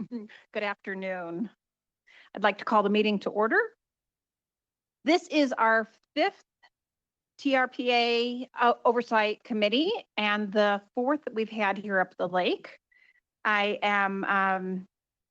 Good afternoon. I'd like to call the meeting to order. This is our 5th TRPA Oversight Committee and the 4th that we've had here up the lake. I am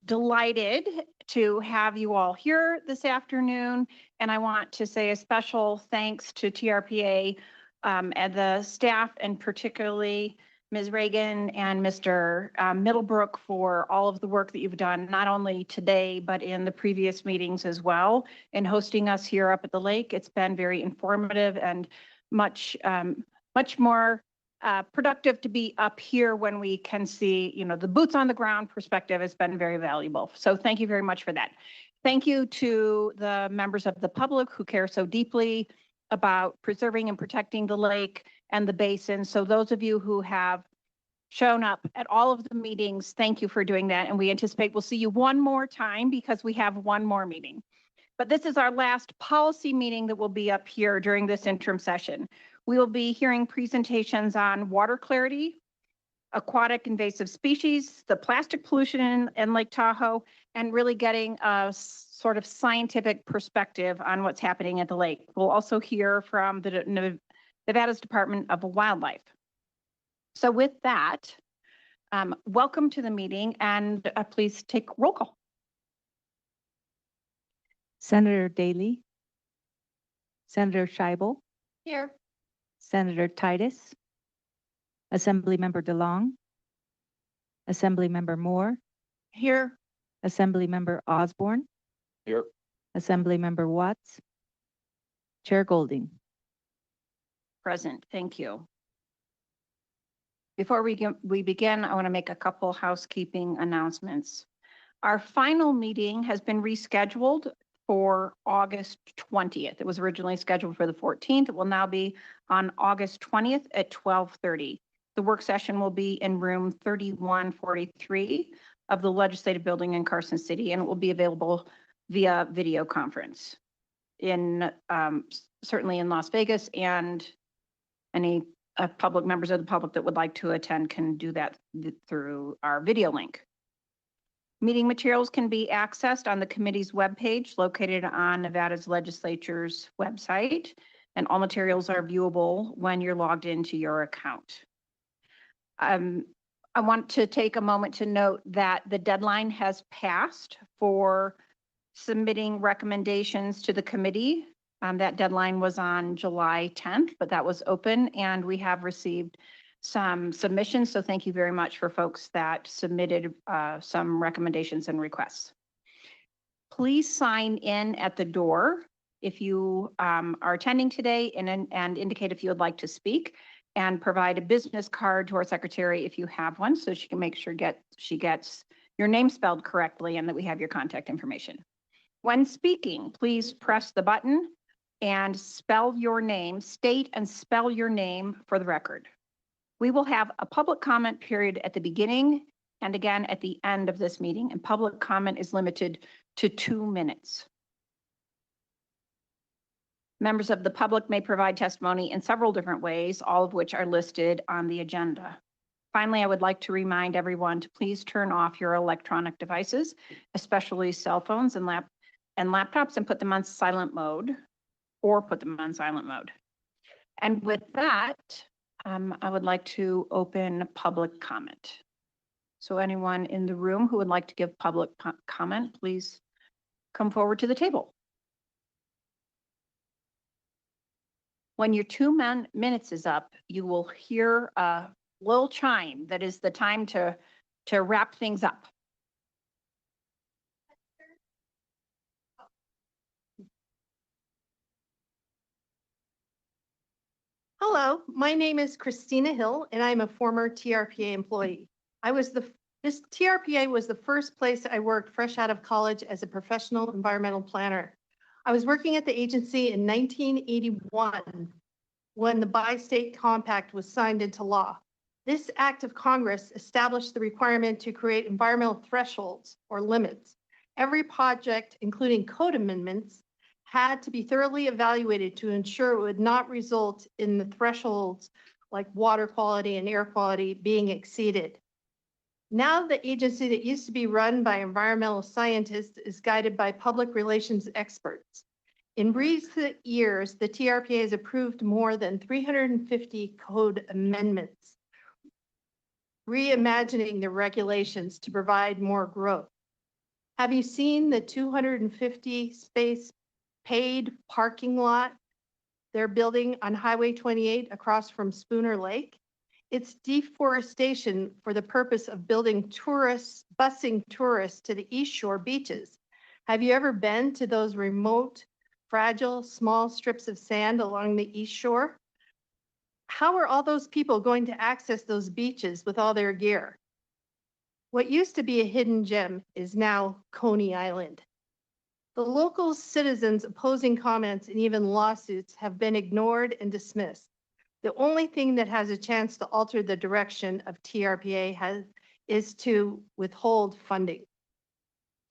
delighted to have you all here this afternoon, and I want to say a special thanks to TRPA and the staff, and particularly Ms. Reagan and Mr. Middlebrook for all of the work that you've done, not only today, but in the previous meetings as well, in hosting us here up at the lake. It's been very informative and much more productive to be up here when we can see, the boots on the ground perspective has been very valuable. So thank you very much for that. Thank you to the members of the public who care so deeply about preserving and protecting the lake and the basin. So those of you who have shown up at all of the meetings, thank you for doing that. And we anticipate we'll see you one more time because we have one more meeting. But this is our last policy meeting that will be up here during this interim session. We will be hearing presentations on water clarity, aquatic invasive species, the plastic pollution in Lake Tahoe, and really getting a sort of scientific perspective on what's happening at the lake. We'll also hear from the Nevada's Department of Wildlife. So with that, welcome to the meeting, and please take roll call. Senator Daly, Senator Scheibel. Here. Senator Titus, Assemblymember DeLong, Assemblymember Moore. Here. Assemblymember Osborne. Here. Assemblymember Watts. Chair Golding. Present. Thank you. Before we begin, I want to make a couple housekeeping announcements. Our final meeting has been rescheduled for August 20th. It was originally scheduled for the 14th. It will now be on August 20th at 12:30. The work session will be in room 3143 of the Legislative Building in Carson City, and it will be available via video conference in certainly in Las Vegas, and any public members of the public that would like to attend can do that through our video link. Meeting materials can be accessed on the committee's webpage located on Nevada's legislature's website, and all materials are viewable when you're logged into your account. I want to take a moment to note that the deadline has passed for submitting recommendations to the committee. That deadline was on July 10th, but that was open, and we have received some submissions. So thank you very much for folks that submitted some recommendations and requests. Please sign in at the door if you are attending today, and indicate if you would like to speak, and provide a business card to our secretary if you have one, so she can make sure she gets your name spelled correctly and that we have your contact information. When speaking, please press the button and spell your name, state and spell your name for the record. We will have a public comment period at the beginning and again at the end of this meeting, and public comment is limited to 2 minutes. Members of the public may provide testimony in several different ways, all of which are listed on the agenda. Finally, I would like to remind everyone to please turn off your electronic devices, especially cell phones and laptops, and put them on silent mode, or put them on silent mode. And with that, I would like to open public comment. So anyone in the room who would like to give public comment, please come forward to the table. When your 2 minutes is up, you will hear a little chime that is the time to wrap things up. Hello, my name is Christina Hill, and I'm a former TRPA employee. This TRPA was the first place I worked fresh out of college as a professional environmental planner. I was working at the agency in 1981 when the Bi-State Compact was signed into law. This act of Congress established the requirement to create environmental thresholds or limits. Every project, including code amendments, had to be thoroughly evaluated to ensure it would not result in the thresholds like water quality and air quality being exceeded. Now the agency that used to be run by environmental scientists is guided by public relations experts. In recent years, the TRPA has approved more than 350 code amendments, reimagining the regulations to provide more growth. Have you seen the 250 space paid parking lot they're building on Highway 28 across from Spooner Lake? It's deforestation for the purpose of building busing tourists to the East Shore beaches. Have you ever been to those remote, fragile, small strips of sand along the East Shore? How are all those people going to access those beaches with all their gear? What used to be a hidden gem is now Coney Island. The local citizens' opposing comments and even lawsuits have been ignored and dismissed. The only thing that has a chance to alter the direction of TRPA is to withhold funding.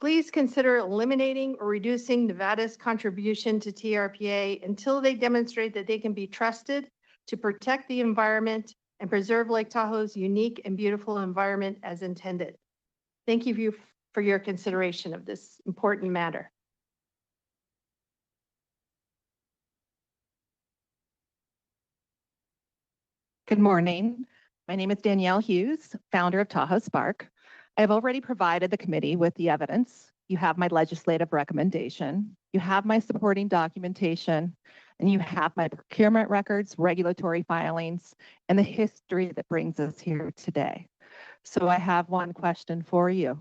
Please consider eliminating or reducing Nevada's contribution to TRPA until they demonstrate that they can be trusted to protect the environment and preserve Lake Tahoe's unique and beautiful environment as intended. Thank you for your consideration of this important matter. Good morning. My name is Danielle Hughes, founder of Tahoe Spark. I have already provided the committee with the evidence. You have my legislative recommendation. You have my supporting documentation, and you have my procurement records, regulatory filings, and the history that brings us here today. So I have one question for you.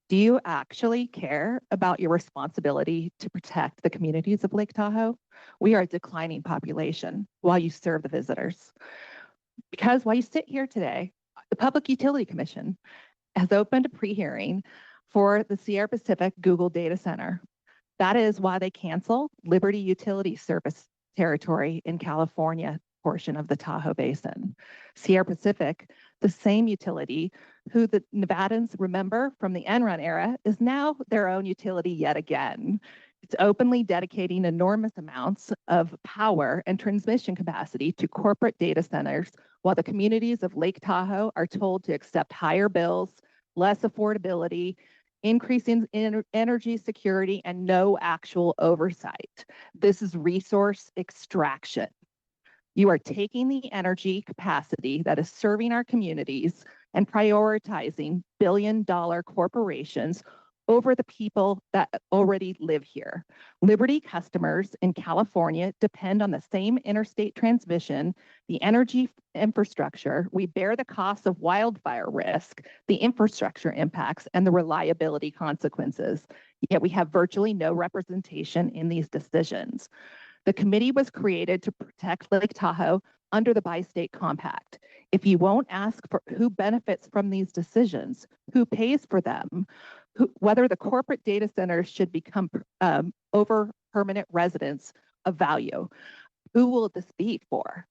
Do you actually care about your responsibility to protect the communities of Lake Tahoe? We are a declining population while you serve the visitors. Because while you sit here today, the Public Utility Commission has opened a pre-hearing for the Sierra Pacific Google Data Center. That is why they cancel Liberty Utility Service territory in California portion of the Tahoe Basin. Sierra Pacific, the same utility who the Nevadans remember from the Enron era, is now their own utility yet again. It's openly dedicating enormous amounts of power and transmission capacity to corporate data centers, while the communities of Lake Tahoe are told to accept higher bills, less affordability, increasing energy security, and no actual oversight. This is resource extraction. You are taking the energy capacity that is serving our communities and prioritizing billion-dollar corporations over the people that already live here. Liberty customers in California depend on the same interstate transmission, the energy infrastructure. We bear the costs of wildfire risk, the infrastructure impacts, and the reliability consequences. Yet we have virtually no representation in these decisions. The committee was created to protect Lake Tahoe under the Bi-State Compact. If you won't ask for who benefits from these decisions, who pays for them, whether the corporate data centers should become over permanent residents of value, who will this be for?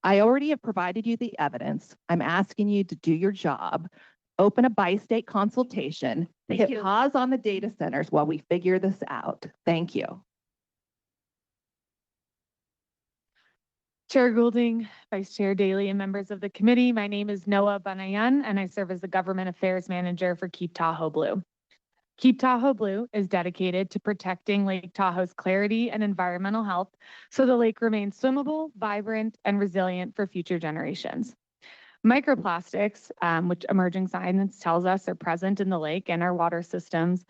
I already have provided you the evidence. I'm asking you to do your job, open a bi-state consultation, hit pause on the data centers while we figure this out. Thank you. Chair Goulding, Vice Chair Daly, and members of the committee, my name is Noah Banayan, and I serve as the Government Affairs Manager for Keep Tahoe Blue. Keep Tahoe Blue is dedicated to protecting Lake Tahoe's clarity and environmental health so the lake remains swimmable, vibrant, and resilient for future generations. Microplastics, which emerging science tells us are present in the lake and our water systems,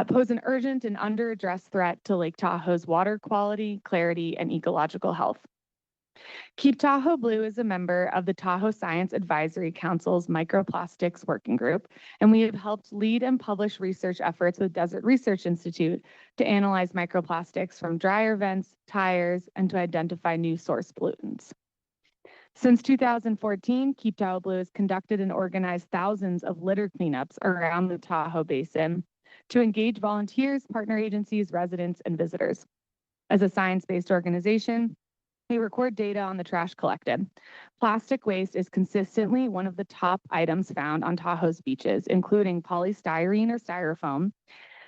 pose an urgent and under-addressed threat to Lake Tahoe's water quality, clarity, and ecological health. Keep Tahoe Blue is a member of the Tahoe Science Advisory Council's Microplastics Working Group, and we have helped lead and publish research efforts with Desert Research Institute to analyze microplastics from dryer vents, tires, and to identify new source pollutants. Since 2014, Keep Tahoe Blue has conducted and organized thousands of litter cleanups around the Tahoe Basin to engage volunteers, partner agencies, residents, and visitors. As a science-based organization, we record data on the trash collected. Plastic waste is consistently one of the top items found on Tahoe's beaches, including polystyrene or styrofoam,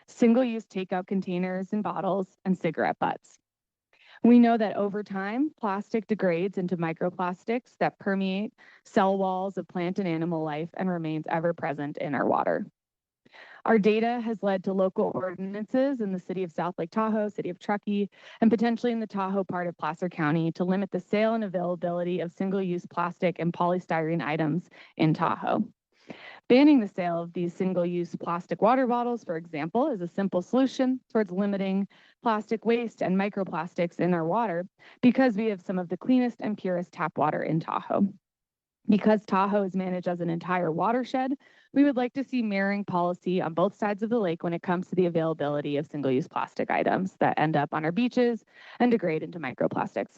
single-use takeout containers and bottles, and cigarette butts. We know that over time, plastic degrades into microplastics that permeate cell walls of plant and animal life and remains ever present in our water. Our data has led to local ordinances in the city of South Lake Tahoe, city of Truckee, and potentially in the Tahoe part of Placer County to limit the sale and availability of single-use plastic and polystyrene items in Tahoe. Banning the sale of these single-use plastic water bottles, for example, is a simple solution towards limiting plastic waste and microplastics in our water because we have some of the cleanest and purest tap water in Tahoe. Because Tahoe is managed as an entire watershed, we would like to see mirroring policy on both sides of the lake when it comes to the availability of single-use plastic items that end up on our beaches and degrade into microplastics.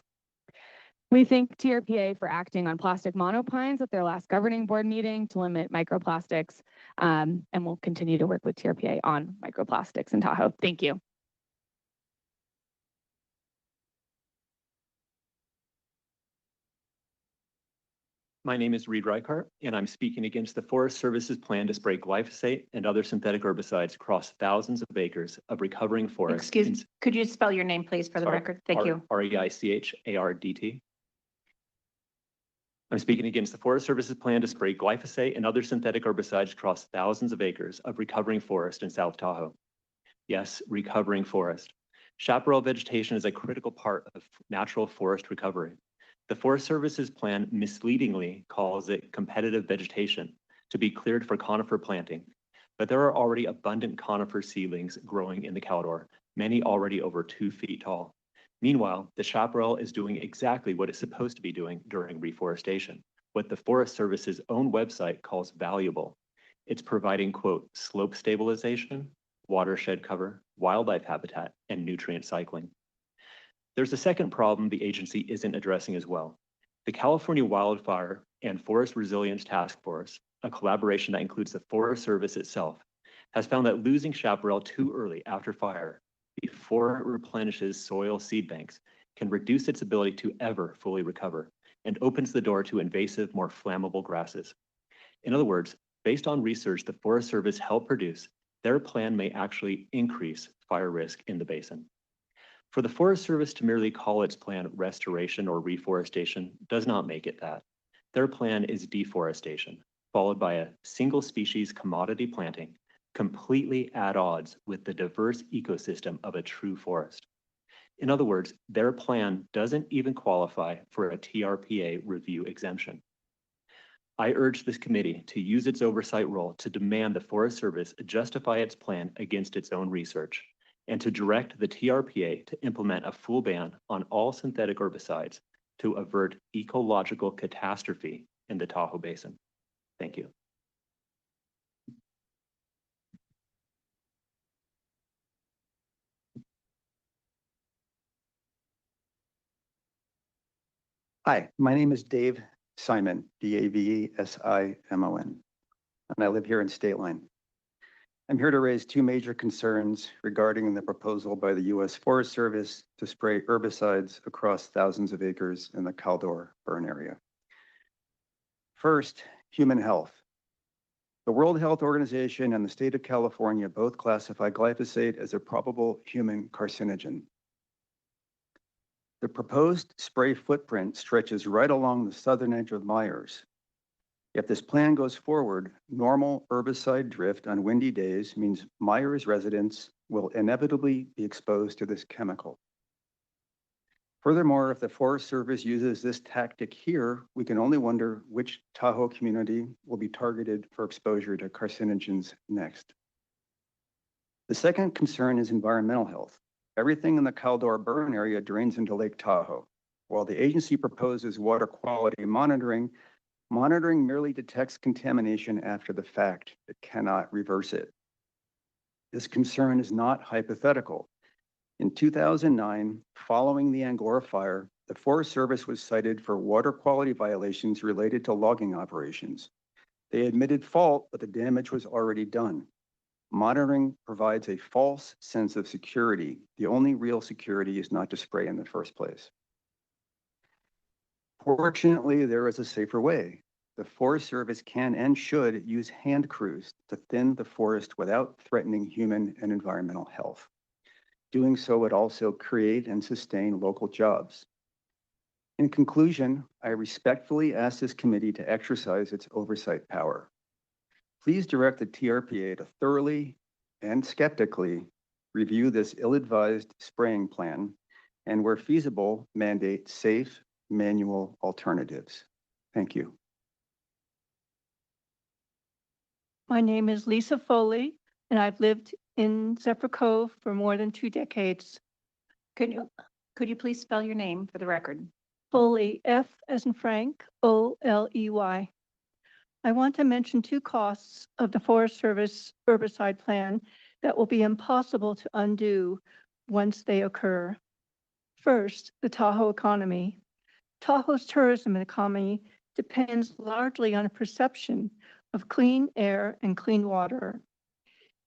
We thank TRPA for acting on plastic monopines at their last governing board meeting to limit microplastics, and we'll continue to work with TRPA on microplastics in Tahoe. Thank you. My name is Reed Reichart, and I'm speaking against the Forest Service's plan to spray glyphosate and other synthetic herbicides across thousands of acres of recovering forest. Excuse, could you spell your name, please, for the Sorry, record? Thank you. Reichart. I'm speaking against the Forest Service's plan to spray glyphosate and other synthetic herbicides across thousands of acres of recovering forest in South Tahoe. Yes, recovering forest. Chaparral vegetation is a critical part of natural forest recovery. The Forest Service's plan misleadingly calls it competitive vegetation to be cleared for conifer planting, but there are already abundant conifer seedlings growing in the Caldor, many already over 2 feet tall. Meanwhile, the chaparral is doing exactly what it's supposed to be doing during reforestation, what the Forest Service's own website calls valuable. It's providing, quote, slope stabilization, watershed cover, wildlife habitat, and nutrient cycling. There's a second problem the agency isn't addressing as well. The California Wildfire and Forest Resilience Task Force, a collaboration that includes the Forest Service itself, has found that losing chaparral too early after fire, before it replenishes soil seed banks, can reduce its ability to ever fully recover and opens the door to invasive, more flammable grasses. In other words, based on research the Forest Service helped produce, their plan may actually increase fire risk in the basin. For the Forest Service to merely call its plan restoration or reforestation does not make it that. Their plan is deforestation, followed by a single species commodity planting, completely at odds with the diverse ecosystem of a true forest. In other words, their plan doesn't even qualify for a TRPA review exemption. I urge this committee to use its oversight role to demand the Forest Service justify its plan against its own research, and to direct the TRPA to implement a full ban on all synthetic herbicides to avert ecological catastrophe in the Tahoe Basin. Thank you. Hi, my name is Dave Simon, D-A-V-E-S-I-M-O-N, and I live here in Stateline. I'm here to raise two major concerns regarding the proposal by the U.S. Forest Service to spray herbicides across thousands of acres in the Caldor burn area. First, human health. The World Health Organization and the state of California both classify glyphosate as a probable human carcinogen. The proposed spray footprint stretches right along the southern edge of Myers. If this plan goes forward, normal herbicide drift on windy days means Myers residents will inevitably be exposed to this chemical. Furthermore, if the Forest Service uses this tactic here, we can only wonder which Tahoe community will be targeted for exposure to carcinogens next. The second concern is environmental health. Everything in the Caldor burn area drains into Lake Tahoe. While the agency proposes water quality monitoring merely detects contamination after the fact. It cannot reverse it. This concern is not hypothetical. In 2009, following the Angora fire, the Forest Service was cited for water quality violations related to logging operations. They admitted fault, but the damage was already done. Monitoring provides a false sense of security. The only real security is not to spray in the first place. Fortunately, there is a safer way. The Forest Service can and should use hand crews to thin the forest without threatening human and environmental health. Doing so would also create and sustain local jobs. In conclusion, I respectfully ask this committee to exercise its oversight power. Please direct the TRPA to thoroughly and skeptically review this ill-advised spraying plan and where feasible, mandate safe manual alternatives. Thank you. My name is Lisa Foley, and I've lived in Zephyr Cove for more than 2 decades. Could you please spell your name for the record? Foley, F as in Frank, O-L-E-Y. I want to mention 2 costs of the Forest Service herbicide plan that will be impossible to undo once they occur. First, the Tahoe economy. Tahoe's tourism economy depends largely on a perception of clean air and clean water.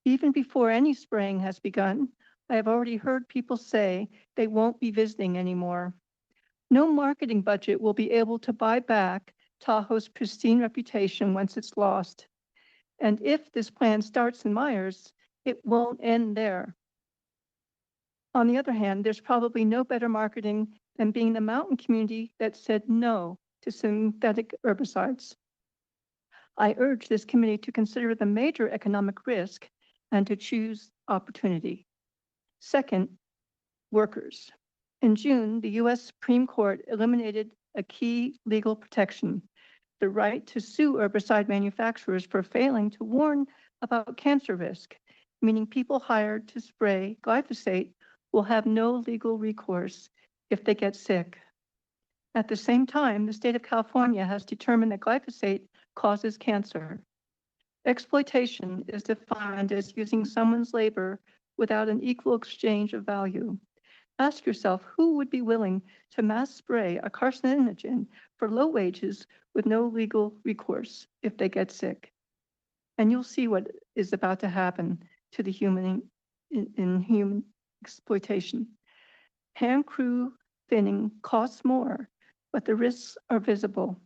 Even before any spraying has begun, I have already heard people say they won't be visiting anymore. No marketing budget will be able to buy back Tahoe's pristine reputation once it's lost. And if this plan starts in Myers, it won't end there. On the other hand, there's probably no better marketing than being the mountain community that said no to synthetic herbicides. I urge this committee to consider the major economic risk and to choose opportunity. Second, workers. In June, the U.S. Supreme Court eliminated a key legal protection, the right to sue herbicide manufacturers for failing to warn about cancer risk, meaning people hired to spray glyphosate will have no legal recourse if they get sick. At the same time, the state of California has determined that glyphosate causes cancer. Exploitation is defined as using someone's labor without an equal exchange of value. Ask yourself who would be willing to mass spray a carcinogen for low wages with no legal recourse if they get sick. And you'll see what is about to happen to the human in human exploitation. Hand crew thinning costs more, but the risks are visible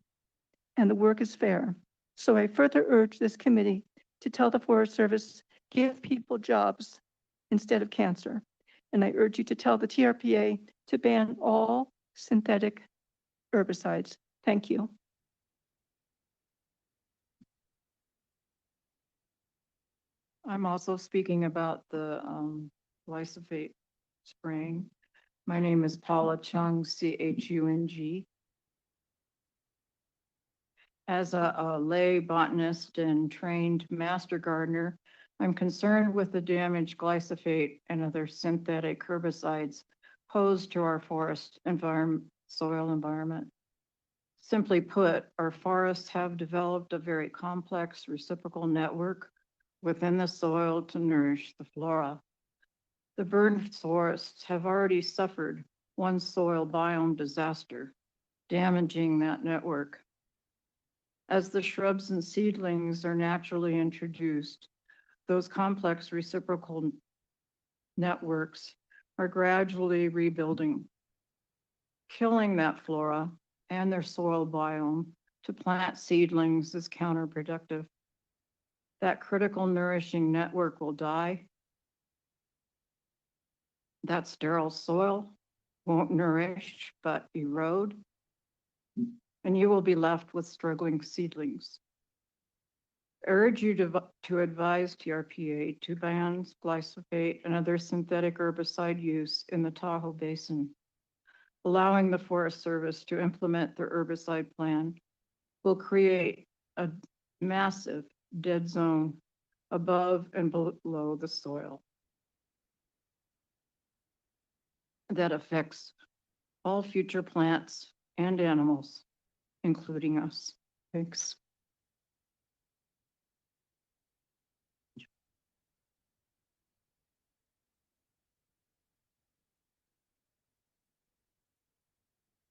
and the work is fair. So I further urge this committee to tell the Forest Service, give people jobs instead of cancer. And I urge you to tell the TRPA to ban all synthetic herbicides. Thank you. I'm also speaking about the glyphosate spraying. My name is Paula Chung, C-H-U-N-G. As a lay botanist and trained master gardener, I'm concerned with the damage glyphosate and other synthetic herbicides pose to our forest environment, soil environment. Simply put, our forests have developed a very complex reciprocal network within the soil to nourish the flora. The burned forests have already suffered one soil biome disaster, damaging that network. As the shrubs and seedlings are naturally introduced, those complex reciprocal networks are gradually rebuilding, killing that flora and their soil biome to plant seedlings is counterproductive. That critical nourishing network will die. That sterile soil won't nourish, but erode, and you will be left with struggling seedlings. I urge you to advise TRPA to ban glyphosate and other synthetic herbicide use in the Tahoe Basin. Allowing the Forest Service to implement their herbicide plan will create a massive dead zone above and below the soil that affects all future plants and animals, including us. Thanks.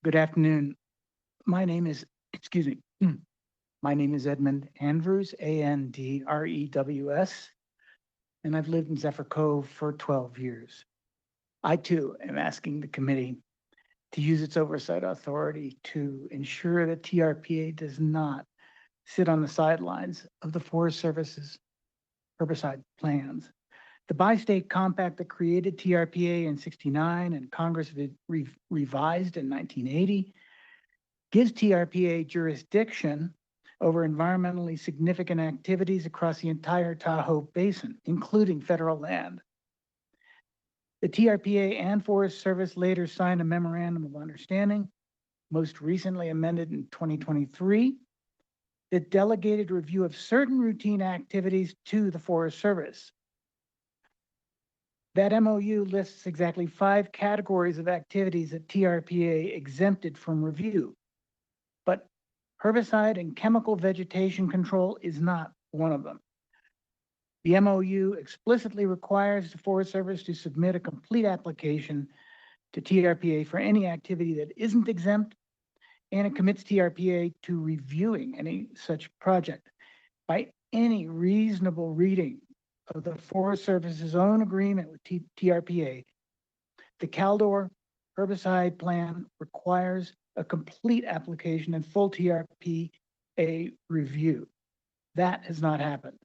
Good afternoon. My name is Edmund Andrews, A-N-D-R-E-W-S, and I've lived in Zephyr Cove for 12 years. I too am asking the committee to use its oversight authority to ensure that TRPA does not sit on the sidelines of the Forest Service's herbicide plans The bi-state compact that created TRPA in '69 and Congress revised in 1980 gives TRPA jurisdiction over environmentally significant activities across the entire Tahoe Basin, including federal land. The TRPA and Forest Service later signed a memorandum of understanding, most recently amended in 2023, that delegated review of certain routine activities to the Forest Service. That MOU lists exactly 5 categories of activities that TRPA exempted from review, but herbicide and chemical vegetation control is not one of them. The MOU explicitly requires the Forest Service to submit a complete application to TRPA for any activity that isn't exempt, and it commits TRPA to reviewing any such project. By any reasonable reading of the Forest Service's own agreement with TRPA, the Caldor herbicide plan requires a complete application and full TRPA review. That has not happened.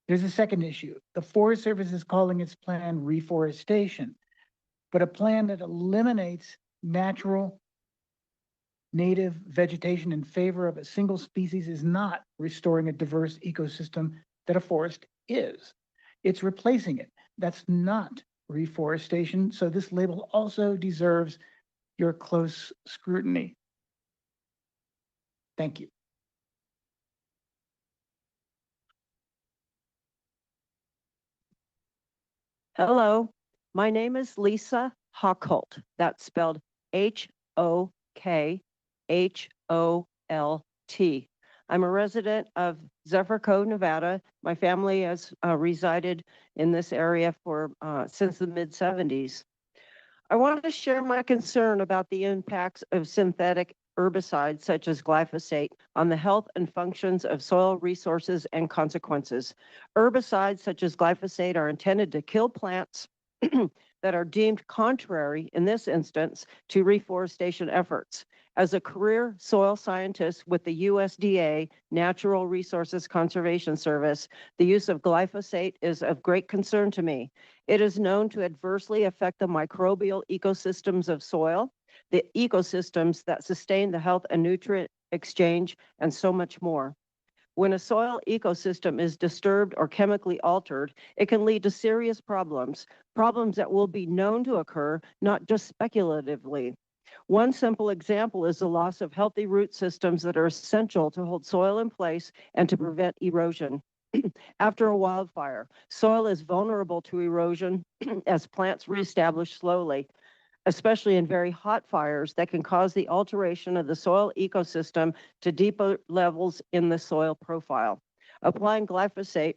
There's a second issue. The Forest Service is calling its plan reforestation, but a plan that eliminates natural native vegetation in favor of a single species is not restoring a diverse ecosystem that a forest is. It's replacing it. That's not reforestation. So this label also deserves your close scrutiny. Thank you. Hello, my name is Lisa Hochholt. That's spelled Hokholt. I'm a resident of Zephyr Cove, Nevada. My family has resided in this area for since the mid-'70s. I wanted to share my concern about the impacts of synthetic herbicides such as glyphosate on the health and functions of soil resources and consequences. Herbicides such as glyphosate are intended to kill plants that are deemed contrary, in this instance, to reforestation efforts. As a career soil scientist with the USDA Natural Resources Conservation Service, the use of glyphosate is of great concern to me. It is known to adversely affect the microbial ecosystems of soil, the ecosystems that sustain the health and nutrient exchange, and so much more. When a soil ecosystem is disturbed or chemically altered, it can lead to serious problems that will be known to occur, not just speculatively. One simple example is the loss of healthy root systems that are essential to hold soil in place and to prevent erosion. After a wildfire, soil is vulnerable to erosion as plants reestablish slowly, especially in very hot fires that can cause the alteration of the soil ecosystem to deeper levels in the soil profile. Applying glyphosate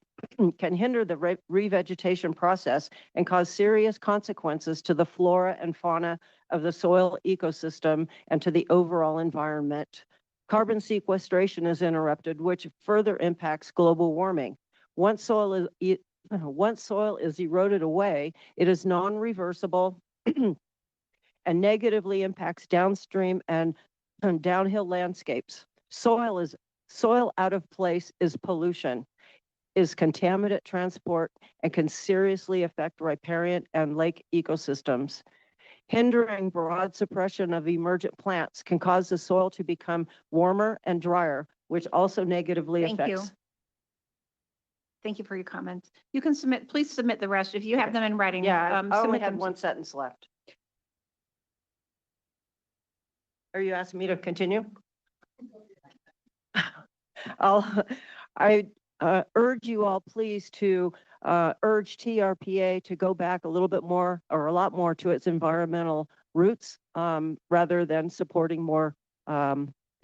can hinder the revegetation process and cause serious consequences to the flora and fauna of the soil ecosystem and to the overall environment. Carbon sequestration is interrupted, which further impacts global warming. Once soil is eroded away, it is non-reversible and negatively impacts downstream and downhill landscapes. Soil out of place is pollution, is contaminant transport, and can seriously affect riparian and lake ecosystems. Hindering broad suppression of emergent plants can cause the soil to become warmer and drier, which also negatively affects. Thank you for your comments. You can please submit the rest if you have them in writing. Yeah, I only submit had them. one sentence left. Are you asking me to continue? I urge you all please to urge TRPA to go back a little bit more or a lot more to its environmental roots rather than supporting more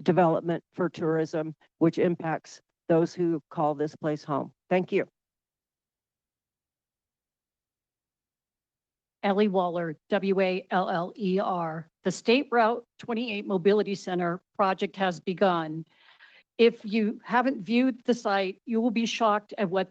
development for tourism, which impacts those who call this place home. Thank you. Ellie Waller, WALLER. The State Route 28 Mobility Center project has begun. If you haven't viewed the site, you will be shocked at what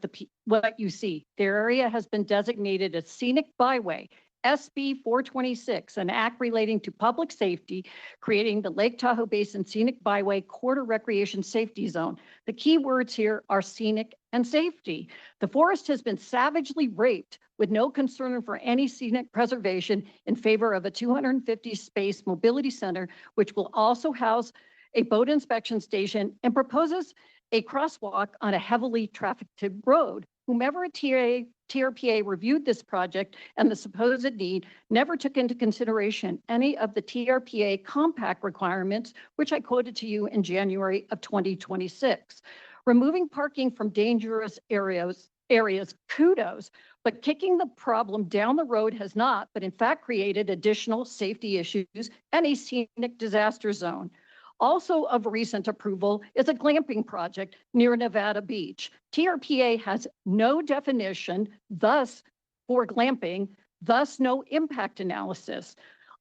you see. Their area has been designated a scenic byway SB 426, an act relating to public safety, creating the Lake Tahoe Basin Scenic Byway Corridor Recreation Safety Zone. The key words here are scenic and safety. The forest has been savagely raped with no concern for any scenic preservation in favor of a 250 space mobility center, which will also house a boat inspection station and proposes a crosswalk on a heavily trafficked road. Whomever at TRPA reviewed this project and the supposed need never took into consideration any of the TRPA compact requirements, which I quoted to you in January of 2026. Removing parking from dangerous areas, kudos, but kicking the problem down the road has not, but in fact created additional safety issues and a scenic disaster zone. Also of recent approval is a glamping project near Nevada Beach. TRPA has no definition, thus for glamping, thus no impact analysis.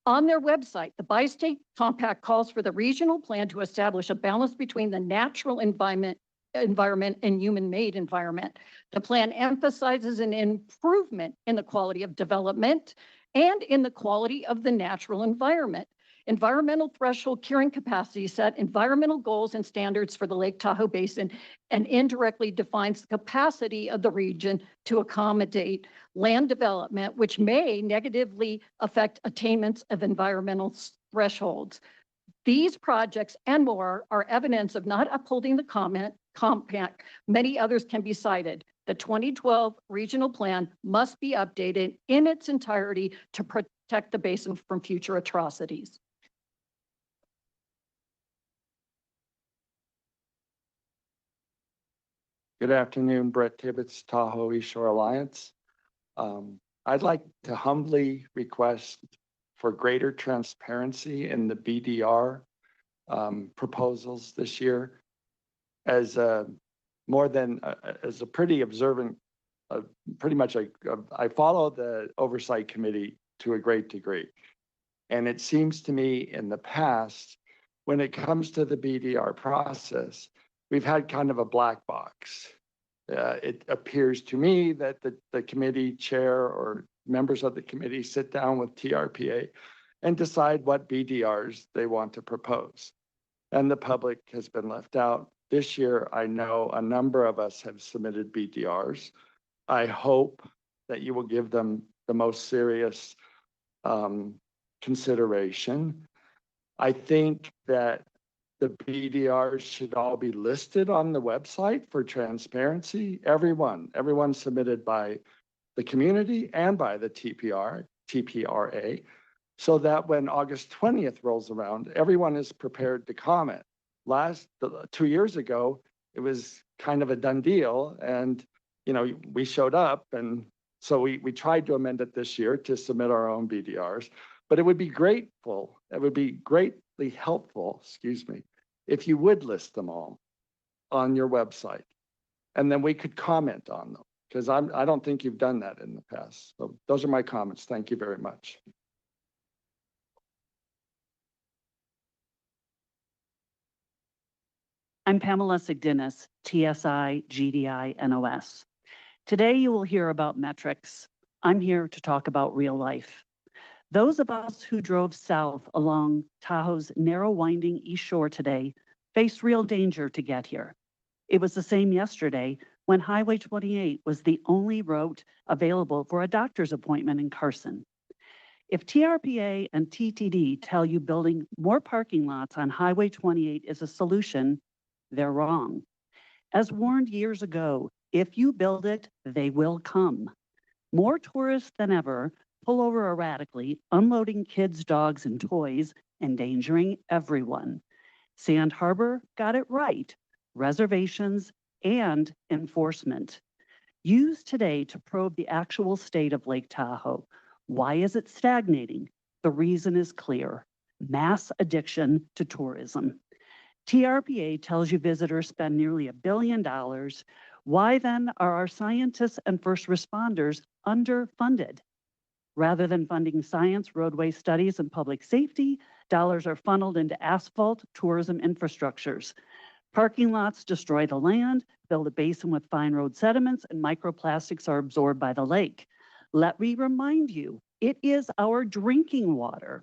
On their website, the Bi-State Compact calls for the regional plan to establish a balance between the natural environment and human-made environment. The plan emphasizes an improvement in the quality of development and in the quality of the natural environment. Environmental threshold carrying capacity set environmental goals and standards for the Lake Tahoe Basin and indirectly defines the capacity of the region to accommodate land development, which may negatively affect attainments of environmental thresholds. These projects and more are evidence of not upholding the compact. Many others can be cited. The 2012 regional plan must be updated in its entirety to protect the basin from future atrocities. Good afternoon, Brett Tibbetts, Tahoe East Shore Alliance. I'd like to humbly request for greater transparency in the BDR proposals this year. As a pretty observant, I follow the Oversight Committee to a great degree. And it seems to me in the past, when it comes to the BDR process, we've had kind of a black box. It appears to me that the committee chair or members of the committee sit down with TRPA and decide what BDRs they want to propose. And the public has been left out. This year, I know a number of us have submitted BDRs. I hope that you will give them the most serious consideration. I think that the BDRs should all be listed on the website for transparency. Everyone submitted by the community and by the TPRA, so that when August 20th rolls around, everyone is prepared to comment. 2 years ago, it was kind of a done deal, and we showed up, and so we tried to amend it this year to submit our own BDRs. But it would be greatly helpful, if you would list them all on your website, and then we could comment on them, because I don't think you've done that in the past. So those are my comments. Thank you very much. I'm Pamela Sigdinis, TSI GDI NOS. Today you will hear about metrics. I'm here to talk about real life. Those of us who drove south along Tahoe's narrow winding east shore today faced real danger to get here. It was the same yesterday when Highway 28 was the only route available for a doctor's appointment in Carson. If TRPA and TTD tell you building more parking lots on Highway 28 is a solution, they're wrong. As warned years ago, if you build it, they will come. More tourists than ever pull over erratically, unloading kids, dogs, and toys, endangering everyone. Sand Harbor got it right: reservations and enforcement. Use today to probe the actual state of Lake Tahoe. Why is it stagnating? The reason is clear: mass addiction to tourism. TRPA tells you visitors spend nearly $1 billion. Why then are our scientists and first responders underfunded? Rather than funding science, roadway studies, and public safety, dollars are funneled into asphalt tourism infrastructures. Parking lots destroy the land, build a basin with fine road sediments, and microplastics are absorbed by the lake. Let me remind you, It is our drinking water.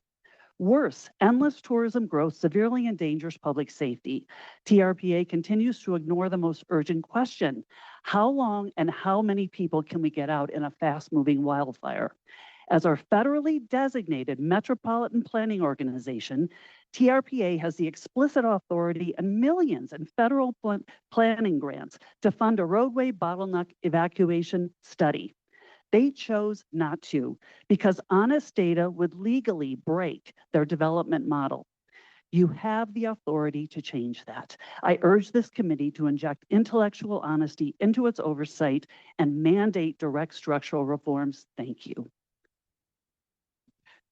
Worse, endless tourism growth severely endangers public safety. TRPA continues to ignore the most urgent question: how long and how many people can we get out in a fast-moving wildfire? As our federally designated metropolitan planning organization, TRPA has the explicit authority and millions in federal planning grants to fund a roadway bottleneck evacuation study. They chose not to because honest data would legally break their development model. You have the authority to change that. I urge this committee to inject intellectual honesty into its oversight and mandate direct structural reforms. Thank you.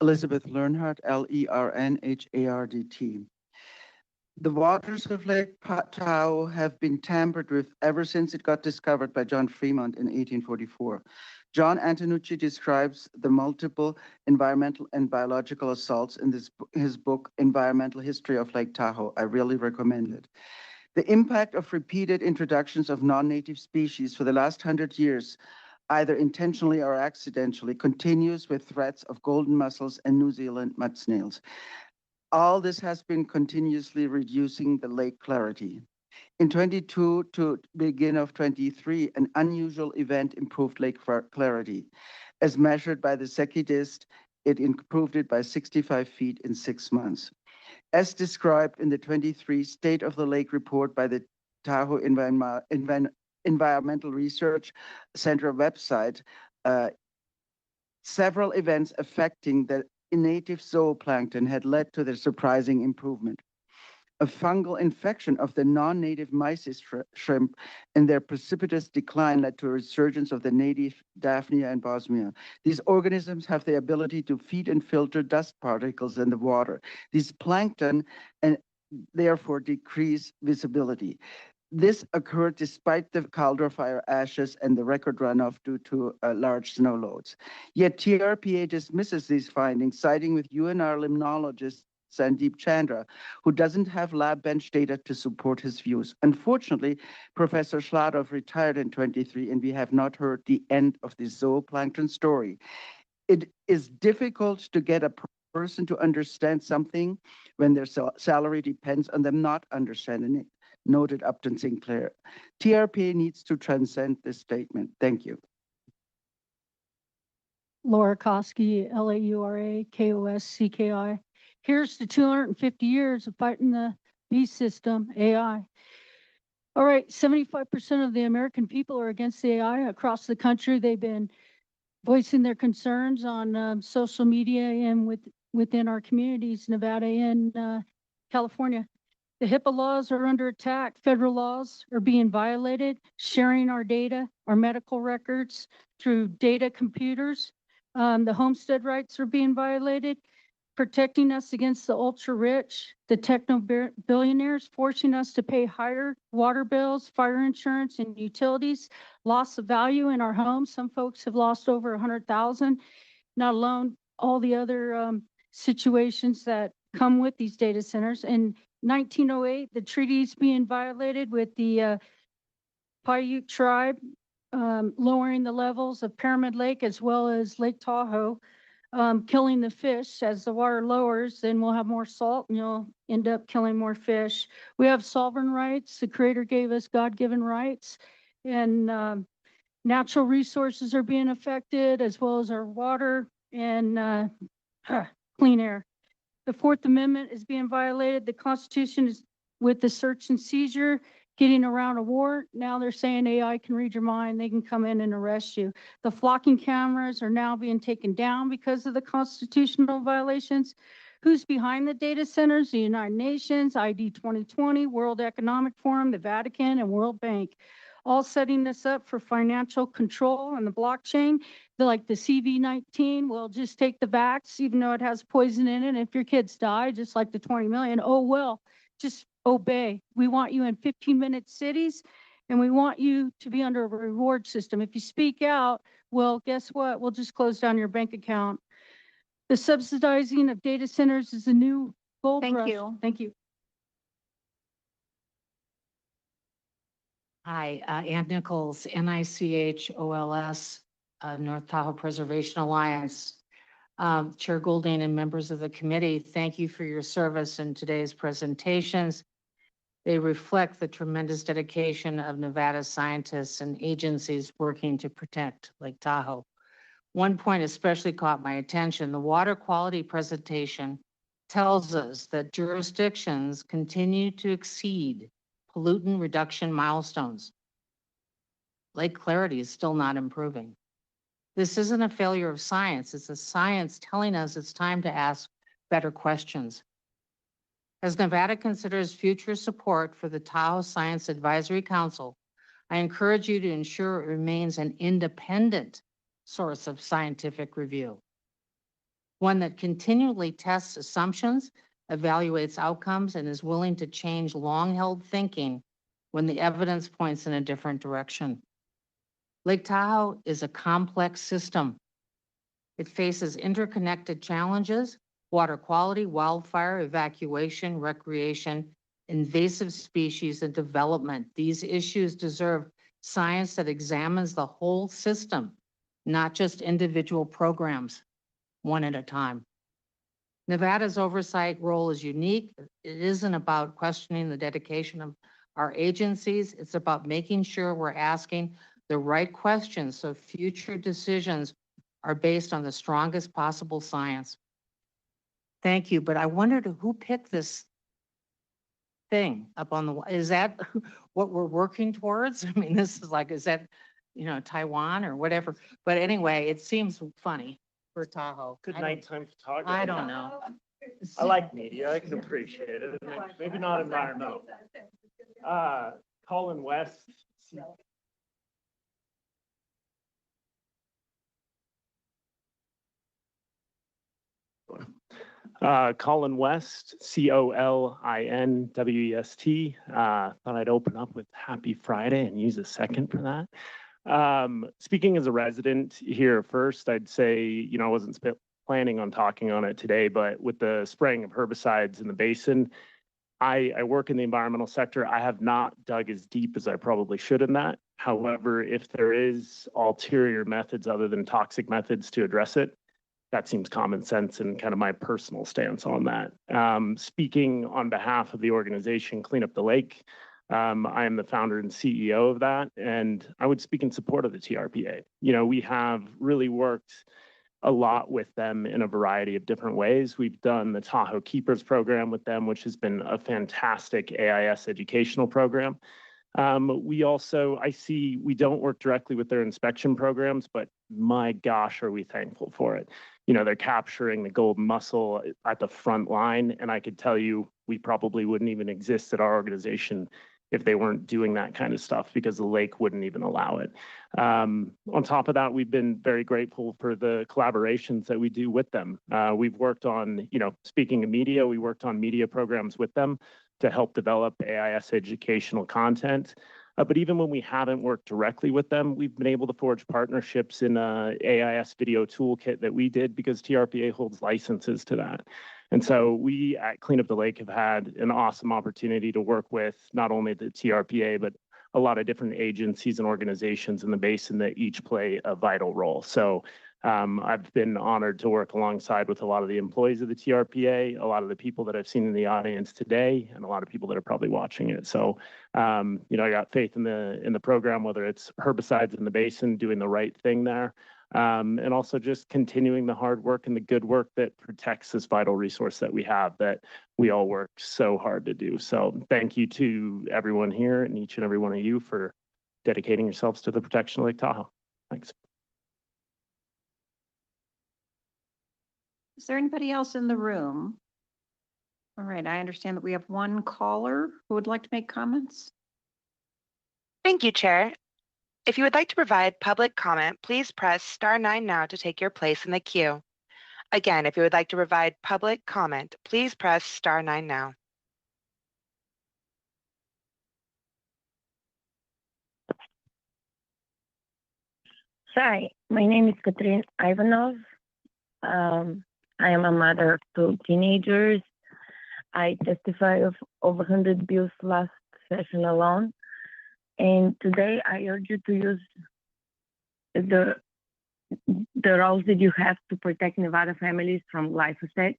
Elizabeth Learnhardt, Lernhardt. The waters of Lake Tahoe have been tampered with ever since it got discovered by John Fremont in 1844. John Antonucci describes the multiple environmental and biological assaults in his book, Environmental History of Lake Tahoe. I really recommend it. The impact of repeated introductions of non-native species for the last 100 years, either intentionally or accidentally, continues with threats of golden mussels and New Zealand mud snails. All this has been continuously reducing the lake clarity. In 22 to begin of 23, an unusual event improved lake clarity. As measured by the Secchi Dist, it improved it by 65 feet in 6 months. As described in the 23 State of the Lake report by the Tahoe Environmental Research Center website, several events affecting the native zooplankton had led to the surprising improvement. A fungal infection of the non-native mysis shrimp and their precipitous decline led to a resurgence of the native Daphnia and Bosmia. These organisms have the ability to feed and filter dust particles in the water. These plankton and therefore decrease visibility. This occurred despite the Caldor fire ashes and the record runoff due to large snow loads. Yet TRPA dismisses these findings, siding with UNR limnologist Sandeep Chandra, who doesn't have lab bench data to support his views. Unfortunately, Professor Schladov retired in 23, and we have not heard the end of the zooplankton story. It is difficult to get a person to understand something when their salary depends on them not understanding it, noted Upton Sinclair. TRPA needs to transcend this statement. Thank you. Laura Koski, LAURA, Here's to 250 years of fighting the beast system, AI. All right, 75% of the American people are against the AI across the country. They've been voicing their concerns on social media and within our communities, Nevada and California. The HIPAA laws are under attack. Federal laws are being violated, sharing our data, our medical records through data computers. The homestead rights are being violated, protecting us against the ultra rich, the techno billionaires, forcing us to pay higher water bills, fire insurance, and utilities, loss of value in our homes. Some folks have lost over 100,000, not alone all the other situations that come with these data centers. In 1908, the treaties being violated with the Paiute tribe, lowering the levels of Pyramid Lake as well as Lake Tahoe, killing the fish. As the water lowers, then we'll have more salt and you'll end up killing more fish. We have sovereign rights. The Creator gave us God-given rights, and natural resources are being affected as well as our water and clean air. The Fourth Amendment is being violated. The Constitution is with the search and seizure, getting around a warrant. Now they're saying AI can read your mind. They can come in and arrest you. The flocking cameras are now being taken down because of the constitutional violations. Who's behind the data centers? The United Nations, ID 2020, World Economic Forum, the Vatican, and World Bank, all setting this up for financial control and the blockchain. They're like the CV19, well, just take the vax, even though it has poison in it. If your kids die, just like the 20 million, oh, well, just obey. We want you in 15-minute cities, and we want you to be under a reward system. If you speak out, well, guess what? We'll just close down your bank account. The subsidizing of data centers is a new gold rush. Thank you. Thank you. Hi, Ann Nichols, NICHOLS, North Tahoe Preservation Alliance. Chair Goulding and members of the committee, thank you for your service in today's presentations. They reflect the tremendous dedication of Nevada scientists and agencies working to protect Lake Tahoe. One point especially caught my attention. The water quality presentation tells us that jurisdictions continue to exceed pollutant reduction milestones. Lake clarity is still not improving. This isn't a failure of science. It's a science telling us it's time to ask better questions. As Nevada considers future support for the Tahoe Science Advisory Council, I encourage you to ensure it remains an independent source of scientific review, one that continually tests assumptions, evaluates outcomes, and is willing to change long-held thinking when the evidence points in a different direction. Lake Tahoe is a complex system. It faces interconnected challenges: water quality, wildfire, evacuation, recreation, invasive species, and development. These issues deserve science that examines the whole system, not just individual programs, one at a time. Nevada's oversight role is unique. It isn't about questioning the dedication of our agencies. It's about making sure we're asking the right questions so future decisions are based on the strongest possible science. Thank you, but I wondered who picked this thing up on the, is that what we're working towards? I mean, this is like, is that, Taiwan or whatever? But anyway, it seems funny for Tahoe. Good nighttime photography. I don't know. I like media. I can appreciate it. Maybe not environmental. Colin West. Colin West, COLINWEST. Thought I'd open up with Happy Friday and use a second for that. Speaking as a resident here first, I'd say, I wasn't planning on talking on it today, but with the spraying of herbicides in the basin, I work in the environmental sector. I have not dug as deep as I probably should in that. However, if there is ulterior methods other than toxic methods to address it, that seems common sense and kind of my personal stance on that. Speaking on behalf of the organization Clean Up the Lake, I am the founder and CEO of that, and I would speak in support of the TRPA. We have really worked a lot with them in a variety of different ways. We've done the Tahoe Keepers program with them, which has been a fantastic AIS educational program. We don't work directly with their inspection programs, but my gosh, are we thankful for it. They're capturing the gold mussel at the front line, and I could tell you we probably wouldn't even exist at our organization if they weren't doing that kind of stuff, because the lake wouldn't even allow it. On top of that, we've been very grateful for the collaborations that we do with them. We've worked on, speaking of media, we worked on media programs with them to help develop AIS educational content. But even when we haven't worked directly with them, we've been able to forge partnerships in a AIS video toolkit that we did because TRPA holds licenses to that. And so we at Clean Up the Lake have had an awesome opportunity to work with not only the TRPA, but a lot of different agencies and organizations in the basin that each play a vital role. So I've been honored to work alongside with a lot of the employees of the TRPA, a lot of the people that I've seen in the audience today, and a lot of people that are probably watching it. So, I got faith in the program, whether it's herbicides in the basin, doing the right thing there, and also just continuing the hard work and the good work that protects this vital resource that we have, that we all work so hard to do. So thank you to everyone here and each and every one of you for dedicating yourselves to the protection of Lake Tahoe. Thanks. Is there anybody else in the room? All right, I understand that we have one caller who would like to make comments. Thank you, Chair. If you would like to provide public comment, please press *9 now to take your place in the queue. Again, if you would like to provide public comment, please press *9 now. Hi, my name is Katrin Ivanov. I am a mother of 2 teenagers. I testified of over 100 bills last session alone. And today I urge you to use the the roles that you have to protect Nevada families from glyphosate.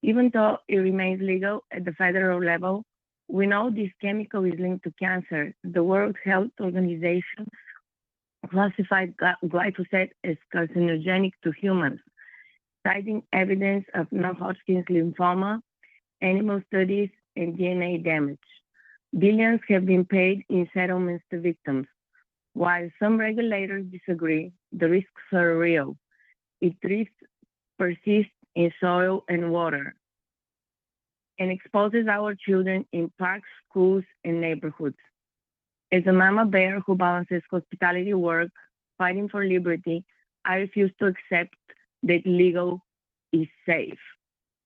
Even though it remains legal at the federal level, we know this chemical is linked to cancer. The World Health Organization classified glyphosate as carcinogenic to humans, citing evidence of non-Hodgkin's lymphoma, animal studies, and DNA damage. Billions have been paid in settlements to victims. While some regulators disagree, the risks are real. It persists in soil and water and exposes our children in parks, schools, and neighborhoods. As a mama bear who balances hospitality work, fighting for liberty, I refuse to accept that legal is safe.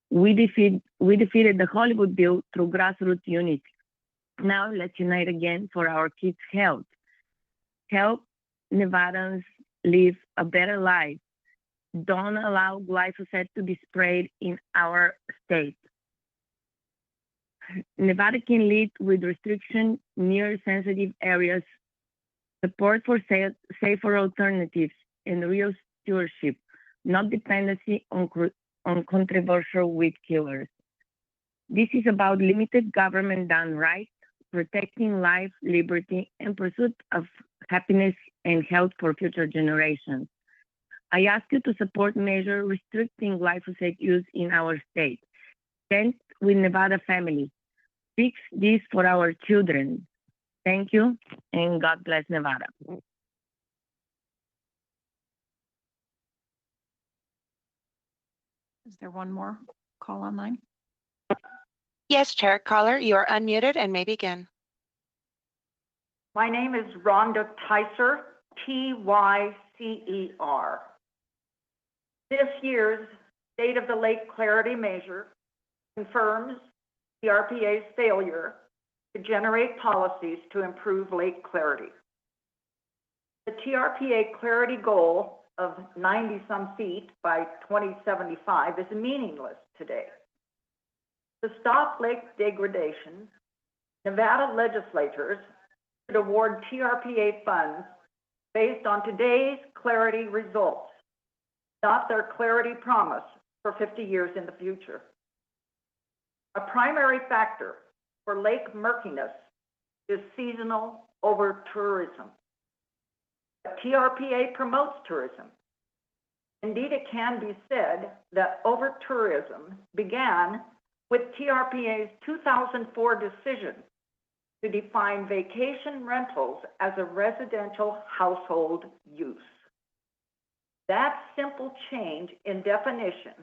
We defeated the Hollywood bill through grassroots unity. Now let's unite again for our kids' health. Help Nevadans live a better life. Don't allow glyphosate to be sprayed in our state. Nevada can lead with restriction near sensitive areas, support for safer alternatives, and real stewardship, not dependency on controversial weed killers. This is about limited government done right, protecting life, liberty, and pursuit of happiness and health for future generations. I ask you to support measures restricting glyphosate use in our state. Stand with Nevada families. Fix this for our children. Thank you, and God bless Nevada. Is there one more call online? Yes, Chair. Caller, you are unmuted and may begin. My name is Rhonda Tyser, Tycer. This year's State of the Lake Clarity Measure confirms the RPA's failure to generate policies to improve lake clarity. The TRPA clarity goal of 90-some feet by 2075 is meaningless today. To stop lake degradation, Nevada legislatures should award TRPA funds based on today's clarity results, not their clarity promise for 50 years in the future. A primary factor for lake murkiness is seasonal over-tourism. But TRPA promotes tourism. Indeed, it can be said that over-tourism began with TRPA's 2004 decision to define vacation rentals as a residential household use. That simple change in definition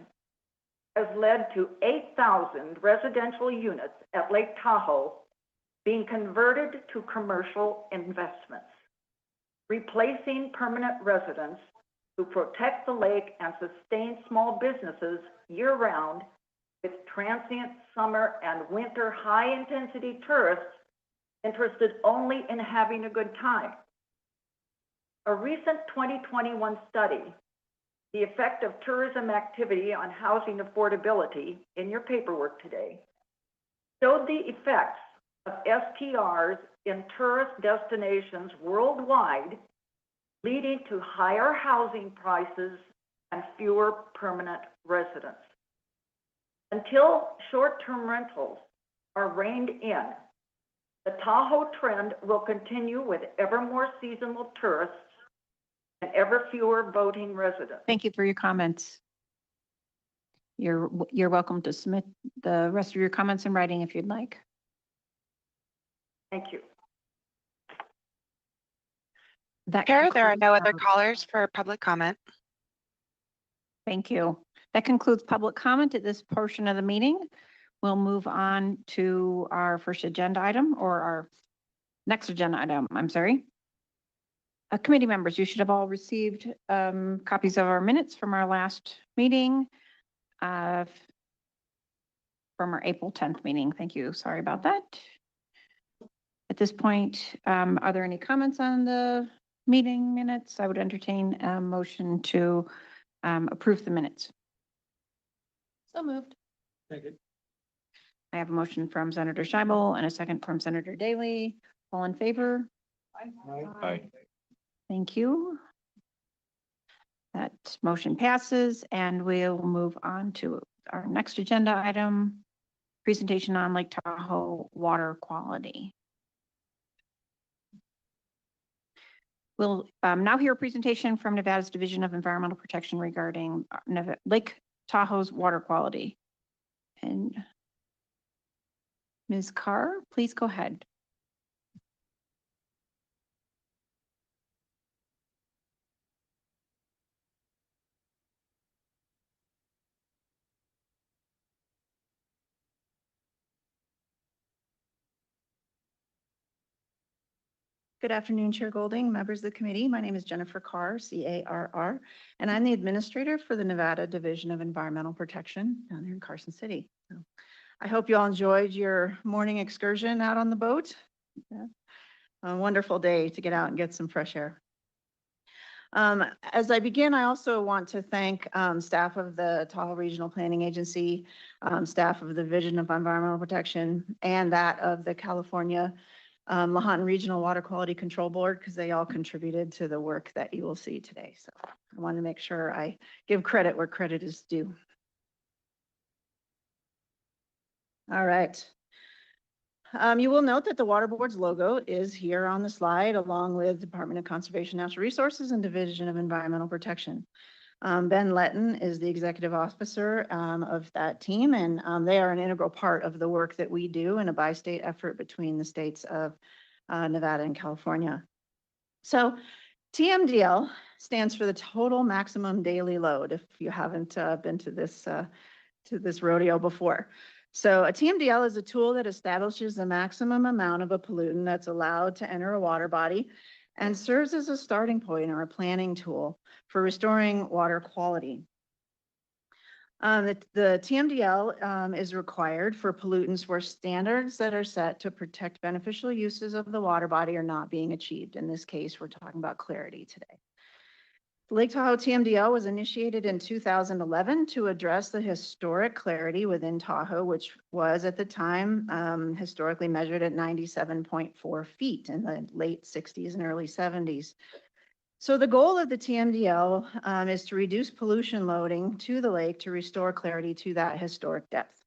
has led to 8,000 residential units at Lake Tahoe being converted to commercial investments, replacing permanent residents who protect the lake and sustain small businesses year-round with transient summer and winter high-intensity tourists interested only in having a good time. A recent 2021 study, The Effect of Tourism Activity on Housing Affordability, in your paperwork today, showed the effects of STRs in tourist destinations worldwide, leading to higher housing prices and fewer permanent residents. Until short-term rentals are reined in, the Tahoe trend will continue with ever more seasonal tourists and ever fewer boating residents. Thank you for your comments. You're welcome to submit the rest of your comments in writing if you'd like. Thank you. Chair, there are no other callers for public comment. Thank you. That concludes public comment at this portion of the meeting. We'll move on to our first agenda item, or our next agenda item, I'm sorry. Committee members, you should have all received copies of our minutes from our last meeting, from our April 10th meeting. Thank you. Sorry about that. At this point, are there any comments on the meeting minutes? I would entertain a motion to approve the minutes. So moved. Second. I have a motion from Senator Scheibel and a second from Senator Daly. All in favor? Aye. Thank you. That motion passes, and we'll move on to our next agenda item, presentation on Lake Tahoe water quality. We'll now hear a presentation from Nevada's Division of Environmental Protection regarding Lake Tahoe's water quality. And Ms. Carr, please go ahead. Good afternoon, Chair Golding, members of the committee. My name is Jennifer Carr, C-A-R-R, and I'm the administrator for the Nevada Division of Environmental Protection down here in Carson City. So I hope you all enjoyed your morning excursion out on the boat. Yeah. A wonderful day to get out and get some fresh air. As I begin, I also want to thank staff of the Tahoe Regional Planning Agency, staff of the Division of Environmental Protection, and that of the California Lahontan Regional Water Quality Control Board, because they all contributed to the work that you will see today. So I want to make sure I give credit where credit is due. All right. You will note that the Water Board's logo is here on the slide, along with Department of Conservation Natural Resources and Division of Environmental Protection. Ben Letton is the executive officer of that team, and they are an integral part of the work that we do in a bi-state effort between the states of Nevada and California. So TMDL stands for the total maximum daily load, if you haven't been to this rodeo before. So a TMDL is a tool that establishes the maximum amount of a pollutant that's allowed to enter a water body and serves as a starting point or a planning tool for restoring water quality. The TMDL is required for pollutants where standards that are set to protect beneficial uses of the water body are not being achieved. In this case, we're talking about clarity today. The Lake Tahoe TMDL was initiated in 2011 to address the historic clarity within Tahoe, which was at the time historically measured at 97.4 feet in the late 60s and early 70s. So the goal of the TMDL is to reduce pollution loading to the lake to restore clarity to that historic depth.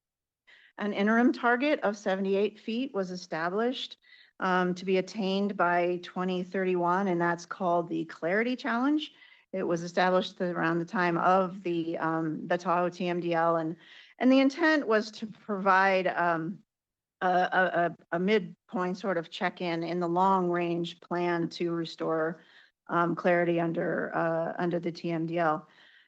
An interim target of 78 feet was established to be attained by 2031, and that's called the Clarity Challenge. It was established around the time of the Tahoe TMDL, and the intent was to provide a midpoint sort of check-in in the long-range plan to restore clarity under the TMDL.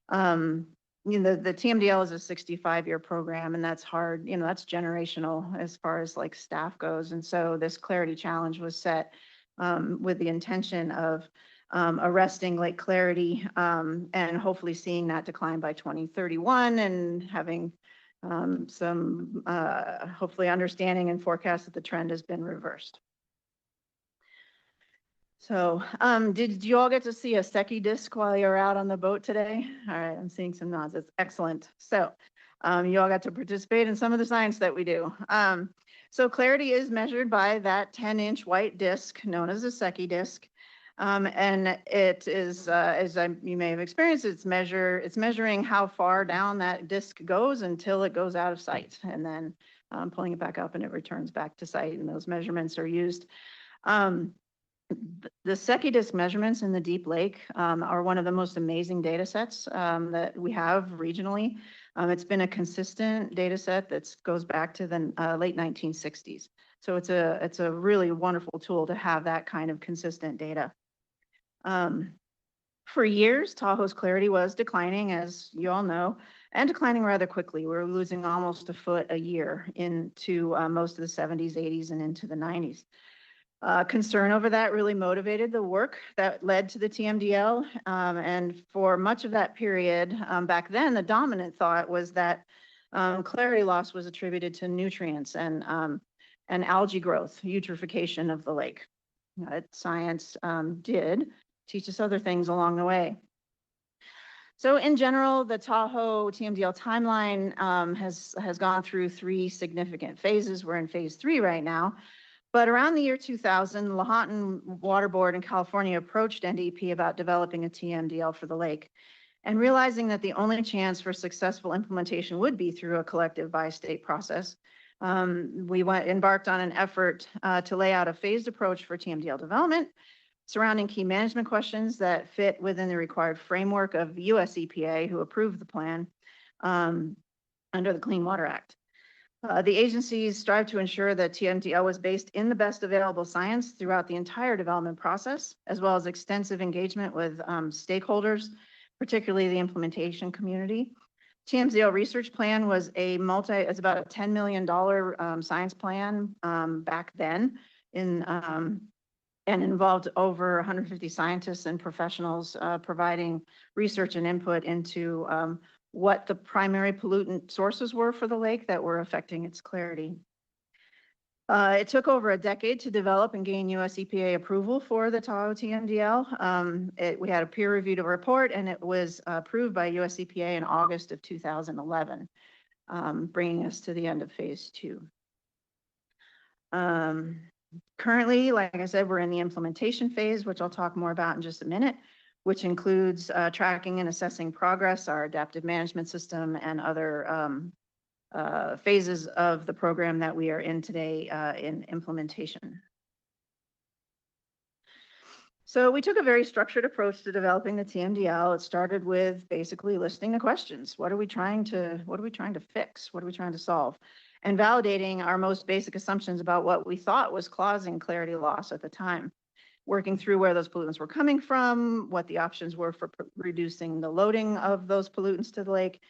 The TMDL is a 65-year program, and that's hard. That's generational as far as like staff goes. And so this Clarity Challenge was set with the intention of arresting lake clarity and hopefully seeing that decline by 2031 and having some hopefully understanding and forecast that the trend has been reversed. So did you all get to see a Secchi disc while you were out on the boat today? All right, I'm seeing some nods. That's excellent. So you all got to participate in some of the science that we do. So clarity is measured by that 10-inch white disc known as a Secchi disc. And it is, you may have experienced, it's measuring how far down that disc goes until it goes out of sight, and then pulling it back up and it returns back to sight, and those measurements are used. The Secchi disc measurements in the Deep Lake are one of the most amazing data sets that we have regionally. It's been a consistent data set that goes back to the late 1960s. So it's a really wonderful tool to have that kind of consistent data. For years, Tahoe's clarity was declining, as you all know, and declining rather quickly. We were losing almost a foot a year into most of the 70s, 80s, and into the 90s. Concern over that really motivated the work that led to the TMDL. And for much of that period, back then, the dominant thought was that clarity loss was attributed to nutrients and algae growth, eutrophication of the lake. Science did teach us other things along the way. So in general, the Tahoe TMDL timeline has gone through 3 significant phases. We're in phase 3 right now. But around the year 2000, the Lahontan Water Board in California approached NDEP about developing a TMDL for the lake. And realizing that the only chance for successful implementation would be through a collective bi-state process, we embarked on an effort to lay out a phased approach for TMDL development surrounding key management questions that fit within the required framework of US EPA, who approved the plan under the Clean Water Act. The agencies strive to ensure that TMDL was based in the best available science throughout the entire development process, as well as extensive engagement with stakeholders, particularly the implementation community. TMDL research plan was it's about a $10 million science plan back then and involved over 150 scientists and professionals providing research and input into what the primary pollutant sources were for the lake that were affecting its clarity. It took over a decade to develop and gain US EPA approval for the Tahoe TMDL. We had a peer-reviewed report, and it was approved by US EPA in August of 2011, bringing us to the end of phase 2. Currently, like I said, we're in the implementation phase, which I'll talk more about in just a minute, which includes tracking and assessing progress, our adaptive management system, and other phases of the program that we are in today in implementation. So we took a very structured approach to developing the TMDL. It started with basically listing the questions. What are we trying to fix? What are we trying to solve? And validating our most basic assumptions about what we thought was causing clarity loss at the time. Working through where those pollutants were coming from, what the options were for reducing the loading of those pollutants to the lake,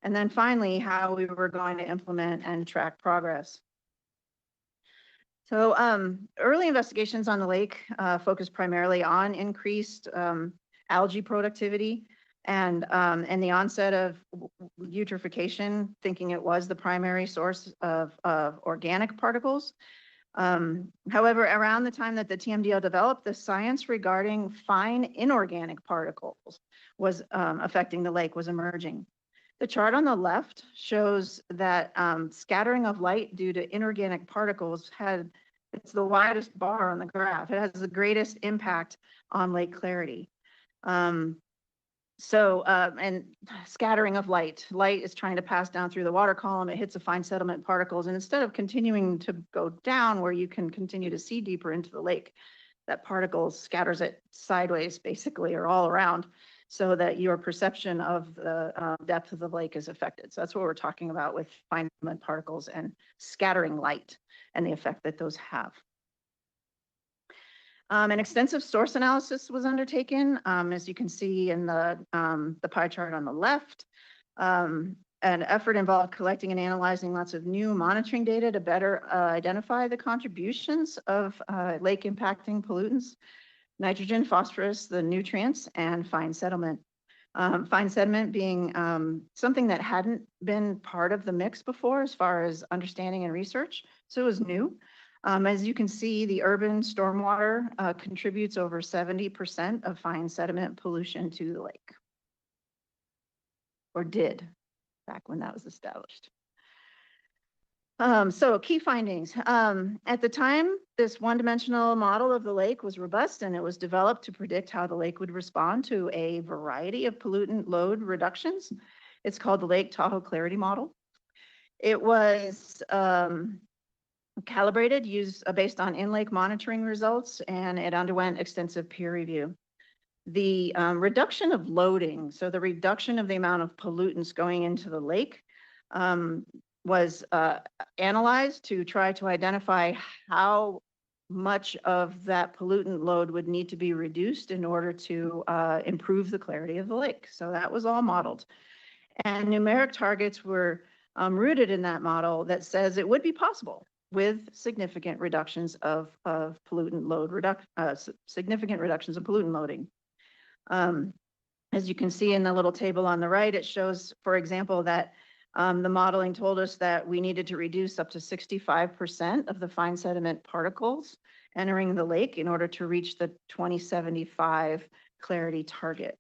and then finally, how we were going to implement and track progress. So early investigations on the lake focused primarily on increased algae productivity and the onset of eutrophication, thinking it was the primary source of organic particles. However, around the time that the TMDL developed, the science regarding fine inorganic particles was affecting the lake was emerging. The chart on the left shows that scattering of light due to inorganic particles it's the widest bar on the graph. It has the greatest impact on lake clarity. And scattering of light is trying to pass down through the water column. It hits the fine sediment particles, and instead of continuing to go down where you can continue to see deeper into the lake, that particle scatters it sideways basically, or all around, so that your perception of the depth of the lake is affected. So that's what we're talking about with fine sediment particles and scattering light and the effect that those have. An extensive source analysis was undertaken, as you can see in the pie chart on the left. An effort involved collecting and analyzing lots of new monitoring data to better identify the contributions of lake impacting pollutants, nitrogen, phosphorus, the nutrients, and fine sediment. Fine sediment being something that hadn't been part of the mix before as far as understanding and research, so it was new. As you can see, the urban stormwater contributes over 70% of fine sediment pollution to the lake, or did back when that was established. So key findings. At the time, this one-dimensional model of the lake was robust, and it was developed to predict how the lake would respond to a variety of pollutant load reductions. It's called the Lake Tahoe Clarity Model. It was calibrated, based on in-lake monitoring results, and it underwent extensive peer review. The reduction of loading, so the reduction of the amount of pollutants going into the lake, was analyzed to try to identify how much of that pollutant load would need to be reduced in order to improve the clarity of the lake. So that was all modeled. And numeric targets were rooted in that model that says it would be possible with significant reductions of pollutant load, significant reductions of pollutant loading. As you can see in the little table on the right, it shows, for example, that the modeling told us that we needed to reduce up to 65% of the fine sediment particles entering the lake in order to reach the 2075 clarity target.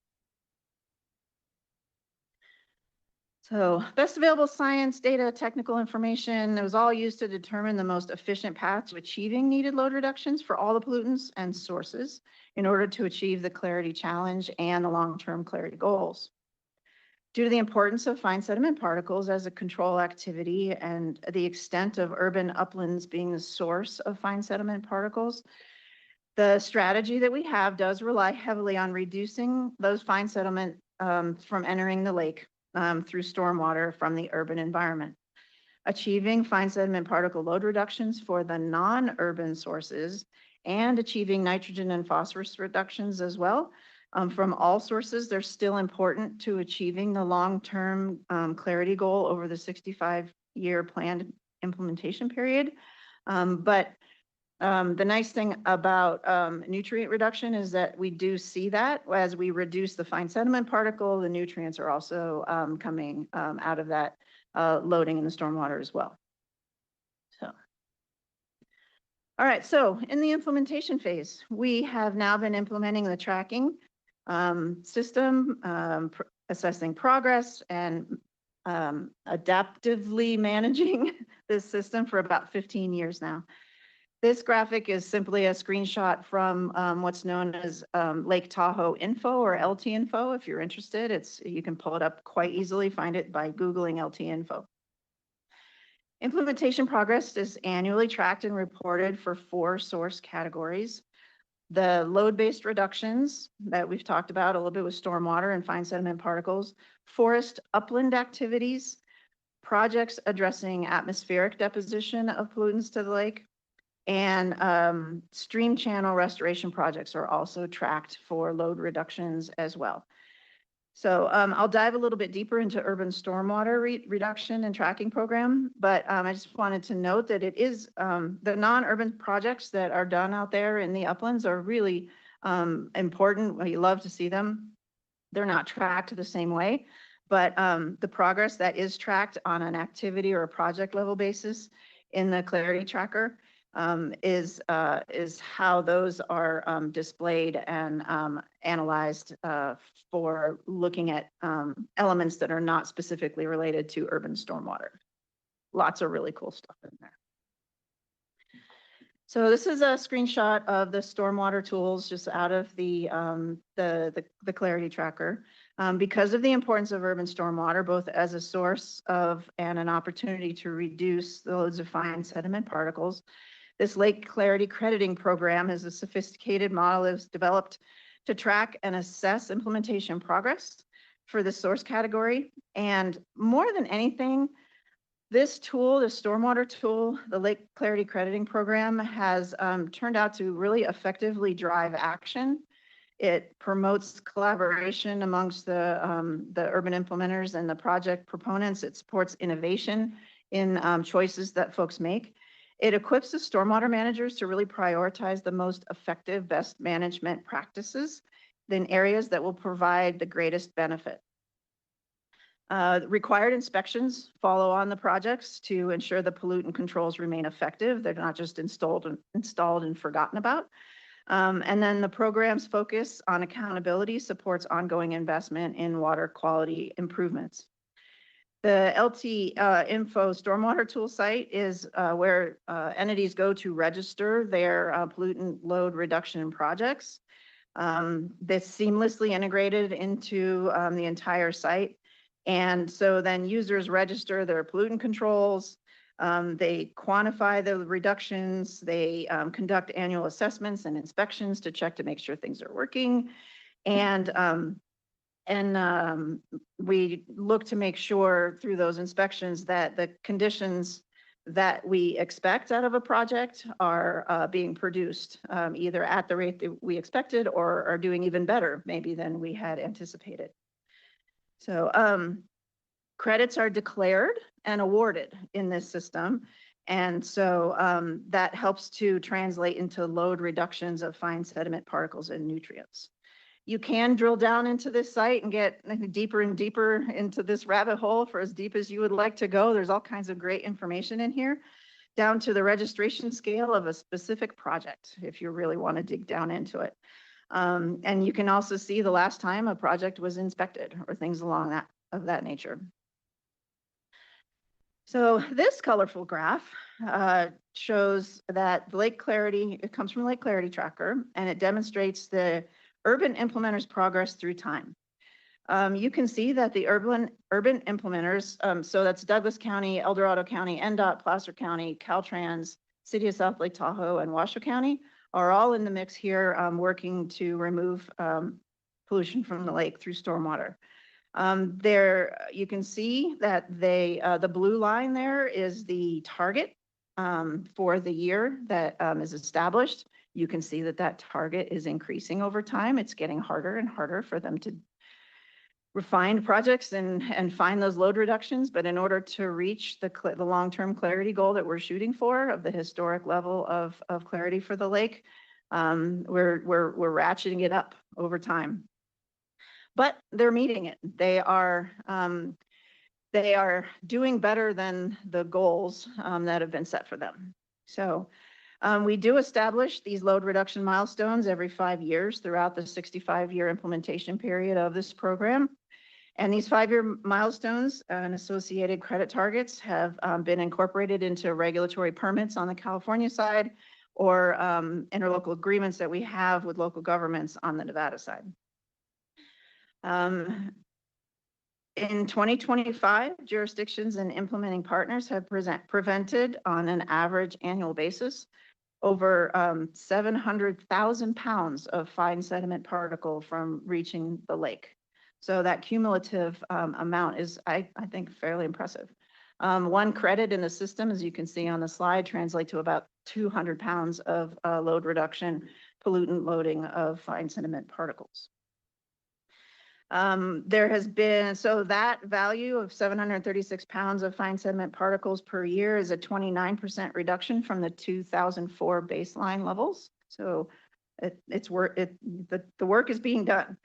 So best available science, data, technical information, it was all used to determine the most efficient path to achieving needed load reductions for all the pollutants and sources in order to achieve the clarity challenge and the long-term clarity goals. Due to the importance of fine sediment particles as a control activity and the extent of urban uplands being the source of fine sediment particles, the strategy that we have does rely heavily on reducing those fine sediment from entering the lake through stormwater from the urban environment. Achieving fine sediment particle load reductions for the non-urban sources and achieving nitrogen and phosphorus reductions as well from all sources, they're still important to achieving the long-term clarity goal over the 65-year planned implementation period. The nice thing about nutrient reduction is that we do see that as we reduce the fine sediment particle, the nutrients are also coming out of that loading in the stormwater as well. All right, so in the implementation phase, we have now been implementing the tracking system, assessing progress and adaptively managing this system for about 15 years now. This graphic is simply a screenshot from what's known as Lake Tahoe Info or LT Info. If you're interested, you can pull it up quite easily, find it by Googling LT Info. Implementation progress is annually tracked and reported for 4 source categories. The load-based reductions that we've talked about a little bit with stormwater and fine sediment particles, forest upland activities, projects addressing atmospheric deposition of pollutants to the lake, and stream channel restoration projects are also tracked for load reductions as well. So I'll dive a little bit deeper into urban stormwater reduction and tracking program, but I just wanted to note that it is the non-urban projects that are done out there in the uplands are really important. We love to see them. They're not tracked the same way, but the progress that is tracked on an activity or a project level basis in the Clarity Tracker is how those are displayed and analyzed for looking at elements that are not specifically related to urban stormwater. Lots of really cool stuff in there. So this is a screenshot of the stormwater tools just out of the Clarity Tracker. Because of the importance of urban stormwater, both as a source of and an opportunity to reduce the loads of fine sediment particles, this Lake Clarity Crediting Program is a sophisticated model that was developed to track and assess implementation progress for the source category. And more than anything, this tool, the stormwater tool, the Lake Clarity Crediting Program has turned out to really effectively drive action. It promotes collaboration amongst the urban implementers and the project proponents. It supports innovation in choices that folks make. It equips the stormwater managers to really prioritize the most effective, best management practices in areas that will provide the greatest benefit. Required inspections follow on the projects to ensure the pollutant controls remain effective. They're not just installed and forgotten about. And then the program's focus on accountability supports ongoing investment in water quality improvements. The LT Info Stormwater Tool site is where entities go to register their pollutant load reduction projects. That's seamlessly integrated into the entire site. And so then users register their pollutant controls, they quantify the reductions, they conduct annual assessments and inspections to check to make sure things are working. And we look to make sure through those inspections that the conditions that we expect out of a project are being produced either at the rate that we expected or are doing even better maybe than we had anticipated. So credits are declared and awarded in this system. And so that helps to translate into load reductions of fine sediment particles and nutrients. You can drill down into this site and get deeper and deeper into this rabbit hole for as deep as you would like to go. There's all kinds of great information in here, down to the registration scale of a specific project, if you really want to dig down into it. And you can also see the last time a project was inspected or things along that nature. So this colorful graph shows that Lake Clarity, it comes from Lake Clarity Tracker, and it demonstrates the urban implementers' progress through time. You can see that the urban implementers, so that's Douglas County, El Dorado County, NDOT, Placer County, Caltrans, City of South Lake Tahoe, and Washoe County are all in the mix here, working to remove pollution from the lake through stormwater. There, you can see that the blue line there is the target for the year that is established. You can see that that target is increasing over time. It's getting harder and harder for them to refine projects and find those load reductions. But in order to reach the long-term clarity goal that we're shooting for of the historic level of clarity for the lake, we're ratcheting it up over time. But they're meeting it. They are doing better than the goals that have been set for them. So we do establish these load reduction milestones every 5 years throughout the 65-year implementation period of this program. And these 5-year milestones and associated credit targets have been incorporated into regulatory permits on the California side or interlocal agreements that we have with local governments on the Nevada side. In 2025, jurisdictions and implementing partners have prevented on an average annual basis over 700,000 pounds of fine sediment particle from reaching the lake. So that cumulative amount is, I think, fairly impressive. One credit in the system, as you can see on the slide, translate to about 200 pounds of load reduction, pollutant loading of fine sediment particles. There has been, so that value of 736 pounds of fine sediment particles per year is a 29% reduction from the 2004 baseline levels. So the work is being done.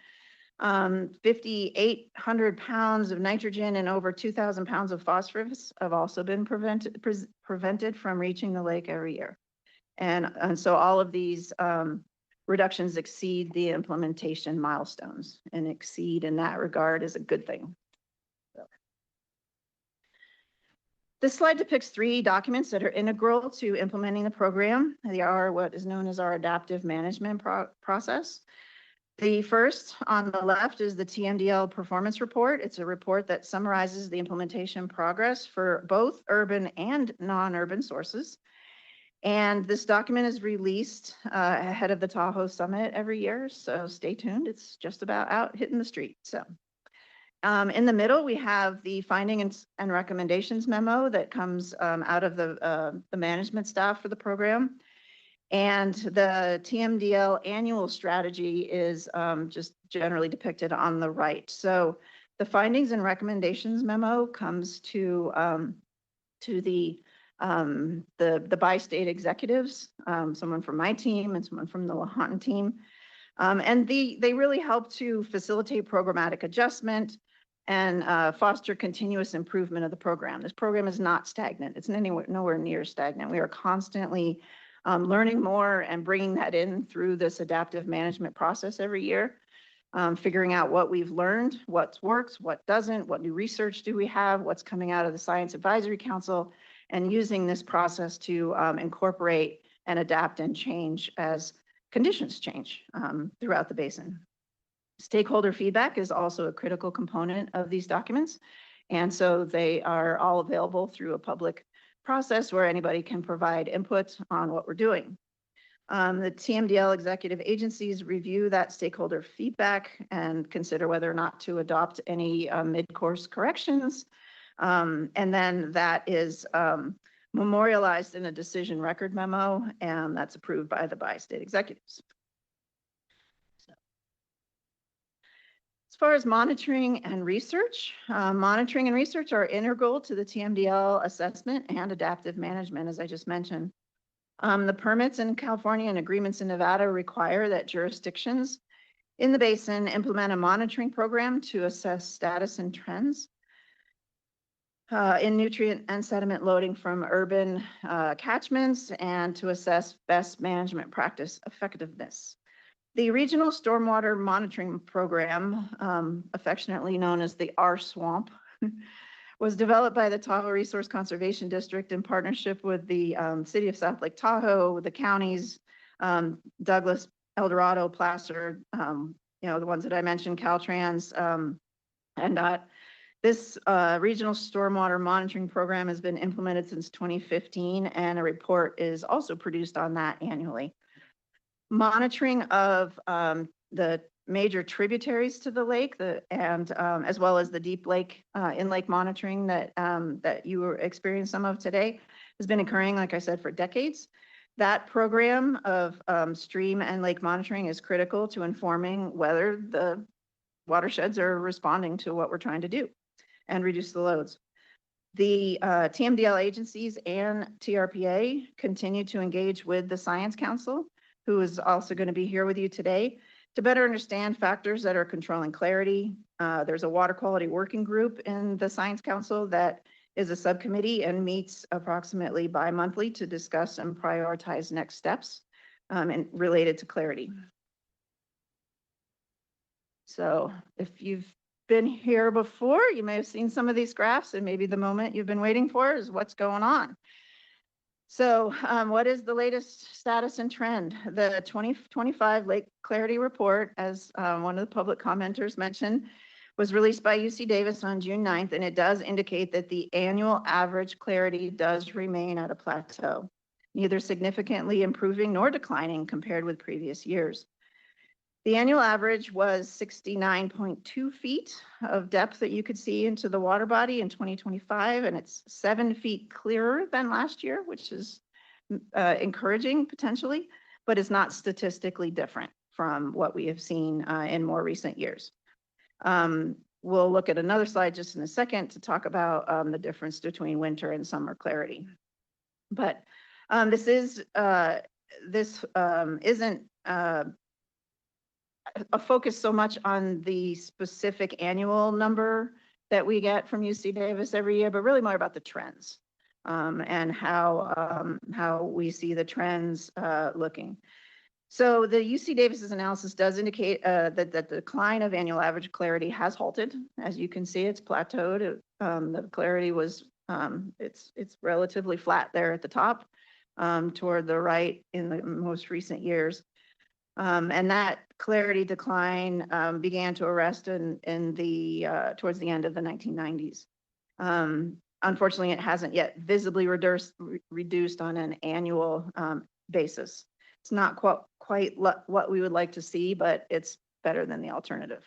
5,800 pounds of nitrogen and over 2,000 pounds of phosphorus have also been prevented from reaching the lake every year. And so all of these reductions exceed the implementation milestones, and exceed in that regard is a good thing. This slide depicts 3 documents that are integral to implementing the program. They are what is known as our adaptive management process. The first on the left is the TMDL performance report. It's a report that summarizes the implementation progress for both urban and non-urban sources. And this document is released ahead of the Tahoe Summit every year, so stay tuned. It's just about out hitting the street. So in the middle, we have the finding and recommendations memo that comes out of the management staff for the program. And the TMDL annual strategy is just generally depicted on the right. So the findings and recommendations memo comes to the bi-state executives, someone from my team and someone from the Lahontan team. And they really help to facilitate programmatic adjustment and foster continuous improvement of the program. This program is not stagnant. It's nowhere near stagnant. We are constantly learning more and bringing that in through this adaptive management process every year, figuring out what we've learned, what works, what doesn't, what new research do we have, what's coming out of the Science Advisory Council, and using this process to incorporate and adapt and change as conditions change throughout the basin. Stakeholder feedback is also a critical component of these documents. And so they are all available through a public process where anybody can provide input on what we're doing. The TMDL executive agencies review that stakeholder feedback and consider whether or not to adopt any mid-course corrections. And then that is memorialized in a decision record memo, and that's approved by the bi-state executives. As far as monitoring and research are integral to the TMDL assessment and adaptive management, as I just mentioned. The permits in California and agreements in Nevada require that jurisdictions in the basin implement a monitoring program to assess status and trends in nutrient and sediment loading from urban catchments and to assess best management practice effectiveness. The Regional Stormwater Monitoring Program, affectionately known as the R-SWAMP, was developed by the Tahoe Resource Conservation District in partnership with the City of South Lake Tahoe, the counties, Douglas, El Dorado, Placer, the ones that I mentioned, Caltrans, And this regional stormwater monitoring program has been implemented since 2015, and a report is also produced on that annually. Monitoring of the major tributaries to the lake, as well as the deep lake in-lake monitoring that you were experiencing some of today, has been occurring, like I said, for decades. That program of stream and lake monitoring is critical to informing whether the watersheds are responding to what we're trying to do and reduce the loads. The TMDL agencies and TRPA continue to engage with the Science Council, who is also going to be here with you today, to better understand factors that are controlling clarity. There's a water quality working group in the Science Council that is a subcommittee and meets approximately bi-monthly to discuss and prioritize next steps and related to clarity. So if you've been here before, you may have seen some of these graphs, and maybe the moment you've been waiting for is what's going on. So what is the latest status and trend? The 2025 Lake Clarity Report, as one of the public commenters mentioned, was released by UC Davis on June 9th, and it does indicate that the annual average clarity does remain at a plateau, neither significantly improving nor declining compared with previous years. The annual average was 69.2 feet of depth that you could see into the water body in 2025, and it's 7 feet clearer than last year, which is encouraging potentially, but is not statistically different from what we have seen in more recent years. We'll look at another slide just in a second to talk about the difference between winter and summer clarity. But this isn't a focus so much on the specific annual number that we get from UC Davis every year, but really more about the trends and how we see the trends looking. So the UC Davis's analysis does indicate that the decline of annual average clarity has halted. As you can see, it's plateaued. The clarity was, it's relatively flat there at the top toward the right in the most recent years. And that clarity decline began to arrest towards the end of the 1990s. Unfortunately, it hasn't yet visibly reduced on an annual basis. It's not quite what we would like to see, but it's better than the alternative.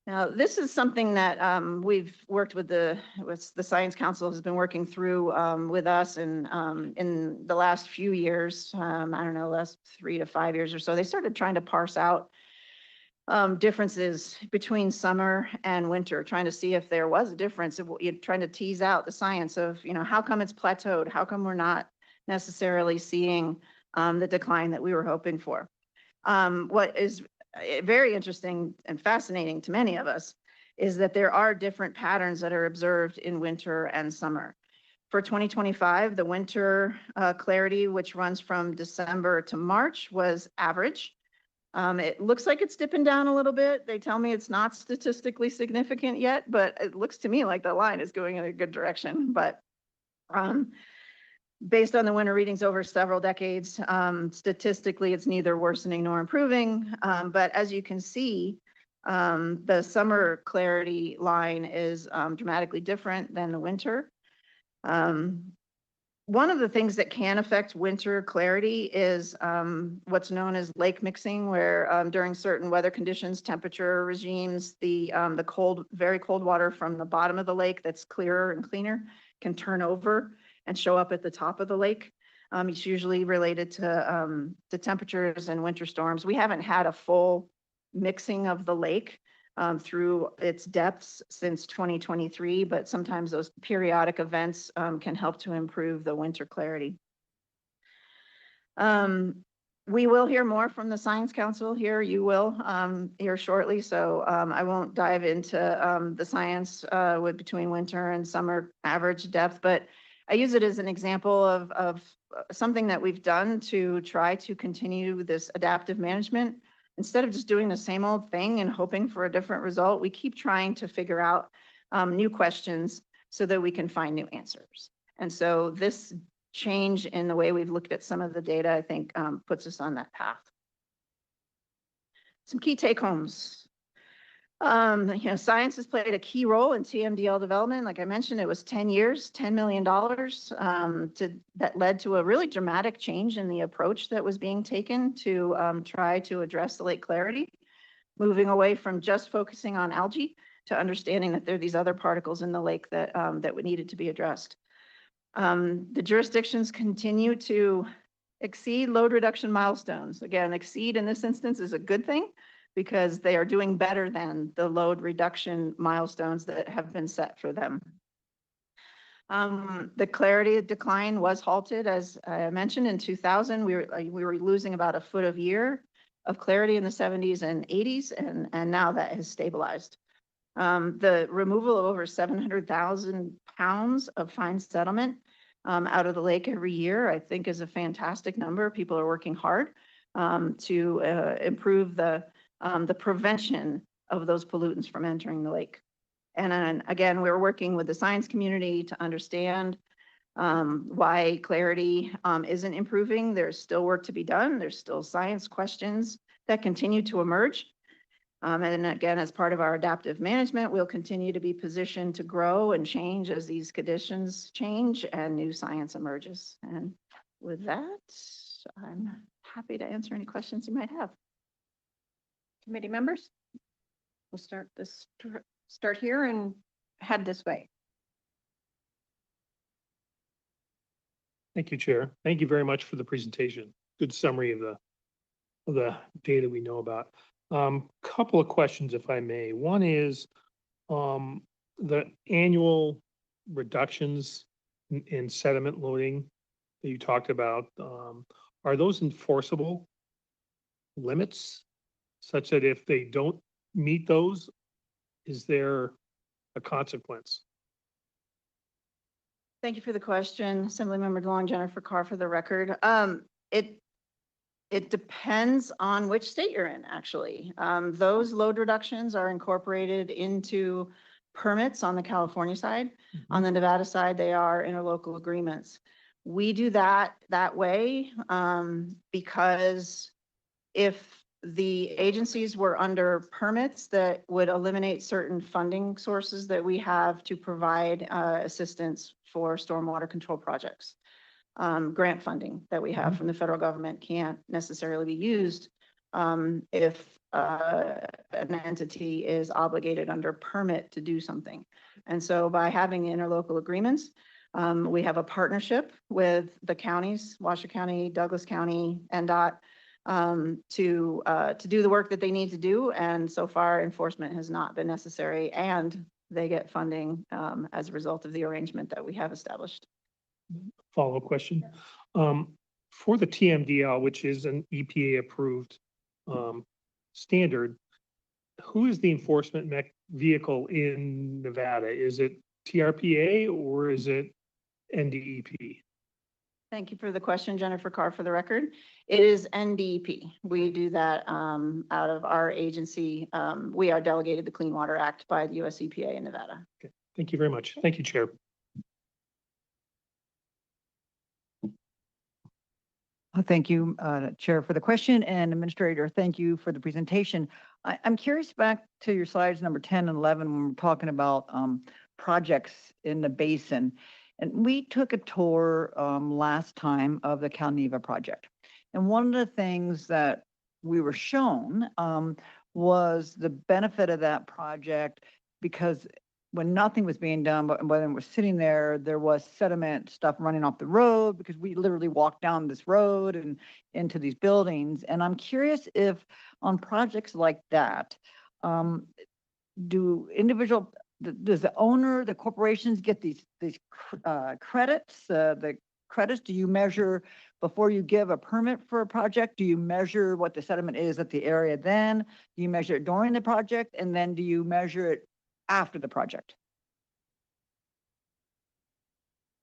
Now, this is something that we've worked with the Science Council has been working through with us, and in the last few years, I don't know, last 3 to 5 years or so, they started trying to parse out differences between summer and winter, trying to see if there was a difference. You're trying to tease out the science of, how come it's plateaued? How come we're not necessarily seeing the decline that we were hoping for? What is very interesting and fascinating to many of us is that there are different patterns that are observed in winter and summer. For 2025, the winter clarity, which runs from December to March, was average. It looks like it's dipping down a little bit. They tell me it's not statistically significant yet, but it looks to me like the line is going in a good direction. But based on the winter readings over several decades, statistically, it's neither worsening nor improving. But as you can see, the summer clarity line is dramatically different than the winter. One of the things that can affect winter clarity is what's known as lake mixing, where during certain weather conditions, temperature regimes, the cold, very cold water from the bottom of the lake that's clearer and cleaner can turn over and show up at the top of the lake. It's usually related to temperatures and winter storms. We haven't had a full mixing of the lake through its depths since 2023, but sometimes those periodic events can help to improve the winter clarity. We will hear more from the Science Council here. You will here shortly, so I won't dive into the science between winter and summer average depth, but I use it as an example of something that we've done to try to continue this adaptive management. Instead of just doing the same old thing and hoping for a different result, we keep trying to figure out new questions so that we can find new answers. And so this change in the way we've looked at some of the data, I think, puts us on that path. Some key take-homes. Science has played a key role in TMDL development. Like I mentioned, it was 10 years, $10 million that led to a really dramatic change in the approach that was being taken to try to address the lake clarity, moving away from just focusing on algae to understanding that there are these other particles in the lake that needed to be addressed. The jurisdictions continue to exceed load reduction milestones. Again, exceed in this instance is a good thing, because they are doing better than the load reduction milestones that have been set for them. The clarity decline was halted, as I mentioned, in 2000. We were losing about a foot a year of clarity in the 70s and 80s, and now that has stabilized. The removal of over 700,000 pounds of fine settlement out of the lake every year, I think, is a fantastic number. People are working hard to improve the prevention of those pollutants from entering the lake. And then again, we're working with the science community to understand why clarity isn't improving. There's still work to be done. There's still science questions that continue to emerge. And again, as part of our adaptive management, we'll continue to be positioned to grow and change as these conditions change and new science emerges. And with that, I'm happy to answer any questions you might have. Committee members, we'll start here and head this way. Thank you, Chair. Thank you very much for the presentation. Good summary of the data we know about. Couple of questions, if I may. One is the annual reductions in sediment loading that you talked about. Are those enforceable limits, such that if they don't meet those, is there a consequence? Thank you for the question, Assemblymember DeLong. Jennifer Carr for the record. It depends on which state you're in, actually. Those load reductions are incorporated into permits on the California side. On the Nevada side, they are interlocal agreements. We do that way because if the agencies were under permits that would eliminate certain funding sources that we have to provide assistance for stormwater control projects. Grant funding that we have from the federal government can't necessarily be used if an entity is obligated under permit to do something. And so by having the interlocal agreements, we have a partnership with the counties, Washoe County, Douglas County, NDOT, to do the work that they need to do. And so far enforcement has not been necessary, and they get funding as a result of the arrangement that we have established. Follow-up question. For the TMDL, which is an EPA approved standard, who is the enforcement vehicle in Nevada? Is it TRPA or is it NDEP? Thank you for the question, Jennifer Carr, for the record. It is NDEP. We do that out of our agency. We are delegated the Clean Water Act by the US EPA in Nevada. Okay. Thank you very much. Thank you, Chair. Thank you, Chair, for the question, and Administrator, thank you for the presentation. I'm curious back to your slides number 10 and 11 when we're talking about projects in the basin. And we took a tour last time of the Calneva project. And one of the things that we were shown was the benefit of that project, because when nothing was being done, but when it was sitting there, there was sediment stuff running off the road, because we literally walked down this road and into these buildings. And I'm curious if on projects like that, does the owner, the corporations get these credits? The credits, do you measure before you give a permit for a project? Do you measure what the sediment is at the area then? Do you measure it during the project? And then do you measure it after the project?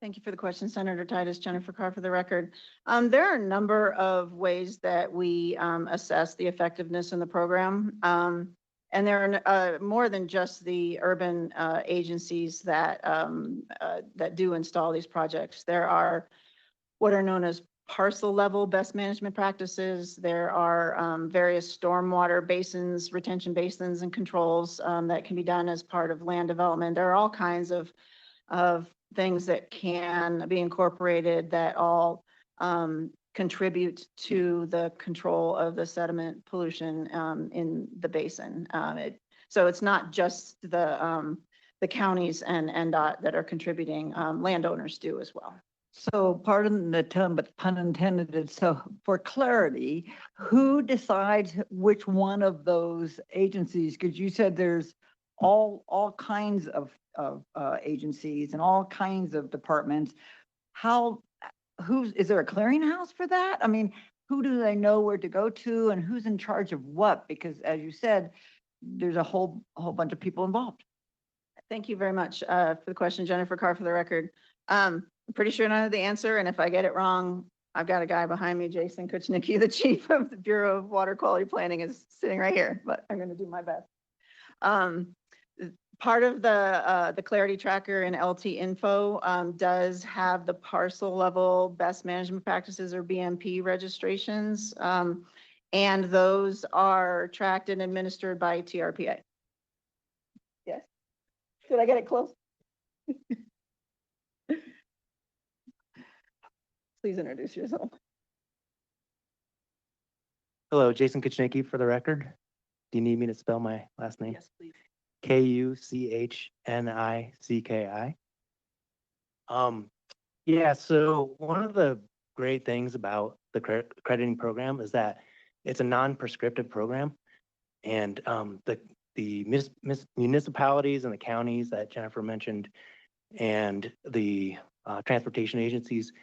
Thank you for the question, Senator Titus. Jennifer Carr for the record. There are a number of ways that we assess the effectiveness in the program. And there are more than just the urban agencies that do install these projects. There are what are known as parcel level best management practices. There are various stormwater basins, retention basins and controls that can be done as part of land development. There are all kinds of things that can be incorporated that all contribute to the control of the sediment pollution in the basin. So it's not just the counties and NDOT that are contributing, landowners do as well. So pardon the term, but pun intended. So for clarity, who decides which one of those agencies? Because you said there's all kinds of agencies and all kinds of departments. Is there a clearinghouse for that? I mean, who do they know where to go to and who's in charge of what? Because as you said, there's a whole bunch of people involved. Thank you very much for the question, Jennifer Carr, for the record. I'm pretty sure I know the answer, and if I get it wrong, I've got a guy behind me, Jason Kuchnicki, the chief of the Bureau of Water Quality Planning, is sitting right here, but I'm going to do my best. Part of the Clarity Tracker and LT Info does have the parcel level best management practices, or BMP registrations, and those are tracked and administered by TRPA. Yes. Did I get it close? Please introduce yourself. Hello, Jason Kuchnicki for the record. Do you need me to spell my last name? Yes, please. Kuchnicki. Yeah, so one of the great things about the crediting program is that it's a non-prescriptive program. And the municipalities and the counties that Jennifer mentioned and the transportation agencies,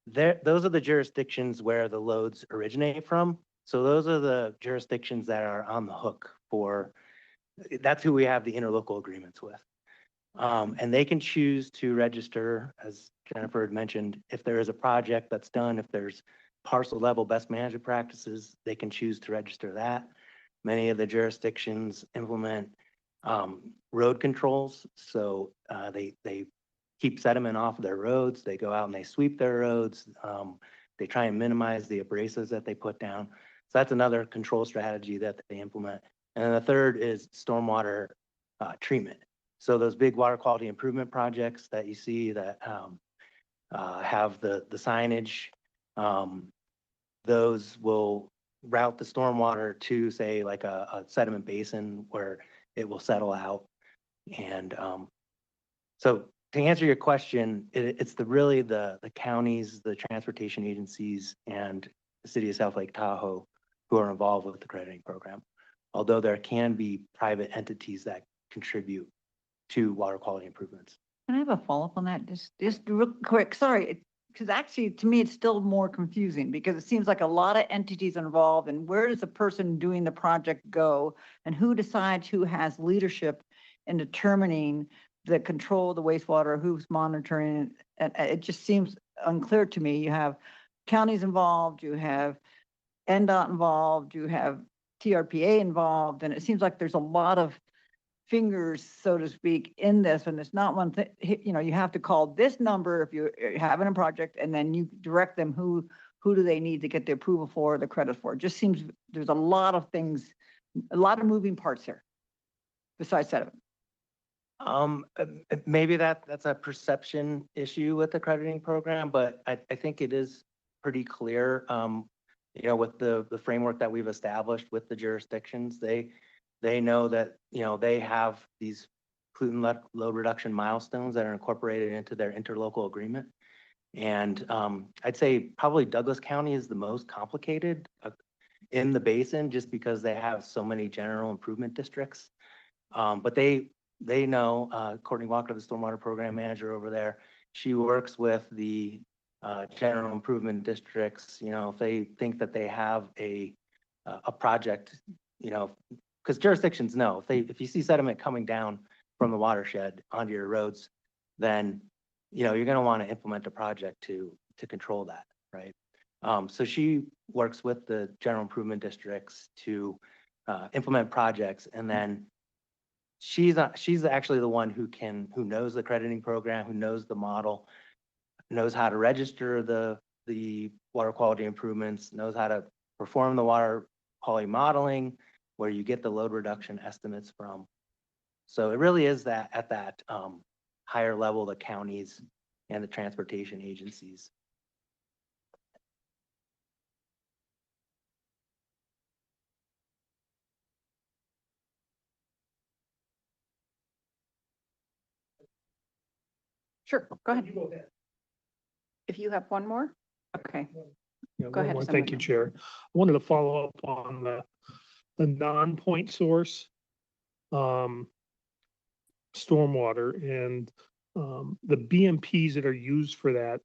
those are the jurisdictions where the loads originate from. So those are the jurisdictions that are on the hook for, that's who we have the interlocal agreements with. And they can choose to register, as Jennifer had mentioned, if there is a project that's done, if there's parcel level best management practices, they can choose to register that. Many of the jurisdictions implement road controls. So they keep sediment off of their roads. They go out and they sweep their roads. They try and minimize the abrasives that they put down. So that's another control strategy that they implement. And then the third is stormwater treatment. So those big water quality improvement projects that you see that have the signage, those will route the stormwater to, say, like a sediment basin where it will settle out. And so to answer your question, it's really the counties, the transportation agencies, and the city of South Lake Tahoe who are involved with the crediting program. Although there can be private entities that contribute to water quality improvements. Can I have a follow-up on that? Just real quick, sorry, because actually to me, it's still more confusing because it seems like a lot of entities involved, and where does the person doing the project go and who decides who has leadership in determining the control of the wastewater, who's monitoring it? And it just seems unclear to me. You have counties involved, you have NDOT involved, you have TRPA involved, and it seems like there's a lot of fingers, so to speak, in this, and it's not one thing. You know, you have to call this number if you're having a project, and then you direct them who do they need to get the approval for, the credit for. It just seems there's a lot of things, a lot of moving parts here besides sediment. Maybe that's a perception issue with the crediting program, but I think it is pretty clear, you know, with the framework that we've established with the jurisdictions. They know that, you know, they have these pollutant load reduction milestones that are incorporated into their interlocal agreement. And I'd say probably Douglas County is the most complicated in the basin just because they have so many general improvement districts. But they know, Courtney Walker, the stormwater program manager over there, she works with the general improvement districts. You know, if they think that they have a project, you know, because jurisdictions know if you see sediment coming down from the watershed onto your roads, then, you know, you're going to want to implement a project to control that, right? So she works with the general improvement districts to implement projects, and then she's actually the one who knows the crediting program, who knows the model, knows how to register the the water quality improvements, knows how to perform the water quality modeling, where you get the load reduction estimates from. So it really is that at that higher level, the counties and the transportation agencies. Sure, go ahead. If you have one more, okay. Yeah, Go one ahead, more. Thank you, Assemblyman. Chair. I wanted to follow up on the non-point source stormwater and the BMPs that are used for that.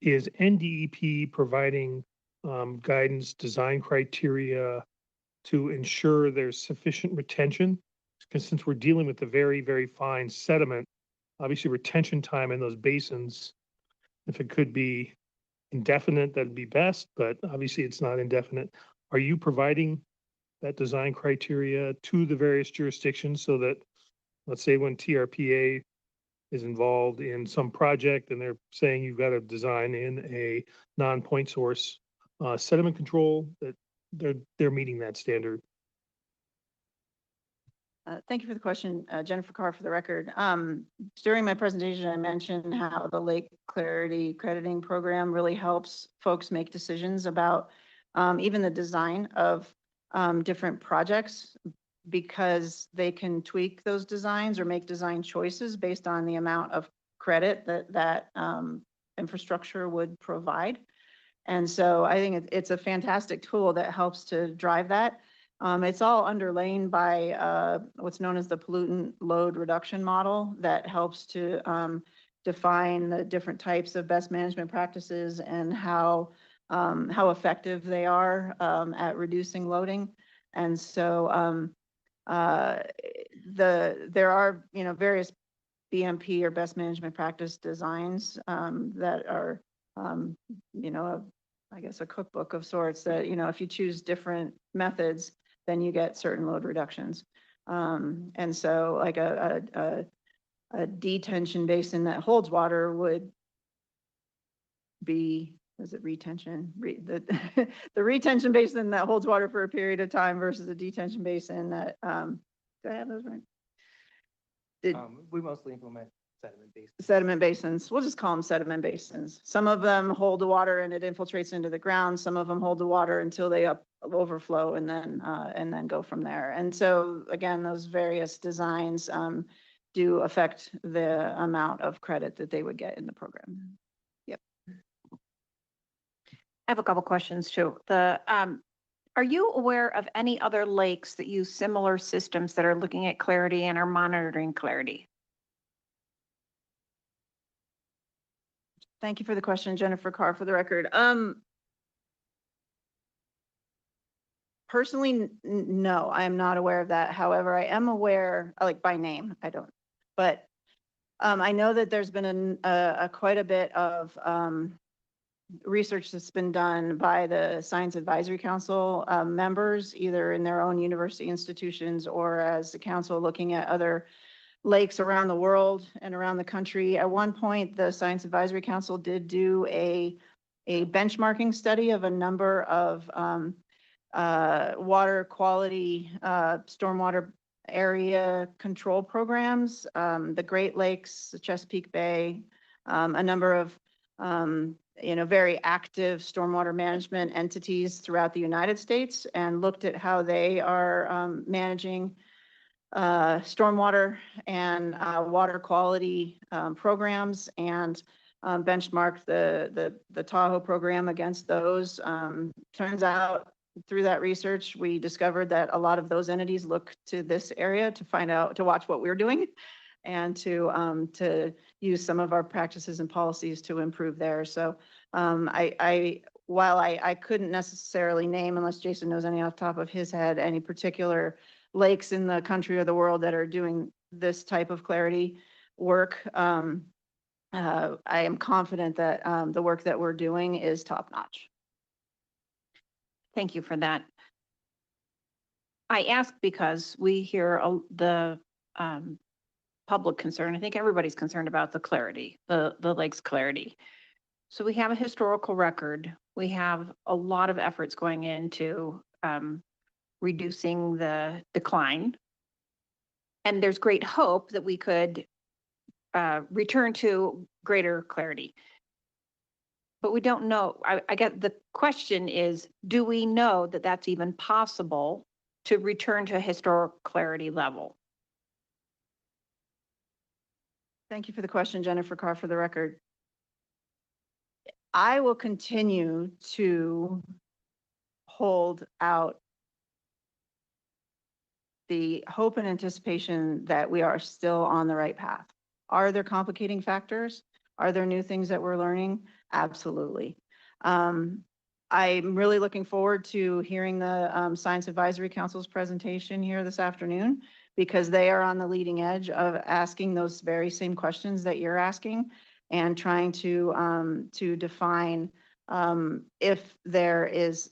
Is NDEP providing guidance, design criteria to ensure there's sufficient retention? Because since we're dealing with the very, very fine sediment, obviously retention time in those basins, if it could be indefinite, that'd be best, but obviously it's not indefinite. Are you providing that design criteria to the various jurisdictions so that, let's say when TRPA is involved in some project and they're saying you've got to design in a non-point source sediment control, that they're meeting that standard? Thank you for the question, Jennifer Carr, for the record. During my presentation, I mentioned how the Lake Clarity Crediting Program really helps folks make decisions about even the design of different projects, because they can tweak those designs or make design choices based on the amount of credit that infrastructure would provide. And so I think it's a fantastic tool that helps to drive that. It's all underlain by what's known as the pollutant load reduction model that helps to define the different types of best management practices and how effective they are at reducing loading. And so there are, various BMP or best management practice designs that are, I guess a cookbook of sorts that, if you choose different methods, then you get certain load reductions. And so like a detention basin that holds water would be, is it retention? The retention basin that holds water for a period of time versus a detention basin that, do I have those right? We mostly implement sediment basins. Sediment basins. We'll just call them sediment basins. Some of them hold the water and it infiltrates into the ground. Some of them hold the water until they overflow and then go from there. And so again, those various designs do affect the amount of credit that they would get in the program. Yep. I have a couple questions too. Are you aware of any other lakes that use similar systems that are looking at clarity and are monitoring clarity? Thank you for the question, Jennifer Carr, for the record. Personally, no, I am not aware of that. However, I am aware, like by name, I don't, but I know that there's been quite a bit of research that's been done by the Science Advisory Council members, either in their own university institutions or as the council looking at other lakes around the world and around the country. At one point, the Science Advisory Council did do a benchmarking study of a number of water quality, stormwater area control programs, the Great Lakes, the Chesapeake Bay, a number of very active stormwater management entities throughout the United States, and looked at how they are managing stormwater and water quality programs, and benchmarked the Tahoe program against those. Turns out through that research, we discovered that a lot of those entities look to this area to watch what we're doing, and to use some of our practices and policies to improve there. So while I couldn't necessarily name, unless Jason knows any off the top of his head, any particular lakes in the country or the world that are doing this type of clarity work, I am confident that the work that we're doing is top notch. Thank you for that. I ask because we hear the public concern. I think everybody's concerned about the clarity, the lake's clarity. So we have a historical record. We have a lot of efforts going into reducing the decline. And there's great hope that we could return to greater clarity. But we don't know. I get the question is, do we know that that's even possible to return to a historic clarity level? Thank you for the question, Jennifer Carr, for the record. I will continue to hold out the hope and anticipation that we are still on the right path. Are there complicating factors? Are there new things that we're learning? Absolutely. I'm really looking forward to hearing the Science Advisory Council's presentation here this afternoon, because they are on the leading edge of asking those very same questions that you're asking and trying to define if there is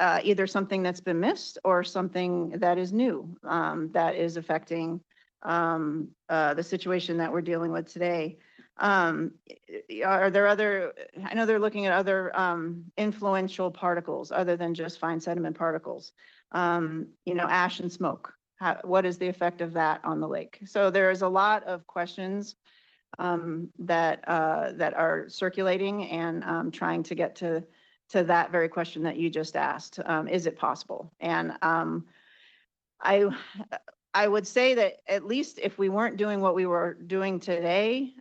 either something that's been missed or something that is new that is affecting the situation that we're dealing with today. Are there other, I know they're looking at other influential particles other than just fine sediment particles, ash and smoke. What is the effect of that on the lake? So there's a lot of questions that are circulating, and trying to get to that very question that you just asked. Is it possible? And I would say that at least if we weren't doing what we were doing today,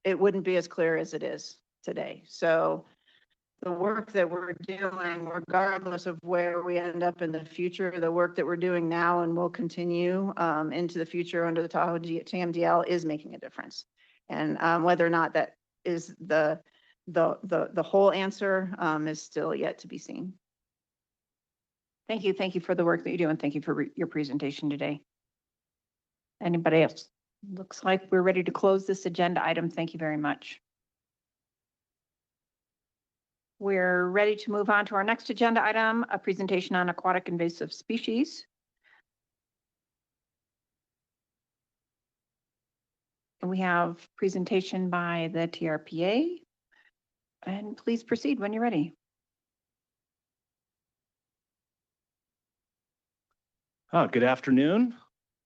it wouldn't be as clear as it is today. So the work that we're doing, regardless of where we end up in the future, the work that we're doing now and will continue into the future under the Tahoe TMDL is making a difference. And whether or not that is the whole answer is still yet to be seen. Thank you. Thank you for the work that you do, and thank you for your presentation today. Anybody else? Looks like we're ready to close this agenda item. Thank you very much. We're ready to move on to our next agenda item, a presentation on aquatic invasive species. And we have presentation by the TRPA. And please proceed when you're ready. Good afternoon,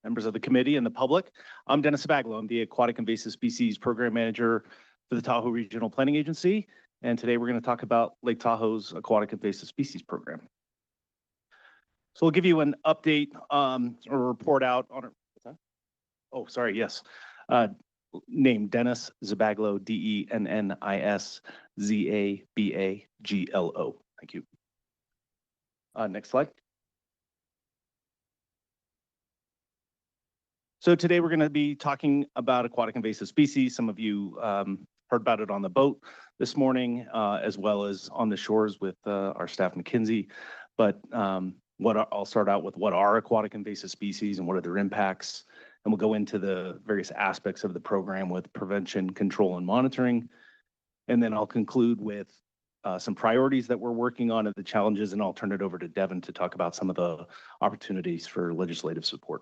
members of the committee and the public. I'm Dennis Zabaglo. I'm the Aquatic Invasive Species Program Manager for the Tahoe Regional Planning Agency. And today we're going to talk about Lake Tahoe's Aquatic Invasive Species Program. So we'll give you an update or report out on named Dennis Zabaglo, Dennis Zabaglo. Thank you. Next slide. So today we're going to be talking about aquatic invasive species. Some of you heard about it on the boat this morning, as well as on the shores with our staff McKinsey. But I'll start out with what are aquatic invasive species and what are their impacts. And we'll go into the various aspects of the program with prevention, control, and monitoring. And then I'll conclude with some priorities that we're working on and the challenges, and I'll turn it over to Devin to talk about some of the opportunities for legislative support.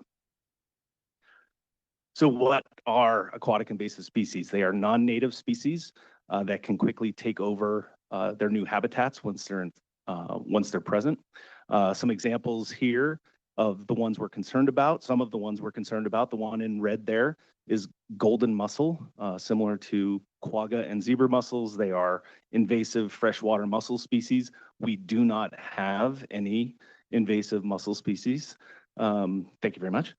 So what are aquatic invasive species? They are non-native species that can quickly take over their new habitats once they're present. Some examples here of the ones we're concerned about. Some of the ones we're concerned about, the one in red there is golden mussel, similar to quagga and zebra mussels. They are invasive freshwater mussel species. We do not have any invasive mussel species. Thank you very much.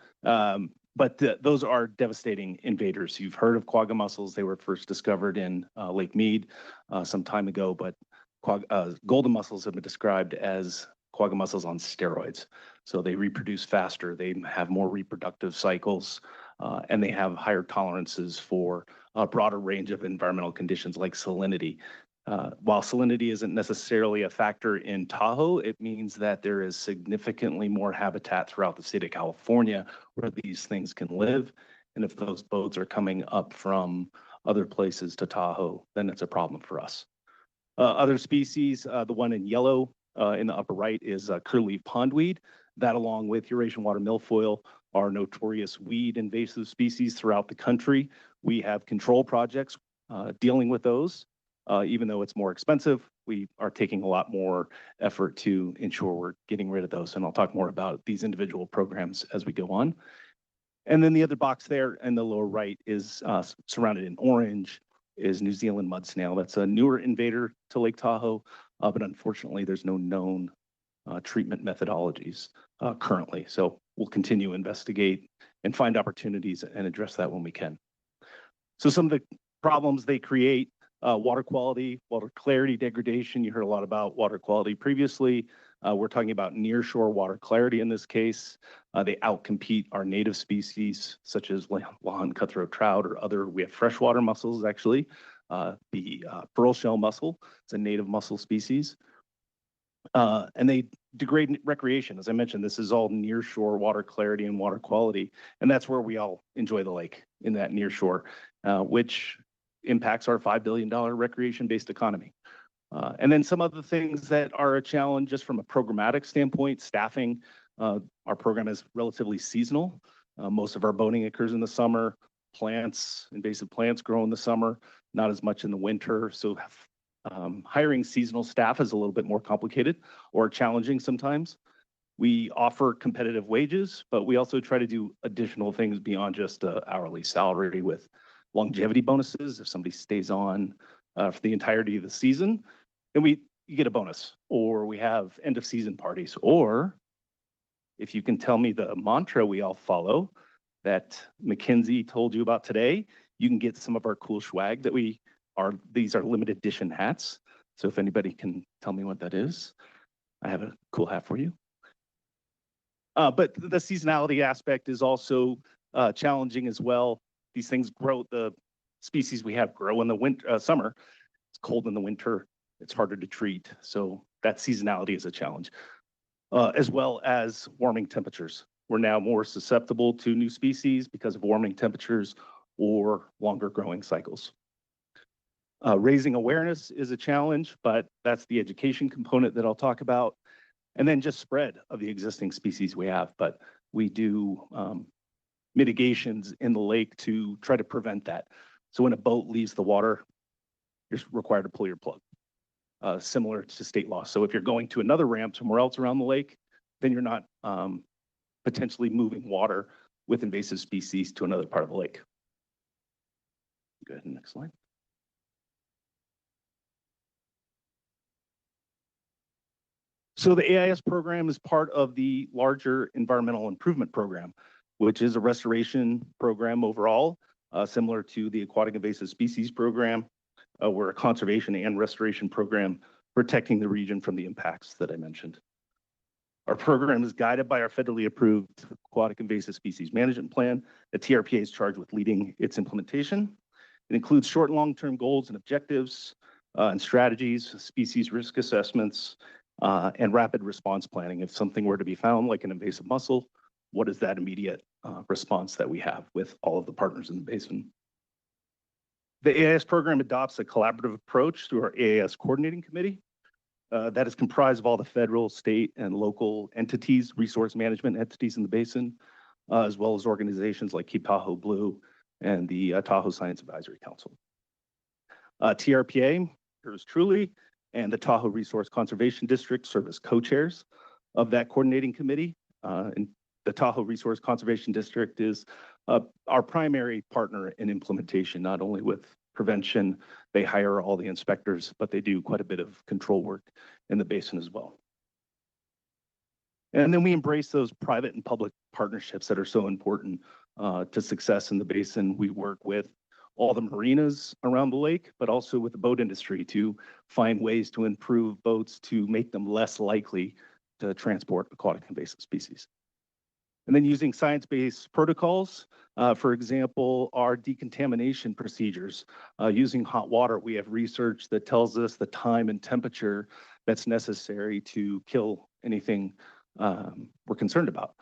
But those are devastating invaders. You've heard of quagga mussels. They were first discovered in Lake Mead some time ago, but golden mussels have been described as quagga mussels on steroids. So they reproduce faster, they have more reproductive cycles, and they have higher tolerances for a broader range of environmental conditions like salinity. While salinity isn't necessarily a factor in Tahoe, it means that there is significantly more habitat throughout the state of California where these things can live. And if those boats are coming up from other places to Tahoe, then it's a problem for us. Other species, the one in yellow in the upper right is curlew pondweed. That, along with Eurasian water milfoil, are notorious weed invasive species throughout the country. We have control projects dealing with those. Even though it's more expensive, we are taking a lot more effort to ensure we're getting rid of those. And I'll talk more about these individual programs as we go on. And then the other box there in the lower right is surrounded in orange is New Zealand mud snail. That's a newer invader to Lake Tahoe, but unfortunately there's no known treatment methodologies currently. So we'll continue to investigate and find opportunities and address that when we can. So some of the problems they create, water quality, water clarity degradation. You heard a lot about water quality previously. We're talking about nearshore water clarity in this case. They outcompete our native species, such as lawn cutthroat trout or other. We have freshwater mussels, actually. The pearl shell mussel, it's a native mussel species. And they degrade recreation. As I mentioned, this is all nearshore water clarity and water quality. And that's where we all enjoy the lake, in that nearshore, which impacts our $5 billion recreation-based economy. And then some other things that are a challenge just from a programmatic standpoint, staffing. Our program is relatively seasonal. Most of our boating occurs in the summer. Plants, invasive plants grow in the summer, not as much in the winter. So hiring seasonal staff is a little bit more complicated or challenging sometimes. We offer competitive wages, but we also try to do additional things beyond just hourly salary with longevity bonuses. If somebody stays on for the entirety of the season, then you get a bonus, or we have end of season parties, or if you can tell me the mantra we all follow that McKinsey told you about today, you can get some of our cool swag that these are limited edition hats. So if anybody can tell me what that is, I have a cool hat for you. But the seasonality aspect is also challenging as well. These things grow, the species we have grow in the winter, summer. It's cold in the winter. It's harder to treat. So that seasonality is a challenge, as well as warming temperatures. We're now more susceptible to new species because of warming temperatures or longer growing cycles. Raising awareness is a challenge, but that's the education component that I'll talk about. And then just spread of the existing species we have. But we do mitigations in the lake to try to prevent that. So when a boat leaves the water, you're required to pull your plug, similar to state law. So if you're going to another ramp somewhere else around the lake, then you're not potentially moving water with invasive species to another part of the lake. Go ahead, next slide. So the AIS program is part of the larger environmental improvement program, which is a restoration program overall, similar to the aquatic invasive species program. We're a conservation and restoration program protecting the region from the impacts that I mentioned. Our program is guided by our federally approved aquatic invasive species management plan. The TRPA is charged with leading its implementation. It includes short and long-term goals and objectives and strategies, species risk assessments, and rapid response planning. If something were to be found, like an invasive mussel, what is that immediate response that we have with all of the partners in the basin? The AIS program adopts a collaborative approach through our AIS coordinating committee that is comprised of all the federal, state, and local entities, resource management entities in the basin, as well as organizations like Keep Tahoe Blue and the Tahoe Science Advisory Council. TRPA, yours truly, and the Tahoe Resource Conservation District serve as co-chairs of that coordinating committee. And the Tahoe Resource Conservation District is our primary partner in implementation, not only with prevention, they hire all the inspectors, but they do quite a bit of control work in the basin as well. And then we embrace those private and public partnerships that are so important to success in the basin. We work with all the marinas around the lake, but also with the boat industry to find ways to improve boats to make them less likely to transport aquatic invasive species. And then using science-based protocols, for example, our decontamination procedures. Using hot water, we have research that tells us the time and temperature that's necessary to kill anything we're concerned about.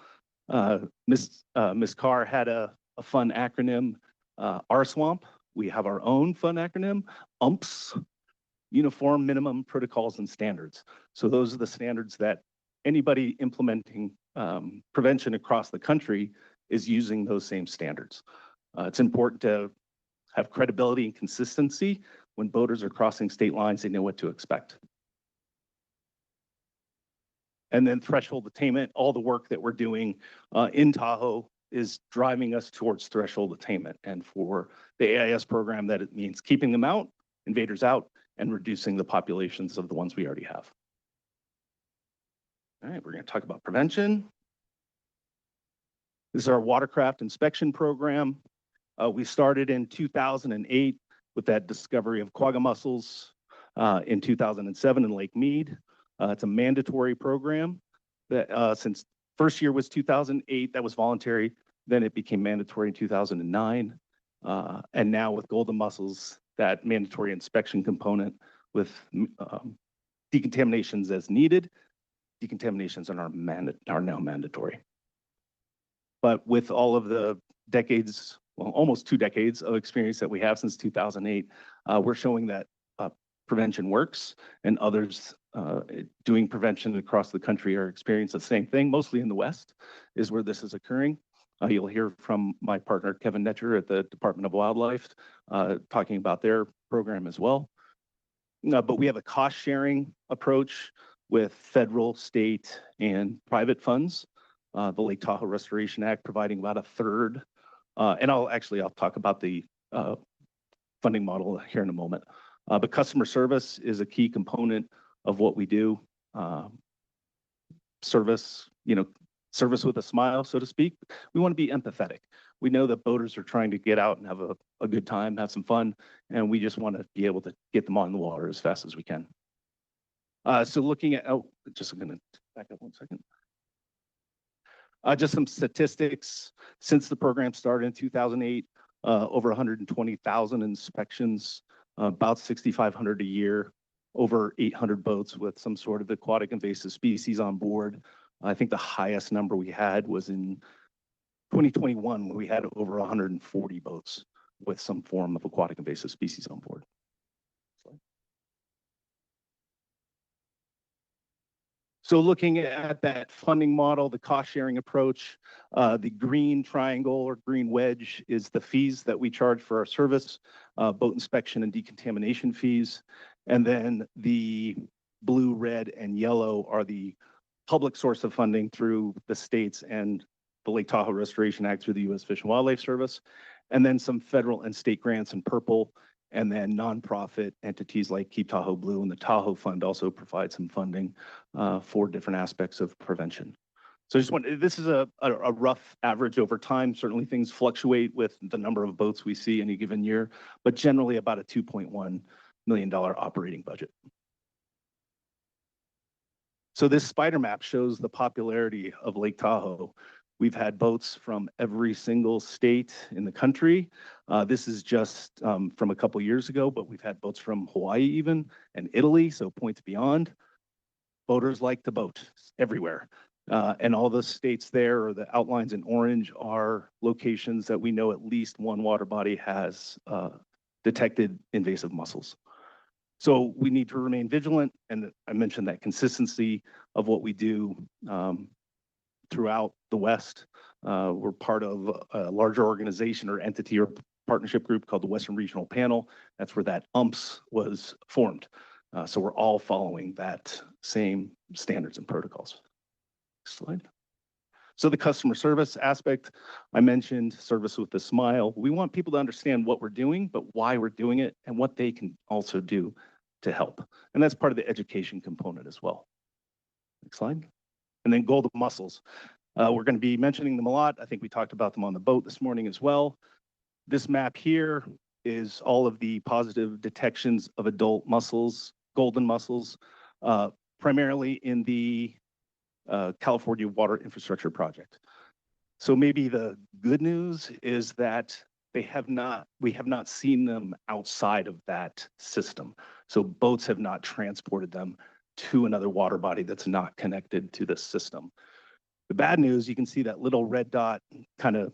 Ms. Carr had a fun acronym, RSWAMP. We have our own fun acronym, UMPS, Uniform Minimum Protocols and Standards. So those are the standards that anybody implementing prevention across the country is using those same standards. It's important to have credibility and consistency when boaters are crossing state lines, they know what to expect. And then threshold attainment, all the work that we're doing in Tahoe is driving us towards threshold attainment. And for the AIS program, that it means keeping them out, invaders out, and reducing the populations of the ones we already have. All right, we're going to talk about prevention. This is our watercraft inspection program. We started in 2008 with that discovery of quagga mussels, in 2007 in Lake Mead. It's a mandatory program that since first year was 2008, that was voluntary. Then it became mandatory in 2009. And now with golden mussels, that mandatory inspection component with decontaminations as needed, decontaminations are now mandatory. But with all of the decades, well, almost 2 decades of experience that we have since 2008, we're showing that prevention works, and others doing prevention across the country are experiencing the same thing, mostly in the West is where this is occurring. You'll hear from my partner, Kevin Netcher at the Department of Wildlife, talking about their program as well. But we have a cost sharing approach with federal, state, and private funds. The Lake Tahoe Restoration Act providing about 1/3. And I'll talk about the funding model here in a moment. But customer service is a key component of what we do. Service, service with a smile, so to speak. We want to be empathetic. We know that boaters are trying to get out and have a good time, have some fun, and we just want to be able to get them on the water as fast as we can. So looking at, just I'm going to back up 1 second. Just some statistics. Since the program started in 2008, over 120,000 inspections, about 6,500 a year, over 800 boats with some sort of aquatic invasive species on board. I think the highest number we had was in 2021, when we had over 140 boats with some form of aquatic invasive species on board. So looking at that funding model, the cost sharing approach, the green triangle or green wedge is the fees that we charge for our service, boat inspection and decontamination fees. And then the blue, red, and yellow are the public source of funding through the states and the Lake Tahoe Restoration Act through the U.S. Fish and Wildlife Service, and then some federal and state grants in purple, and then nonprofit entities like Keep Tahoe Blue and the Tahoe Fund also provide some funding for different aspects of prevention. So this is a rough average over time. Certainly things fluctuate with the number of boats we see any given year, but generally about a $2.1 million operating budget. So this spider map shows the popularity of Lake Tahoe. We've had boats from every single state in the country. This is just from a couple years ago, but we've had boats from Hawaii even, and Italy, so points beyond. Boaters like to boat everywhere. And all the states there, or the outlines in orange, are locations that we know at least one water body has detected invasive mussels. So we need to remain vigilant, and I mentioned that consistency of what we do throughout the West. We're part of a larger organization or entity or partnership group called the Western Regional Panel. That's where that UMPS was formed. So we're all following that same standards and protocols. Next slide. So the customer service aspect, I mentioned service with a smile. We want people to understand what we're doing, but why we're doing it and what they can also do to help. And that's part of the education component as well. Next slide. And then golden mussels. We're going to be mentioning them a lot. I think we talked about them on the boat this morning as well. This map here is all of the positive detections of adult mussels, golden mussels, primarily in the California Water Infrastructure Project. So maybe the good news is that we have not seen them outside of that system. So boats have not transported them to another water body that's not connected to this system. The bad news, you can see that little red dot kind of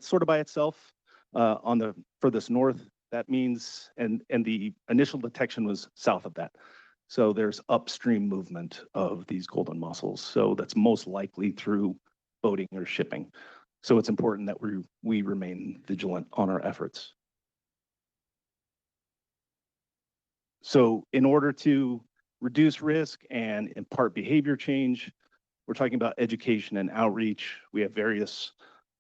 sort of by itself on the furthest north. That means, and the initial detection was south of that. So there's upstream movement of these golden mussels. So that's most likely through boating or shipping. So it's important that we remain vigilant on our efforts. So in order to reduce risk and impart behavior change, we're talking about education and outreach. We have various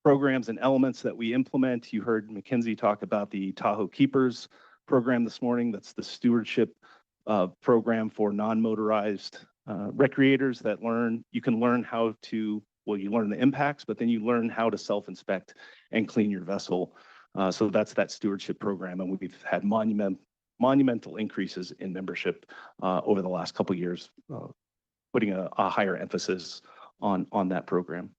programs and elements that we implement. You heard Mackenzie talk about the Tahoe Keepers program this morning. That's the stewardship program for non-motorized recreators that you can learn how to, well, you learn the impacts, but then you learn how to self-inspect and clean your vessel. So that's that stewardship program. And we've had monumental increases in membership over the last couple of years, putting a higher emphasis on that program.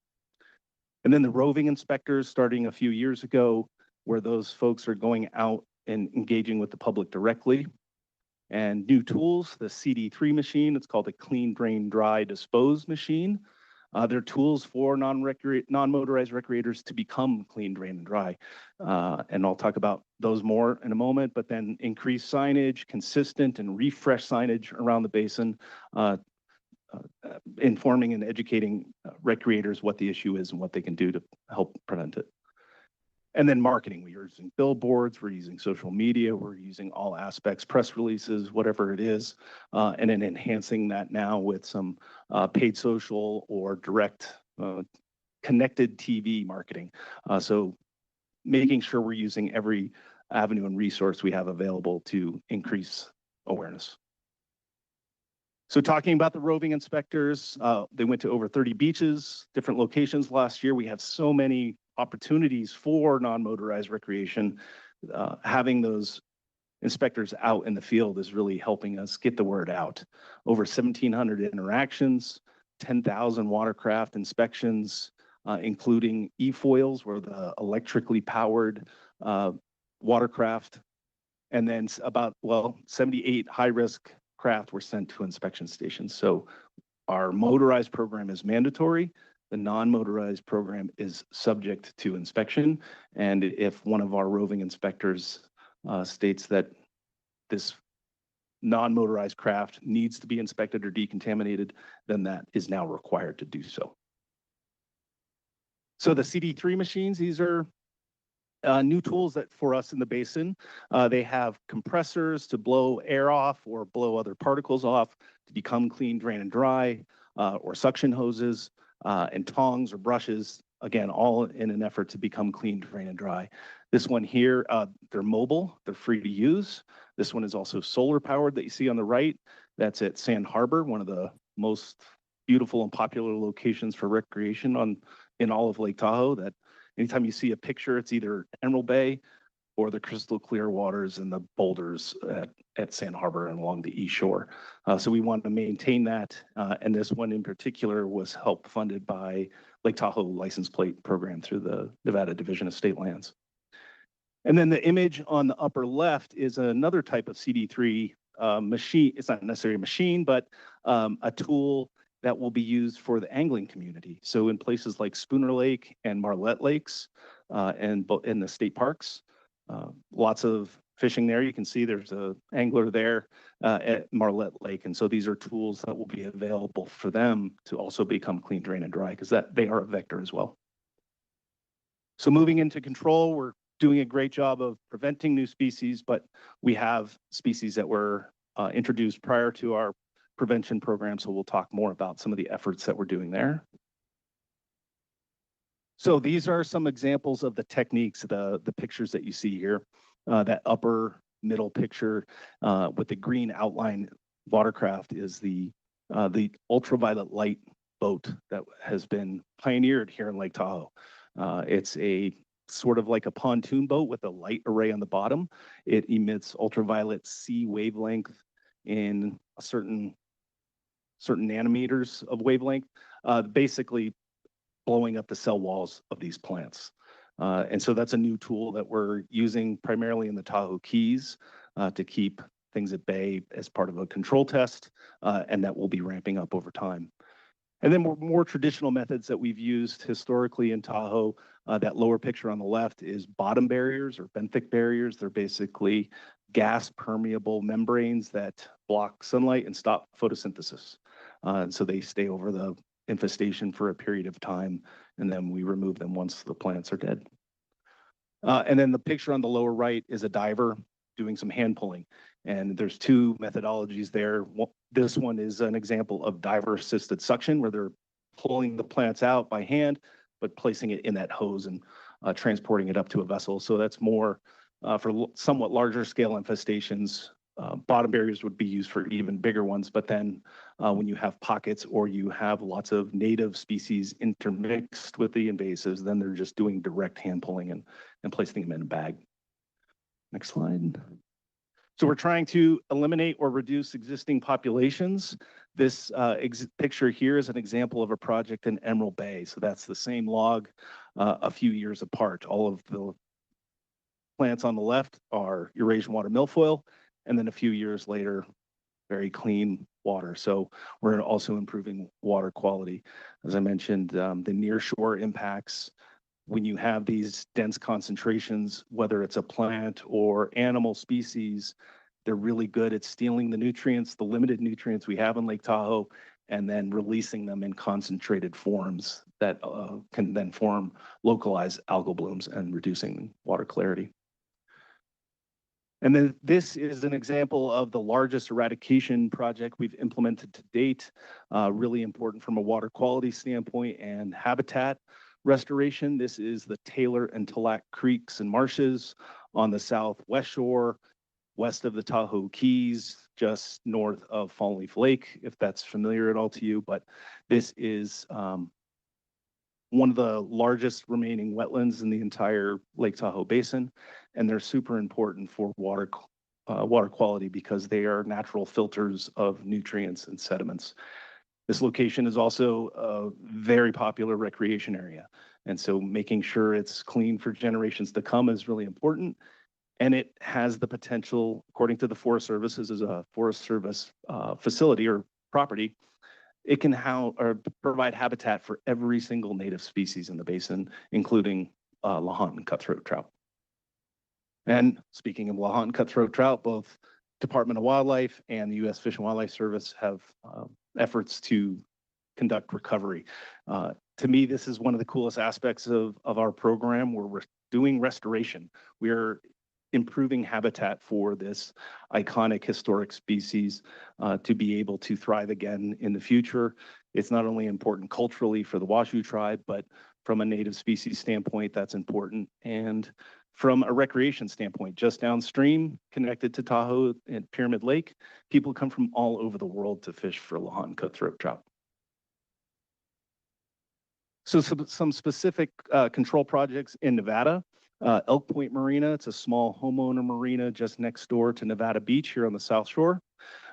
And then the roving inspectors starting a few years ago, where those folks are going out and engaging with the public directly. And new tools, the CD3 machine, it's called a clean, drain, dry, dispose machine. They're tools for non-motorized recreators to become clean, drain, and dry. And I'll talk about those more in a moment, but then increased signage, consistent and refresh signage around the basin, informing and educating recreators what the issue is and what they can do to help prevent it. And then marketing, we're using billboards, we're using social media, we're using all aspects, press releases, whatever it is, and then enhancing that now with some paid social or direct connected TV marketing. So making sure we're using every avenue and resource we have available to increase awareness. So talking about the roving inspectors, they went to over 30 beaches, different locations last year. We have so many opportunities for non-motorized recreation. Having those inspectors out in the field is really helping us get the word out. Over 1,700 interactions, 10,000 watercraft inspections, including e-foils, where the electrically powered watercraft, and then about, 78 high-risk craft were sent to inspection stations. So our motorized program is mandatory. The non-motorized program is subject to inspection. And if one of our roving inspectors states that this non-motorized craft needs to be inspected or decontaminated, then that is now required to do so. So the CD3 machines, these are new tools that for us in the basin. They have compressors to blow air off or blow other particles off to become clean, drain, and dry, or suction hoses, and tongs or brushes, again, all in an effort to become clean, drain, and dry. This one here, they're mobile, they're free to use. This one is also solar powered that you see on the right. That's at Sand Harbor, one of the most beautiful and popular locations for recreation in all of Lake Tahoe. That anytime you see a picture, it's either Emerald Bay or the crystal clear waters and the boulders at Sand Harbor and along the east shore. So we want to maintain that. And this one in particular was help funded by Lake Tahoe license plate program through the Nevada Division of State Lands. And then the image on the upper left is another type of CD3 machine. It's not necessarily a machine, but a tool that will be used for the angling community. So in places like Spooner Lake and Marlette Lakes and in the state parks, lots of fishing there. You can see there's an angler there at Marlette Lake. And so these are tools that will be available for them to also become clean, drain, and dry, because they are a vector as well. So moving into control, we're doing a great job of preventing new species, but we have species that were introduced prior to our prevention program. So we'll talk more about some of the efforts that we're doing there. So these are some examples of the techniques, the pictures that you see here. That upper middle picture with the green outline watercraft is the ultraviolet light boat that has been pioneered here in Lake Tahoe. It's a sort of like a pontoon boat with a light array on the bottom. It emits ultraviolet C wavelength in a certain nanometers of wavelength, basically blowing up the cell walls of these plants. And so that's a new tool that we're using primarily in the Tahoe Keys to keep things at bay as part of a control test, and that will be ramping up over time. And then more traditional methods that we've used historically in Tahoe, that lower picture on the left is bottom barriers or benthic barriers. They're basically gas permeable membranes that block sunlight and stop photosynthesis. And so they stay over the infestation for a period of time, and then we remove them once the plants are dead. And then the picture on the lower right is a diver doing some hand pulling. And there's two methodologies there. This one is an example of diver assisted suction where they're pulling the plants out by hand, but placing it in that hose and transporting it up to a vessel. So that's more for somewhat larger scale infestations. Bottom barriers would be used for even bigger ones, but then when you have pockets or you have lots of native species intermixed with the invasives, then they're just doing direct hand pulling and placing them in a bag. Next slide. So we're trying to eliminate or reduce existing populations. This picture here is an example of a project in Emerald Bay. So that's the same log a few years apart. All of the plants on the left are Eurasian water milfoil, and then a few years later, very clean water. So we're also improving water quality. As I mentioned, the nearshore impacts, when you have these dense concentrations, whether it's a plant or animal species, they're really good at stealing the nutrients, the limited nutrients we have in Lake Tahoe, and then releasing them in concentrated forms that can then form localized algal blooms and reducing water clarity. And then this is an example of the largest eradication project we've implemented to date, really important from a water quality standpoint and habitat restoration. This is the Taylor and Tallac Creeks and Marshes on the southwest shore, west of the Tahoe Keys, just north of Fallen Leaf Lake, if that's familiar at all to you. But this is one of the largest remaining wetlands in the entire Lake Tahoe Basin, and they're super important for water quality because they are natural filters of nutrients and sediments. This location is also a very popular recreation area, and so making sure it's clean for generations to come is really important. And it has the potential, according to the Forest Services, as a Forest Service facility or property, it can provide habitat for every single native species in the basin, including Lahontan cutthroat trout. And speaking of Lahontan cutthroat trout, both Department of Wildlife and the U.S. Fish and Wildlife Service have efforts to conduct recovery. To me, this is one of the coolest aspects of our program where we're doing restoration. We're improving habitat for this iconic historic species to be able to thrive again in the future. It's not only important culturally for the Washoe tribe, but from a native species standpoint, that's important. And from a recreation standpoint, just downstream, connected to Tahoe and Pyramid Lake, people come from all over the world to fish for Lahontan cutthroat trout. So some specific control projects in Nevada. Elk Point Marina, it's a small homeowner marina just next door to Nevada Beach here on the South Shore.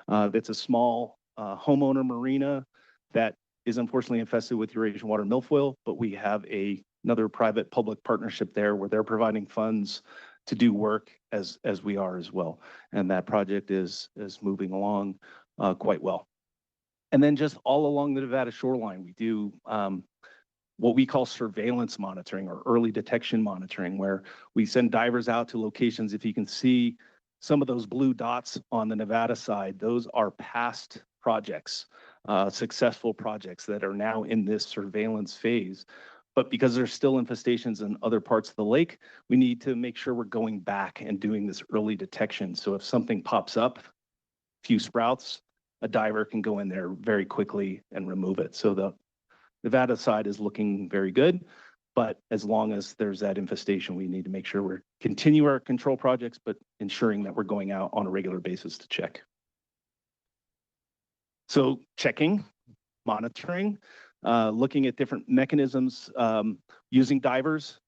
It's a small homeowner marina that is unfortunately infested with Eurasian water milfoil, but we have another private-public partnership there where they're providing funds to do work as we are as well. And that project is moving along quite well. And then just all along the Nevada shoreline, we do what we call surveillance monitoring or early detection monitoring, where we send divers out to locations. If you can see some of those blue dots on the Nevada side, those are past projects, successful projects that are now in this surveillance phase. But because there's still infestations in other parts of the lake, we need to make sure we're going back and doing this early detection. So if something pops up, a few sprouts, a diver can go in there very quickly and remove it. So the Nevada side is looking very good, but as long as there's that infestation, we need to make sure we're continue our control projects, but ensuring that we're going out on a regular basis to check. So checking, monitoring, looking at different mechanisms, using divers,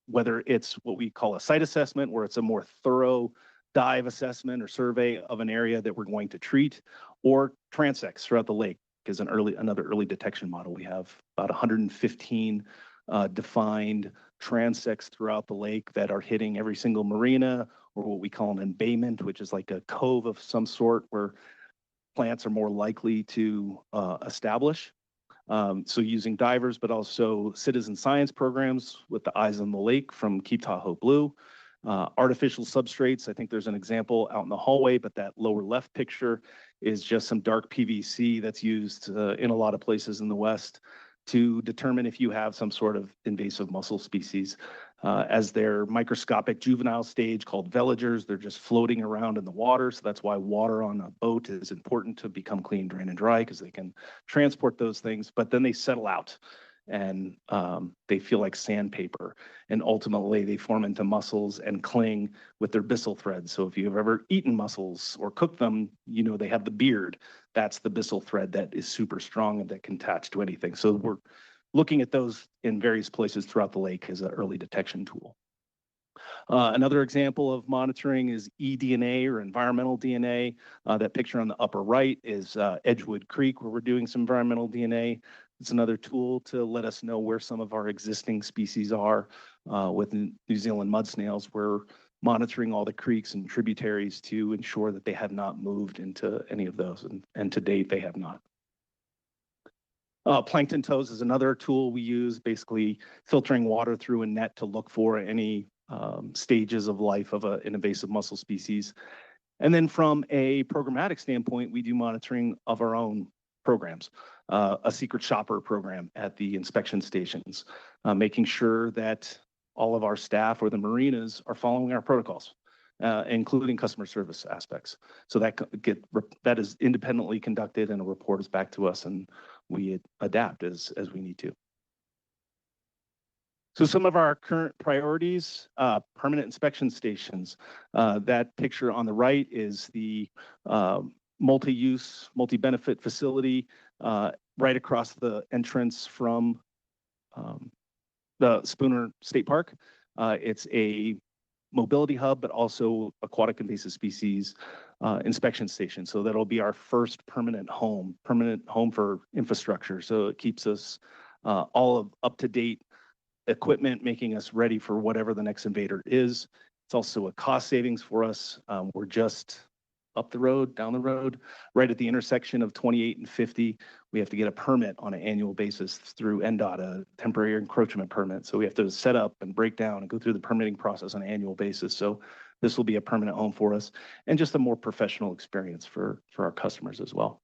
whether it's what we call a site assessment, where it's a more thorough dive assessment or survey of an area that we're going to treat, or transects throughout the lake is another early detection model. We have about 115 defined transects throughout the lake that are hitting every single marina, or what we call an embayment, which is like a cove of some sort where plants are more likely to establish. So using divers, but also citizen science programs with the Eyes on the Lake from Keep Tahoe Blue. Artificial substrates, I think there's an example out in the hallway, but that lower left picture is just some dark PVC that's used in a lot of places in the West to determine if you have some sort of invasive mussel species. as their microscopic juvenile stage called veligers. They're just floating around in the water. So that's why water on a boat is important to become clean, drain, and dry, because they can transport those things. But then they settle out and they feel like sandpaper. And ultimately they form into mussels and cling with their byssal threads. So if you've ever eaten mussels or cooked them, you know they have the beard. That's the byssal thread that is super strong and that can attach to anything. So we're looking at those in various places throughout the lake as an early detection tool. Another example of monitoring is eDNA or environmental DNA. That picture on the upper right is Edgewood Creek, where we're doing some environmental DNA. It's another tool to let us know where some of our existing species are. With New Zealand mud snails, we're monitoring all the creeks and tributaries to ensure that they have not moved into any of those, and to date, they have not. Plankton tows is another tool we use, basically filtering water through a net to look for any stages of life of an invasive mussel species. And then from a programmatic standpoint, we do monitoring of our own programs, a secret shopper program at the inspection stations, making sure that all of our staff or the marinas are following our protocols, including customer service aspects. So that is independently conducted and a report is back to us, and we adapt as we need to. So some of our current priorities, permanent inspection stations. That picture on the right is the multi-use, multi-benefit facility right across the entrance from the Spooner State Park. It's a mobility hub, but also aquatic invasive species inspection station. So that'll be our first permanent home for infrastructure. So it keeps us all up to date equipment, making us ready for whatever the next invader is. It's also a cost savings for us. We're just up the road, down the road, right at the intersection of 28 and 50. We have to get a permit on an annual basis through NDOT, a temporary encroachment permit. So we have to set up and break down and go through the permitting process on an annual basis. So this will be a permanent home for us and just a more professional experience for our customers as well.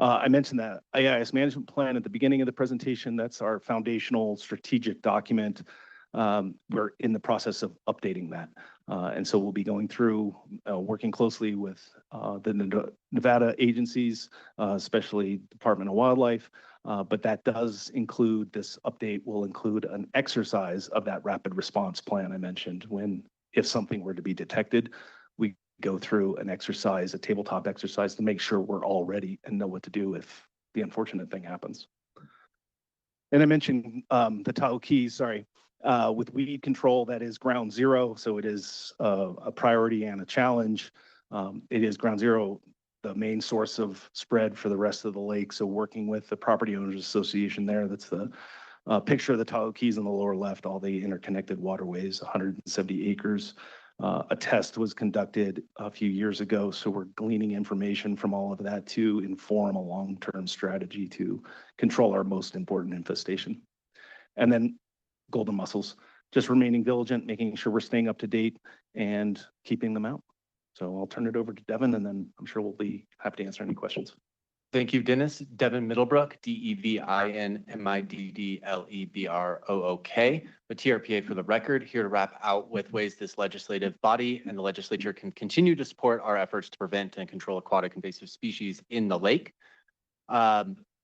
I mentioned that AIS management plan at the beginning of the presentation. That's our foundational strategic document. We're in the process of updating that. And so we'll be going through, working closely with the Nevada agencies, especially Department of Wildlife. But that does include, this update will include an exercise of that rapid response plan I mentioned. If something were to be detected, we go through an exercise, a tabletop exercise, to make sure we're all ready and know what to do if the unfortunate thing happens. And I mentioned the Tahoe Keys, sorry. With weed control, that is ground zero. So it is a priority and a challenge. It is ground zero, the main source of spread for the rest of the lake. So working with the Property Owners Association there, that's the picture of the Tahoe Keys on the lower left, all the interconnected waterways, 170 acres. A test was conducted a few years ago. So we're gleaning information from all of that to inform a long-term strategy to control our most important infestation. And then golden mussels, just remaining vigilant, making sure we're staying up to date and keeping them out. So I'll turn it over to Devin, and then I'm sure we'll be happy to answer any questions. Thank you, Dennis. Devin Middlebrook, DEVIN with TRPA for the record, here to wrap out with ways this legislative body and the legislature can continue to support our efforts to prevent and control aquatic invasive species in the lake.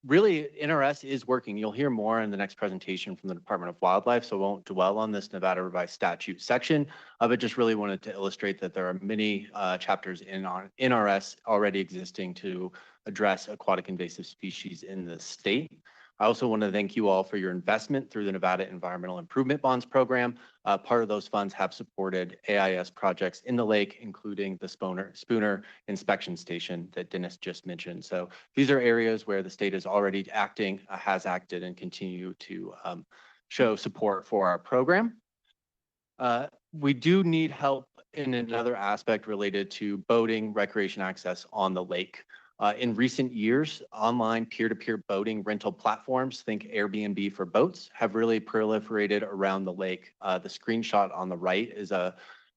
Really, NRS is working. You'll hear more in the next presentation from the Department of Wildlife, so I won't dwell on this Nevada revised statute section of it. Just really wanted to illustrate that there are many chapters in NRS already existing to address aquatic invasive species in the state. I also want to thank you all for your investment through the Nevada Environmental Improvement Bonds Program. Part of those funds have supported AIS projects in the lake, including the Spooner Inspection Station that Dennis just mentioned. So these are areas where the state is already acting, has acted, and continue to show support for our program. We do need help in another aspect related to boating, recreation access on the lake. In recent years, online peer-to-peer boating rental platforms, think Airbnb for boats, have really proliferated around the lake. The screenshot on the right is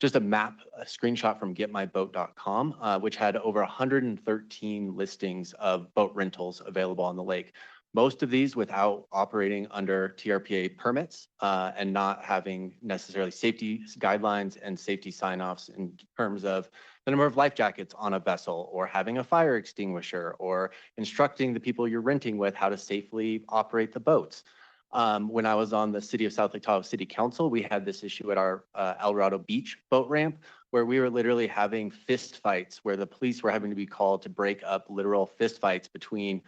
just a map, a screenshot from getmyboat.com, which had over 113 listings of boat rentals available on the lake. Most of these without operating under TRPA permits and not having necessarily safety guidelines and safety sign-offs in terms of the number of life jackets on a vessel, or having a fire extinguisher, or instructing the people you're renting with how to safely operate the boats. When I was on the City of South Lake Tahoe City Council, we had this issue at our El Dorado Beach boat ramp, where we were literally having fist fights, where the police were having to be called to break up literal fist fights between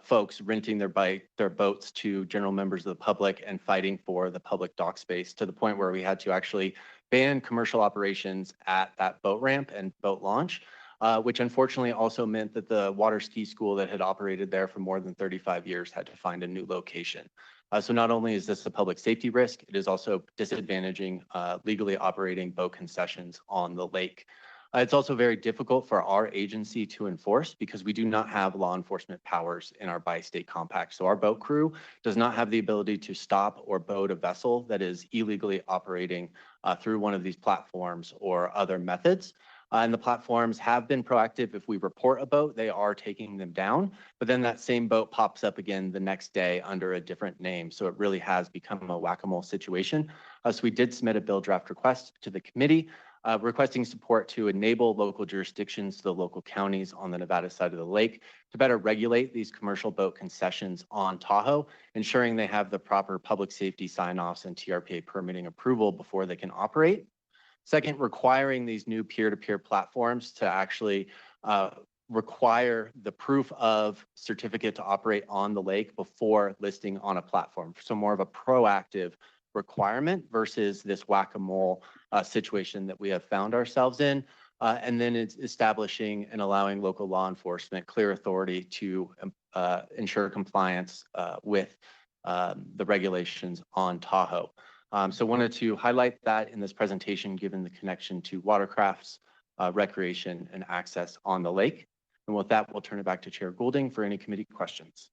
folks renting their boats to general members of the public and fighting for the public dock space, to the point where we had to actually ban commercial operations at that boat ramp and boat launch, which unfortunately also meant that the water ski school that had operated there for more than 35 years had to find a new location. So not only is this a public safety risk, it is also disadvantaging legally operating boat concessions on the lake. It's also very difficult for our agency to enforce because we do not have law enforcement powers in our bi-state compact. So our boat crew does not have the ability to stop or boat a vessel that is illegally operating through one of these platforms or other methods. And the platforms have been proactive. If we report a boat, they are taking them down, but then that same boat pops up again the next day under a different name. So it really has become a whack-a-mole situation. So we did submit a bill draft request to the committee requesting support to enable local jurisdictions, the local counties on the Nevada side of the lake, to better regulate these commercial boat concessions on Tahoe, ensuring they have the proper public safety sign-offs and TRPA permitting approval before they can operate. Second, requiring these new peer-to-peer platforms to actually require the proof of certificate to operate on the lake before listing on a platform. So more of a proactive requirement versus this whack-a-mole situation that we have found ourselves in. And then it's establishing and allowing local law enforcement clear authority to ensure compliance with the regulations on Tahoe. So wanted to highlight that in this presentation, given the connection to watercrafts, recreation, and access on the lake. And with that, we'll turn it back to Chair Goulding for any committee questions.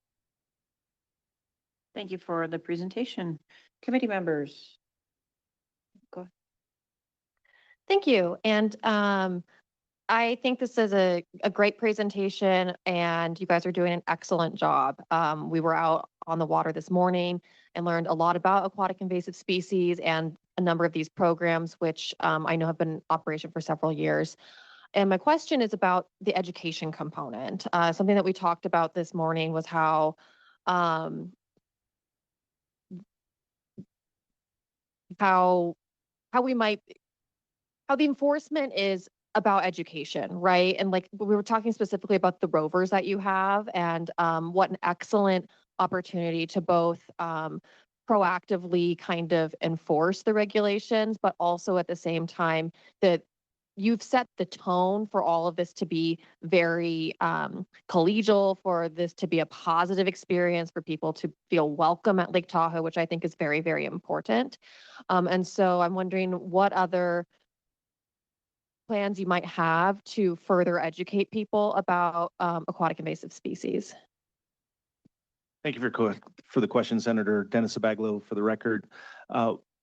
Thank you for the presentation. Committee members. Go ahead. Thank you. And I think this is a great presentation and you guys are doing an excellent job. We were out on the water this morning and learned a lot about aquatic invasive species and a number of these programs, which I know have been in operation for several years. And my question is about the education component. Something that we talked about this morning was how the enforcement is about education, right? And like we were talking specifically about the rovers that you have and what an excellent opportunity to both proactively kind of enforce the regulations, but also at the same time that you've set the tone for all of this to be very collegial, for this to be a positive experience, for people to feel welcome at Lake Tahoe, which I think is very, very important. And so I'm wondering what other plans you might have to further educate people about aquatic invasive species. Thank you for the question, Senator Dennis Abaglo. For the record,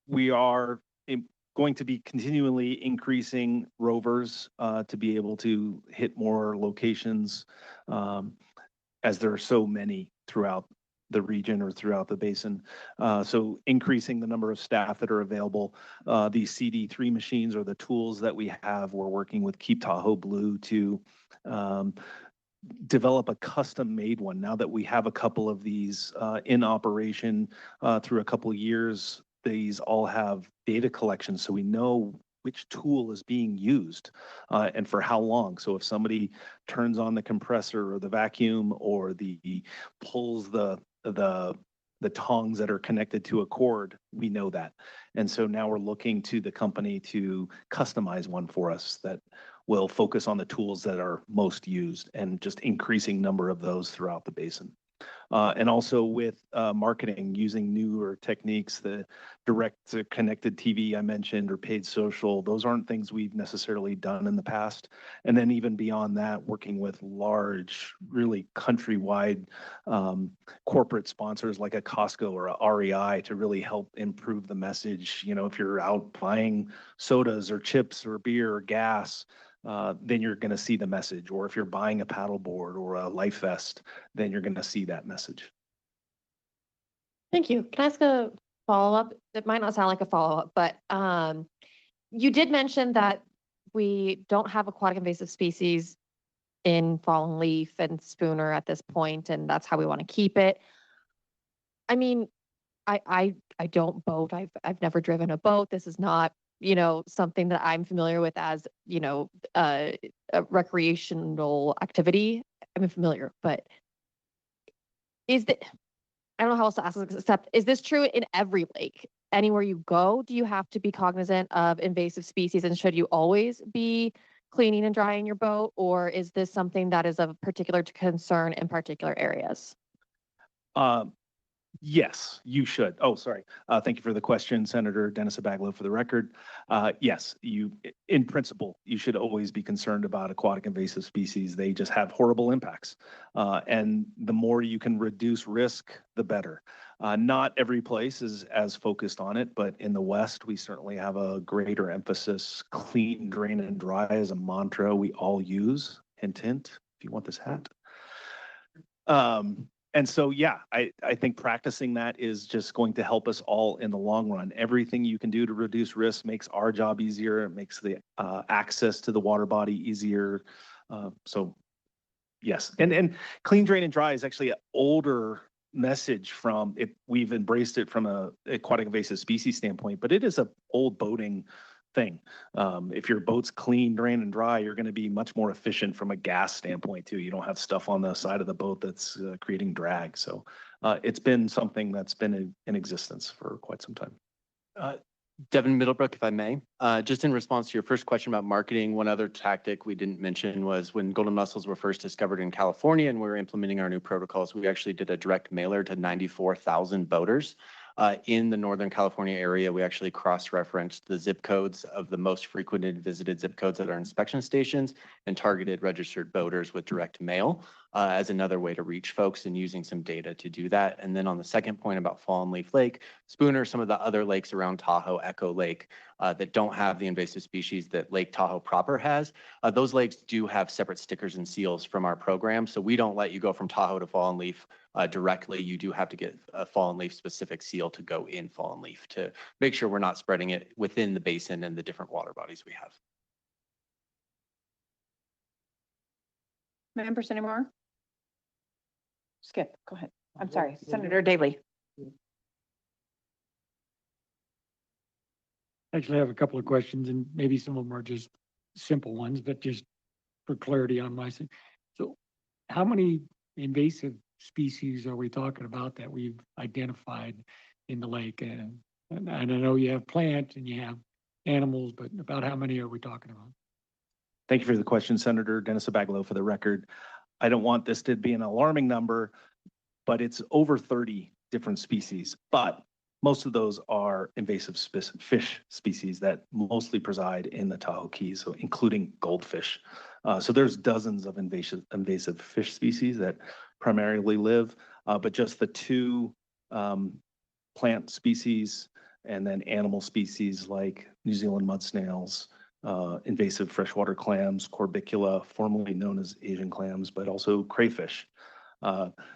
we are going to be continually increasing rovers to be able to hit more locations as there are so many throughout the region or throughout the basin. So increasing the number of staff that are available. These CD3 machines are the tools that we have. We're working with Keep Tahoe Blue to develop a custom-made one. Now that we have a couple of these in operation through a couple of years, these all have data collection, so we know which tool is being used and for how long. So if somebody turns on the compressor or the vacuum or pulls the tongs that are connected to a cord, we know that. And so now we're looking to the company to customize one for us that will focus on the tools that are most used and just increasing number of those throughout the basin. And also with marketing, using newer techniques, the direct to connected TV I mentioned, or paid social, those aren't things we've necessarily done in the past. And then even beyond that, working with large, really countrywide corporate sponsors like a Costco or a REI to really help improve the message. You know, if you're out buying sodas or chips or beer or gas, then you're going to see the message. Or if you're buying a paddleboard or a life vest, then you're going to see that message. Thank you. Can I ask a follow-up? It might not sound like a follow-up, but you did mention that we don't have aquatic invasive species in fallen leaf and spooner at this point, and that's how we want to keep it. I mean, I don't boat. I've never driven a boat. This is not, something that I'm familiar with as, a recreational activity. I'm familiar, but is that, I don't know how else to ask this, except, is this true in every lake? Anywhere you go, do you have to be cognizant of invasive species, and should you always be cleaning and drying your boat? Or is this something that is of particular concern in particular areas? Yes, you should. Oh, sorry. Thank you for the question, Senator Dennis Abaglo, for the record. Yes, in principle, you should always be concerned about aquatic invasive species. They just have horrible impacts. And the more you can reduce risk, the better. Not every place is as focused on it, but in the West, we certainly have a greater emphasis. Clean, drain, and dry as a mantra we all use. Hint, hint, if you want this hat. And so, yeah, I think practicing that is just going to help us all in the long run. Everything you can do to reduce risk makes our job easier. It makes the access to the water body easier. So, yes, and clean, drain, and dry is actually an older message from it. We've embraced it from a aquatic invasive species standpoint, but it is a old boating thing. If your boat's clean, drain, and dry, you're going to be much more efficient from a gas standpoint too. You don't have stuff on the side of the boat that's creating drag. So it's been something that's been in existence for quite some time. Devin Middlebrook, if I may, just in response to your first question about marketing, one other tactic we didn't mention was when golden mussels were first discovered in California and we were implementing our new protocols, we actually did a direct mailer to 94,000 boaters. In the Northern California area, we actually cross-referenced the zip codes of the most frequented visited zip codes at our inspection stations and targeted registered boaters with direct mail as another way to reach folks and using some data to do that. And then on the second point about Fallen Leaf Lake, Spooner, some of the other lakes around Tahoe, Echo Lake, that don't have the invasive species that Lake Tahoe proper has, those lakes do have separate stickers and seals from our program. So we don't let you go from Tahoe to Fallen Leaf directly. You do have to get a Fallen Leaf specific seal to go in Fallen Leaf to make sure we're not spreading it within the basin and the different water bodies we have. Members anymore? Skip, go ahead. I'm sorry, Senator Daley. Actually, I have a couple of questions, and maybe some of them are just simple ones, but just for clarity on my side. So how many invasive species are we talking about that we've identified in the lake? And I know you have plant and you have animals, but about how many are we talking about? Thank you for the question, Senator Dennis Abaglo, for the record. I don't want this to be an alarming number, but it's over 30 different species. But most of those are invasive fish species that mostly preside in the Tahoe Keys, so including goldfish. So there's dozens of invasive fish species that primarily live, but just the two plant species and then animal species like New Zealand mud snails, invasive freshwater clams, corbicula, formerly known as Asian clams, but also crayfish.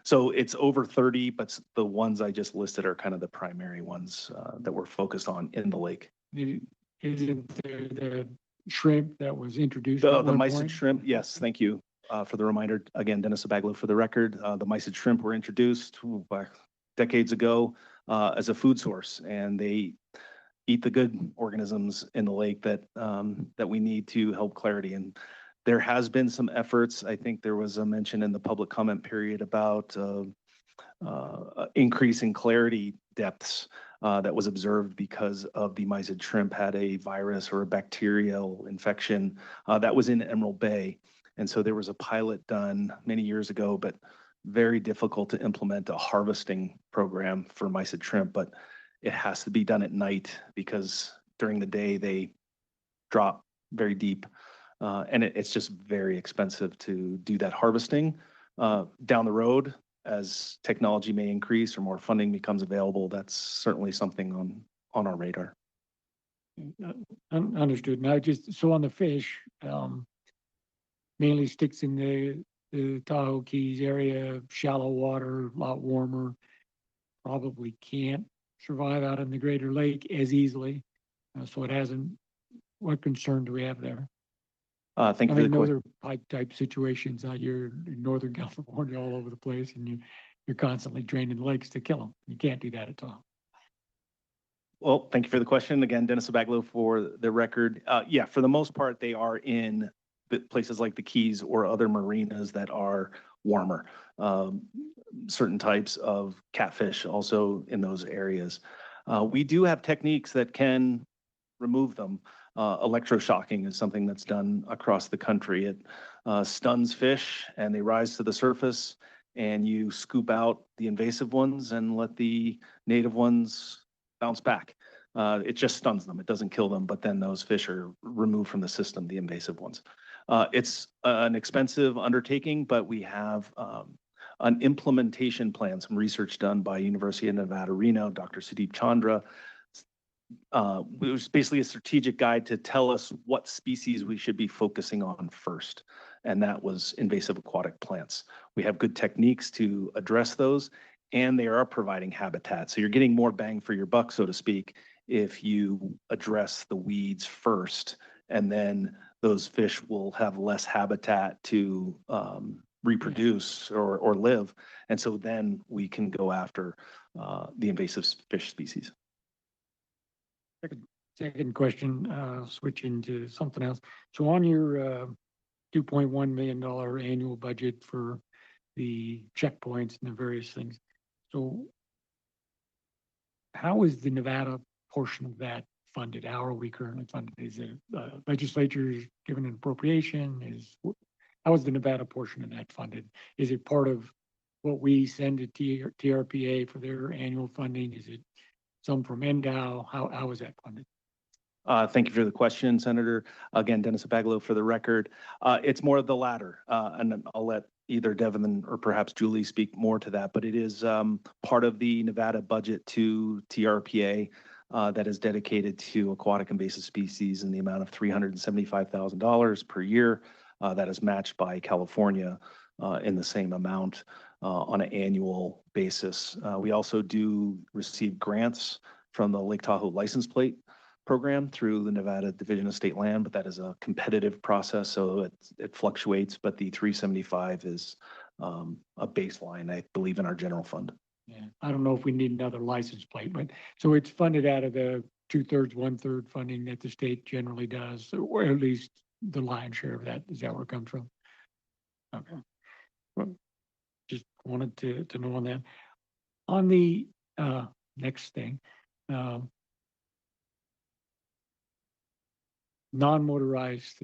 So it's over 30, but the ones I just listed are kind of the primary ones that we're focused on in the lake. Isn't there the shrimp that was introduced? The mysid shrimp, yes, thank you for the reminder. Again, Dennis Abaglo for the record. The mysid shrimp were introduced back decades ago as a food source, and they eat the good organisms in the lake that that we need to help clarity. And there has been some efforts. I think there was a mention in the public comment period about increasing clarity depths that was observed because of the mysid shrimp had a virus or a bacterial infection that was in Emerald Bay. And so there was a pilot done many years ago, but very difficult to implement a harvesting program for mysid shrimp. But it has to be done at night because during the day they drop very deep. And it's just very expensive to do that harvesting. Down the road, as technology may increase or more funding becomes available, that's certainly something on our radar. Understood. Now, just so on the fish, mainly sticks in the Tahoe Keys area, shallow water, a lot warmer. probably can't survive out in the greater lake as easily. So it hasn't, what concern do we have there? Thank I you for the mean, those question. are pipe type situations out here in Northern California, all over the place, and you're constantly draining lakes to kill them. You can't do that at all. Well, thank you for the question. Again, Dennis Abaglo for the record. Yeah, for the most part, they are in places like the Keys or other marinas that are warmer. Certain types of catfish also in those areas. We do have techniques that can remove them. Electroshocking is something that's done across the country. It stuns fish and they rise to the surface, and you scoop out the invasive ones and let the native ones bounce back. It just stuns them. It doesn't kill them, but then those fish are removed from the system, the invasive ones. It's an expensive undertaking, but we have an implementation plan, some research done by University of Nevada, Reno, Dr. Sudeep Chandra. It was basically a strategic guide to tell us what species we should be focusing on first, and that was invasive aquatic plants. We have good techniques to address those, and they are providing habitat. So you're getting more bang for your buck, so to speak, if you address the weeds first, and then those fish will have less habitat to reproduce or live. And so then we can go after the invasive fish species. Second question, switching to something else. So on your $2.1 million annual budget for the checkpoints and the various things, so how is the Nevada portion of that funded? How are we currently funded? Is it legislature given an appropriation? How is the Nevada portion of that funded? Is it part of what we send to TRPA for their annual funding? Is it some from NDOW? How is that funded? Thank you for the question, Senator. Again, Dennis Abaglo for the record. It's more of the latter, and I'll let either Devin or perhaps Julie speak more to that, but it is part of the Nevada budget to TRPA that is dedicated to aquatic invasive species in the amount of $375,000 per year. That is matched by California in the same amount on an annual basis. We also do receive grants from the Lake Tahoe license plate program through the Nevada Division of State Land, but that is a competitive process, so it fluctuates, but the 375 is a baseline, I believe, in our general fund. Yeah, I don't know if we need another license plate, but so it's funded out of the 2/3, 1/3 funding that the state generally does, or at least the lion's share of that. Is that where it comes from? Okay. Well, just wanted to know on that. On the next thing, non-motorized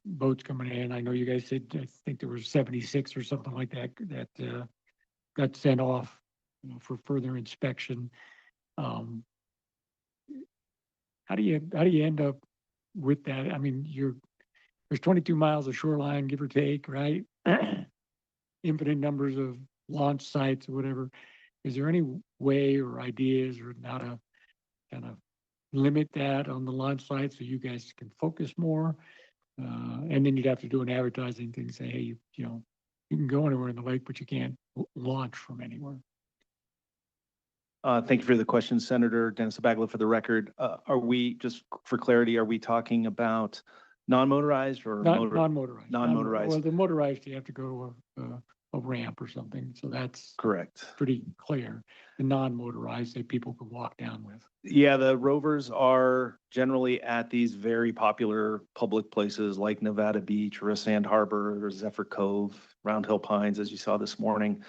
boats coming in. I know you guys said, I think there was 76 or something like that that got sent off, for further inspection. How do you end up with that? I mean, there's 22 miles of shoreline, give or take, right? Infinite numbers of launch sites or whatever. Is there any way or ideas or how to kind of limit that on the launch site so you guys can focus more? And then you'd have to do an advertising thing, say, hey, you can go anywhere in the lake, but you can't launch from anywhere. Thank you for the question, Senator. Dennis Abaglo for the record. Are we, just for clarity, are we talking about non-motorized or non-motorized? Non-motorized. Well, the motorized, you have to go to a ramp or something. So that's correct. Pretty clear. The non-motorized that people can walk down with. Yeah, the rovers are generally at these very popular public places like Nevada Beach or Sand Harbor or Zephyr Cove, Round Hill Pines, as you saw this morning.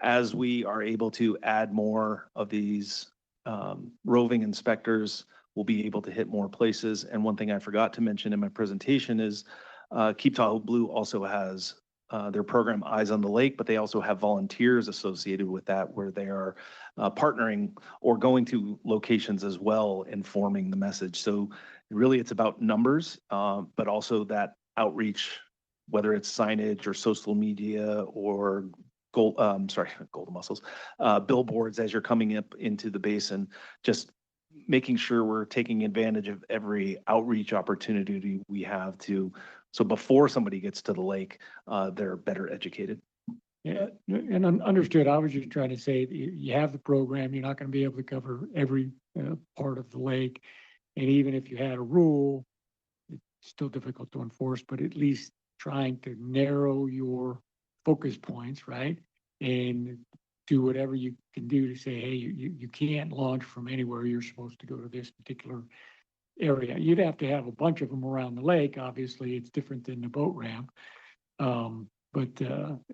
As we are able to add more of these roving inspectors, we'll be able to hit more places. And one thing I forgot to mention in my presentation is Keep Tahoe Blue also has their program Eyes on the Lake, but they also have volunteers associated with that where they are partnering or going to locations as well, informing the message. So really it's about numbers, but also that outreach, whether it's signage or social media or golden mussels, billboards as you're coming up into the basin, just making sure we're taking advantage of every outreach opportunity we have to, so before somebody gets to the lake, they're better educated. Yeah, and understood. I was just trying to say that you have the program, you're not going to be able to cover every part of the lake. And even if you had a rule, it's still difficult to enforce, but at least trying to narrow your focus points, right? And do whatever you can do to say, hey, you can't launch from anywhere. You're supposed to go to this particular area. You'd have to have a bunch of them around the lake. Obviously, it's different than the boat ramp. But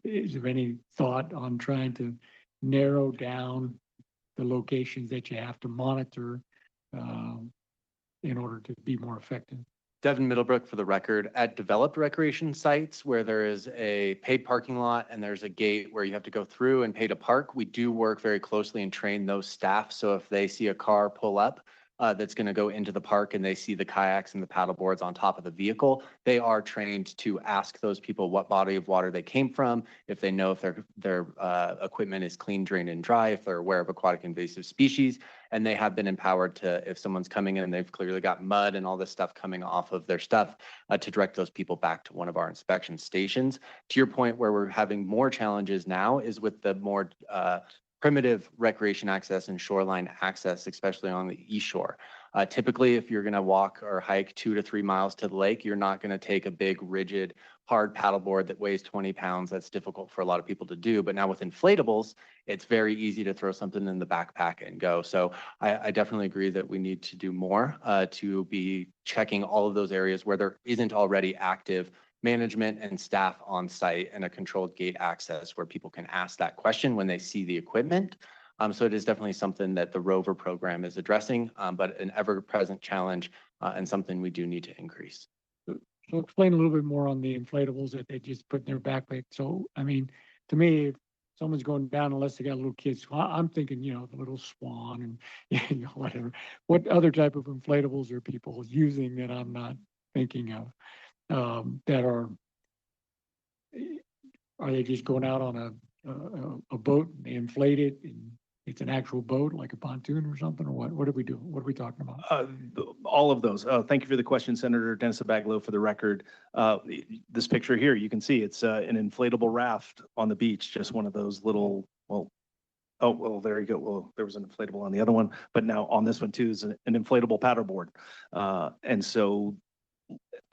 is there any thought on trying to narrow down the locations that you have to monitor in order to be more effective? Devin Middlebrook for the record. At developed recreation sites where there is a paid parking lot and there's a gate where you have to go through and pay to park, we do work very closely and train those staff. So if they see a car pull up that's going to go into the park and they see the kayaks and the paddle boards on top of the vehicle, they are trained to ask those people what body of water they came from, if they know if their equipment is clean, drained, and dry, if they're aware of aquatic invasive species. And they have been empowered to, if someone's coming in and they've clearly got mud and all this stuff coming off of their stuff, to direct those people back to one of our inspection stations. To your point, where we're having more challenges now is with the more primitive recreation access and shoreline access, especially on the east shore. Typically, if you're going to walk or hike 2 to 3 miles to the lake, you're not going to take a big, rigid, hard paddleboard that weighs 20 pounds. That's difficult for a lot of people to do. But now with inflatables, it's very easy to throw something in the backpack and go. So I definitely agree that we need to do more to be checking all of those areas where there isn't already active management and staff on site and a controlled gate access where people can ask that question when they see the equipment. So it is definitely something that the Rover program is addressing, but an ever-present challenge and something we do need to increase. So explain a little bit more on the inflatables that they just put in their backpack. So, I mean, to me, if someone's going down, unless they got little kids, I'm thinking, you know, the little swan and you know, whatever. What other type of inflatables are people using that I'm not thinking of? That are they just going out on a boat and they inflate it and it's an actual boat like a pontoon or something, or what are we doing? What are we talking about? All of those. Thank you for the question, Senator Dennis Abaglo. For the record, this picture here, you can see it's an inflatable raft on the beach, just one of those little, well, there you go. Well, there was an inflatable on the other one, but now on this one too is an inflatable paddleboard. And so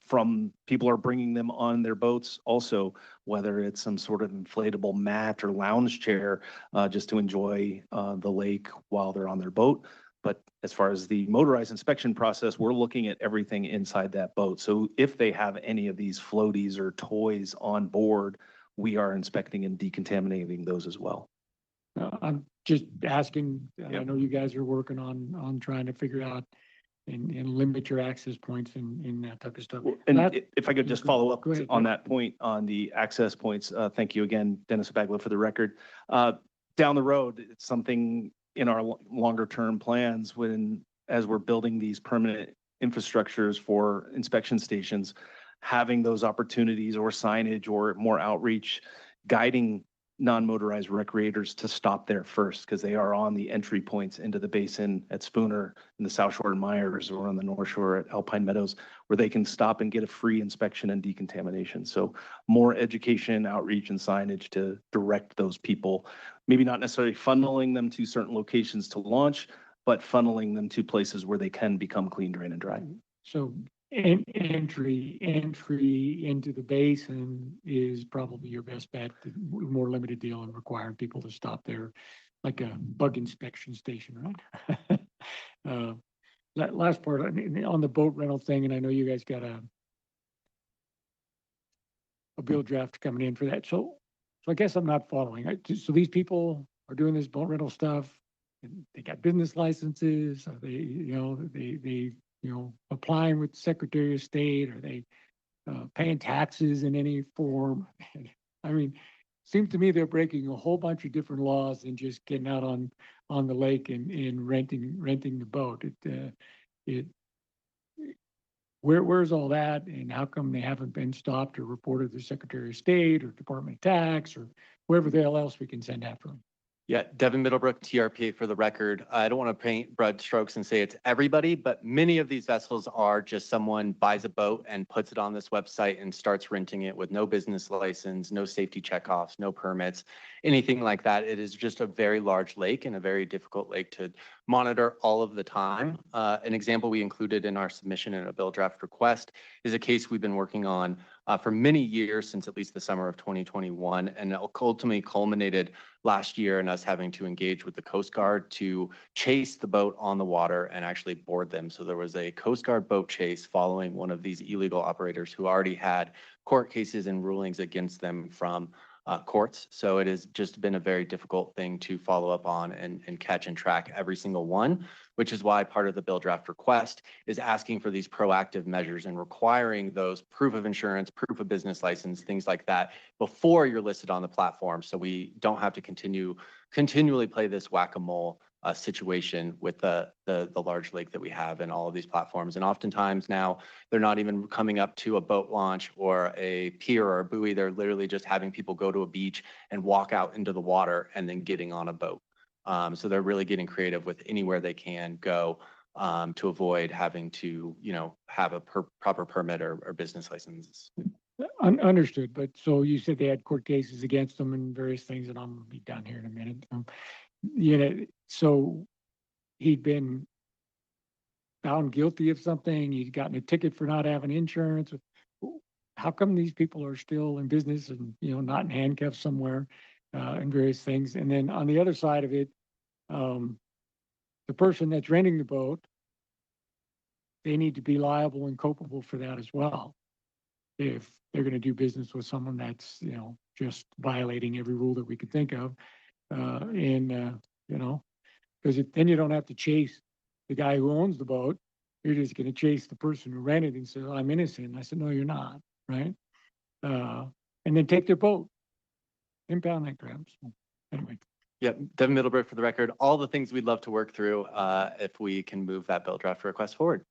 from people are bringing them on their boats also, whether it's some sort of inflatable mat or lounge chair, just to enjoy the lake while they're on their boat. But as far as the motorized inspection process, we're looking at everything inside that boat. So if they have any of these floaties or toys on board, we are inspecting and decontaminating those as well. I'm just asking, I know you guys are working on trying to figure out and limit your access points and that type of stuff. And if I could just follow up on that point on the access points, thank you again, Dennis Abaglo, for the record. Down the road, it's something in our longer term plans as we're building these permanent infrastructures for inspection stations, having those opportunities or signage or more outreach, guiding non-motorized recreators to stop there first, because they are on the entry points into the basin at Spooner, in the South Shore and Myers, or on the North Shore at Alpine Meadows, where they can stop and get a free inspection and decontamination. So more education, outreach, and signage to direct those people, maybe not necessarily funneling them to certain locations to launch, but funneling them to places where they can become clean, drain, and dry. So entry into the basin is probably your best bet. The more limited deal and requiring people to stop there, like a bug inspection station, right? Last part on the boat rental thing, and I know you guys got a bill draft coming in for that. So I guess I'm not following. So these people are doing this boat rental stuff, and they got business licenses. Are they applying with the Secretary of State? Are they paying taxes in any form? I mean, seems to me they're breaking a whole bunch of different laws and just getting out on the lake and renting the boat. Where's all that, and how come they haven't been stopped or reported to the Secretary of State or Department of Tax or wherever the hell else we can send after them? Yeah, Devin Middlebrook, TRPA for the record. I don't want to paint broad strokes and say it's everybody, but many of these vessels are just someone buys a boat and puts it on this website and starts renting it with no business license, no safety checkoffs, no permits, anything like that. It is just a very large lake and a very difficult lake to monitor all of the time. An example we included in our submission in a bill draft request is a case we've been working on for many years, since at least the summer of 2021, and ultimately culminated last year in us having to engage with the Coast Guard to chase the boat on the water and actually board them. So there was a Coast Guard boat chase following one of these illegal operators who already had court cases and rulings against them from courts. So it has just been a very difficult thing to follow up on and catch and track every single one, which is why part of the bill draft request is asking for these proactive measures and requiring those proof of insurance, proof of business license, things like that before you're listed on the platform. So we don't have to continually play this whack-a-mole situation with the large lake that we have in all of these platforms. And oftentimes now they're not even coming up to a boat launch or a pier or a buoy. They're literally just having people go to a beach and walk out into the water and then getting on a boat. So they're really getting creative with anywhere they can go to avoid having to, have a proper permit or business license. Understood, but so you said they had court cases against them and various things, and I'm gonna be down here in a minute. So he'd been found guilty of something, he'd gotten a ticket for not having insurance. How come these people are still in business and, not in handcuffs somewhere, and various things? And then on the other side of it, the person that's renting the boat, they need to be liable and culpable for that as well. If they're going to do business with someone that's, just violating every rule that we could think of. Because then you don't have to chase the guy who owns the boat. You're just going to chase the person who rented and say, I'm innocent. And I said, no, you're not. Right. And then take their boat, impound that crap. So anyway. Yep, Devin Middlebrook for the record. All the things we'd love to work through if we can move that bill draft request forward.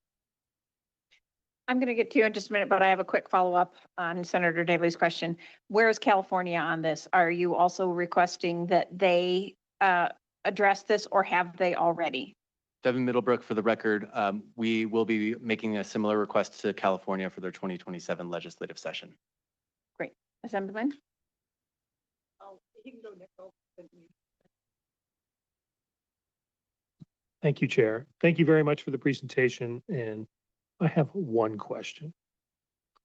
I'm going to get to you in just a minute, but I have a quick follow-up on Senator Daly's question. Where is California on this? Are you also requesting that they address this, or have they already? Devin Middlebrook for the record. We will be making a similar request to California for their 2027 legislative session. Great. Assemblyman? Thank you, Chair. Thank you very much for the presentation. And I have one question.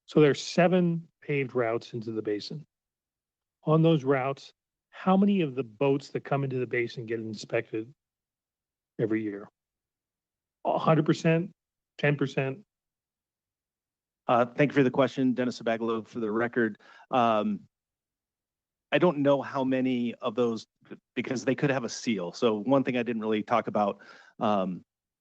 So there's 7 paved routes into the basin. On those routes, how many of the boats that come into the basin get inspected every year? 100%, 10%? Thank you for the question, Dennis Abagalo, for the record. I don't know how many of those, because they could have a seal. So one thing I didn't really talk about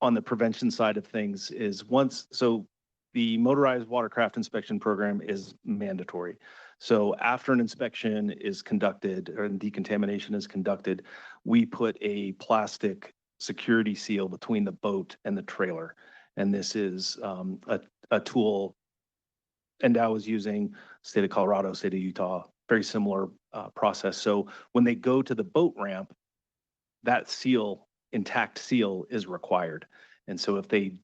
on the prevention side of things is so the motorized watercraft inspection program is mandatory. So after an inspection is conducted or decontamination is conducted, we put a plastic security seal between the boat and the trailer. And this is a tool NDOW is using, state of Colorado, state of Utah, very similar process. So when they go to the boat ramp, that seal, intact seal, is required. And so if they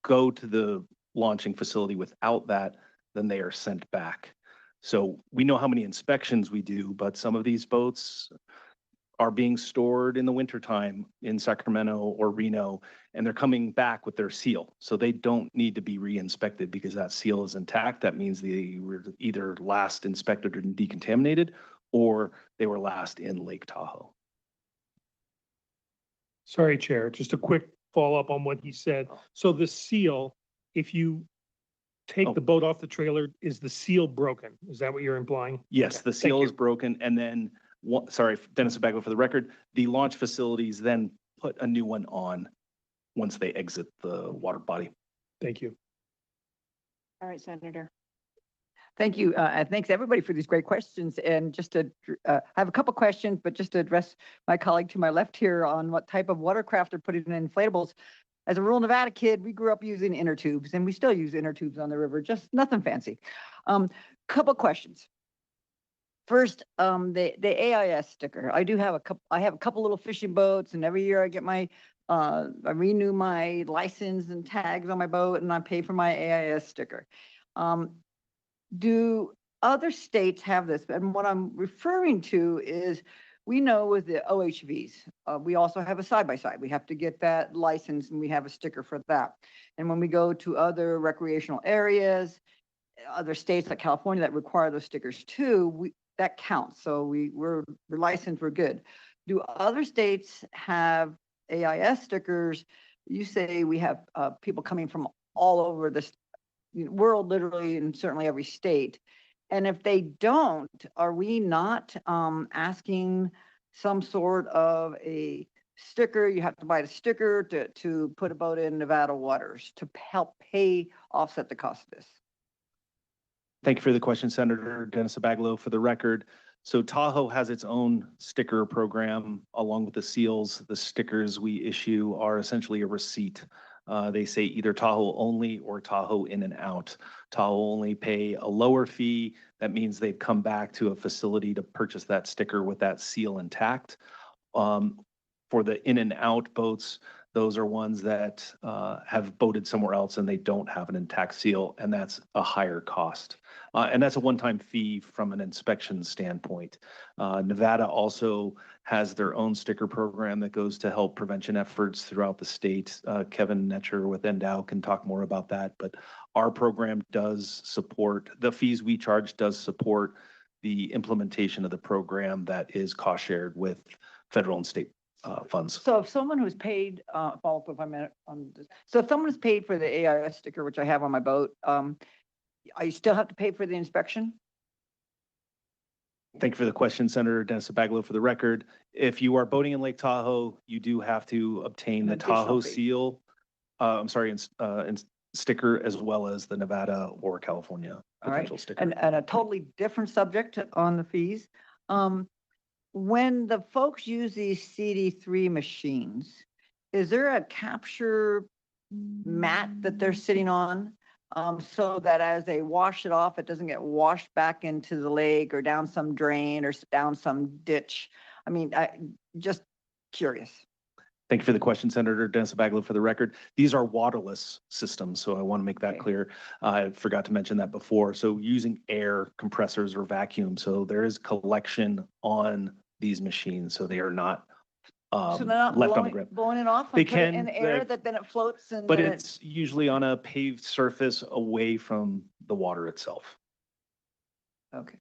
go to the launching facility without that, then they are sent back. So we know how many inspections we do, but some of these boats are being stored in the wintertime in Sacramento or Reno, and they're coming back with their seal. So they don't need to be re-inspected because that seal is intact. That means they were either last inspected and decontaminated, or they were last in Lake Tahoe. Sorry, Chair, just a quick follow-up on what he said. So the seal, if you take the boat off the trailer, is the seal broken? Is that what you're implying? Yes, Okay, the seal is broken, and then, sorry, Dennis Abago for the record, the launch facilities then put a new one on once they exit the water body. Thank you. All right, Senator. Thank you. Thanks everybody for these great questions. And just to, I have a couple questions, but just to address my colleague to my left here on what type of watercraft are putting in inflatables. As a rural Nevada kid, we grew up using inner tubes, and we still use inner tubes on the river, just nothing fancy. Couple questions. First, the AIS sticker. I do have I have a couple little fishing boats, and every year I get my, I renew my license and tags on my boat, and I pay for my AIS sticker. Do other states have this? And what I'm referring to is, we know with the OHVs, we also have a side-by-side. We have to get that license, and we have a sticker for that. And when we go to other recreational areas, other states like California that require those stickers too, that counts. So we're licensed, we're good. Do other states have AIS stickers? You say we have people coming from all over the world, literally, and certainly every state. And if they don't, are we not asking some sort of a sticker? You have to buy a sticker to put a boat in Nevada waters to help offset the cost of this. Thank you for the question, Senator Dennis Abaglo. For the record, so Tahoe has its own sticker program along with the seals. The stickers we issue are essentially a receipt. They say either Tahoe only or Tahoe in and out. Tahoe only pay a lower fee. That means they've come back to a facility to purchase that sticker with that seal intact. For the in and out boats, those are ones that have boated somewhere else and they don't have an intact seal, and that's a higher cost. And that's a one-time fee from an inspection standpoint. Nevada also has their own sticker program that goes to help prevention efforts throughout the state. Kevin Netcher with NDOW can talk more about that, but our program does support, the fees we charge does support the implementation of the program that is cost shared with federal and state funds. So if someone who's paid, follow up if I meant on this. So if someone is paid for the AIS sticker, which I have on my boat, I still have to pay for the inspection? Thank you for the question, Senator Dennis Abaglo. For the record, if you are boating in Lake Tahoe, you do have to obtain the Tahoe seal, and sticker, as well as the Nevada or California potential sticker. And a totally different subject on the fees. When the folks use these CD3 machines, is there a capture mat that they're sitting on? So that as they wash it off, it doesn't get washed back into the lake or down some drain or down some ditch. I mean, just curious. Thank you for the question, Senator Dennis Abaglo. For the record, these are waterless systems, so I want to make that clear. I forgot to mention that before. So using air compressors or vacuum, so there is collection on these machines, so they are not So they're not left on the ground. blowing it off They and put it in can, the air that then it floats and But then it's usually on a paved surface away from the water itself. okay.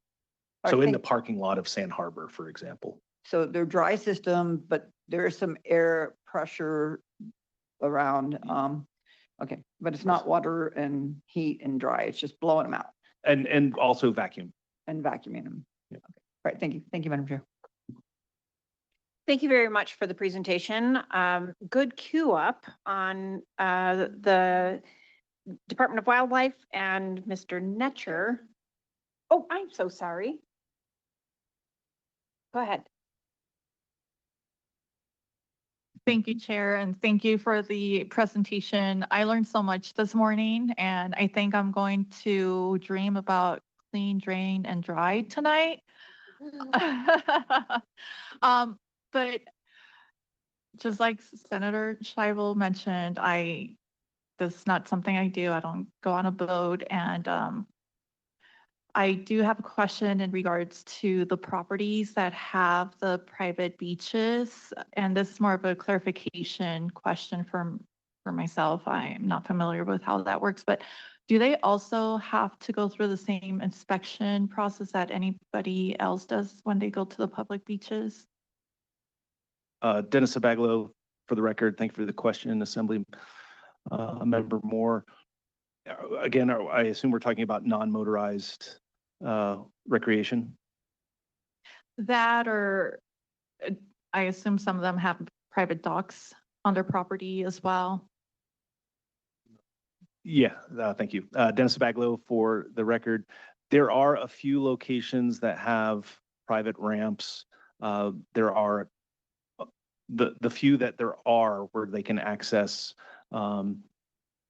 So in the parking lot of Sand Harbor, for example. So they're dry system, but there is some air pressure around. Okay, but it's not water and heat and dry. It's just blowing them out And also vacuum. and vacuuming them. Okay. All right. Thank you. Thank you, Madam Chair. Thank you very much for the presentation. Good queue up on the Department of Wildlife and Mr. Netcher. Oh, I'm so sorry. Go ahead. Thank you, Chair, and thank you for the presentation. I learned so much this morning, and I think I'm going to dream about clean, drain, and dry tonight. But just like Senator Scheibel mentioned, this is not something I do. I don't go on a boat, and I do have a question in regards to the properties that have the private beaches, and this is more of a clarification question for myself. I'm not familiar with how that works, but do they also have to go through the same inspection process that anybody else does when they go to the public beaches? Dennis Abaglo, for the record, thank you for the question, Assembly Member Moore. Again, I assume we're talking about non-motorized recreation? That, or I assume some of them have private docks on their property as well. Yeah, thank you. Dennis Abaglo, for the record, there are a few locations that have private ramps. There are the few that there are where they can access.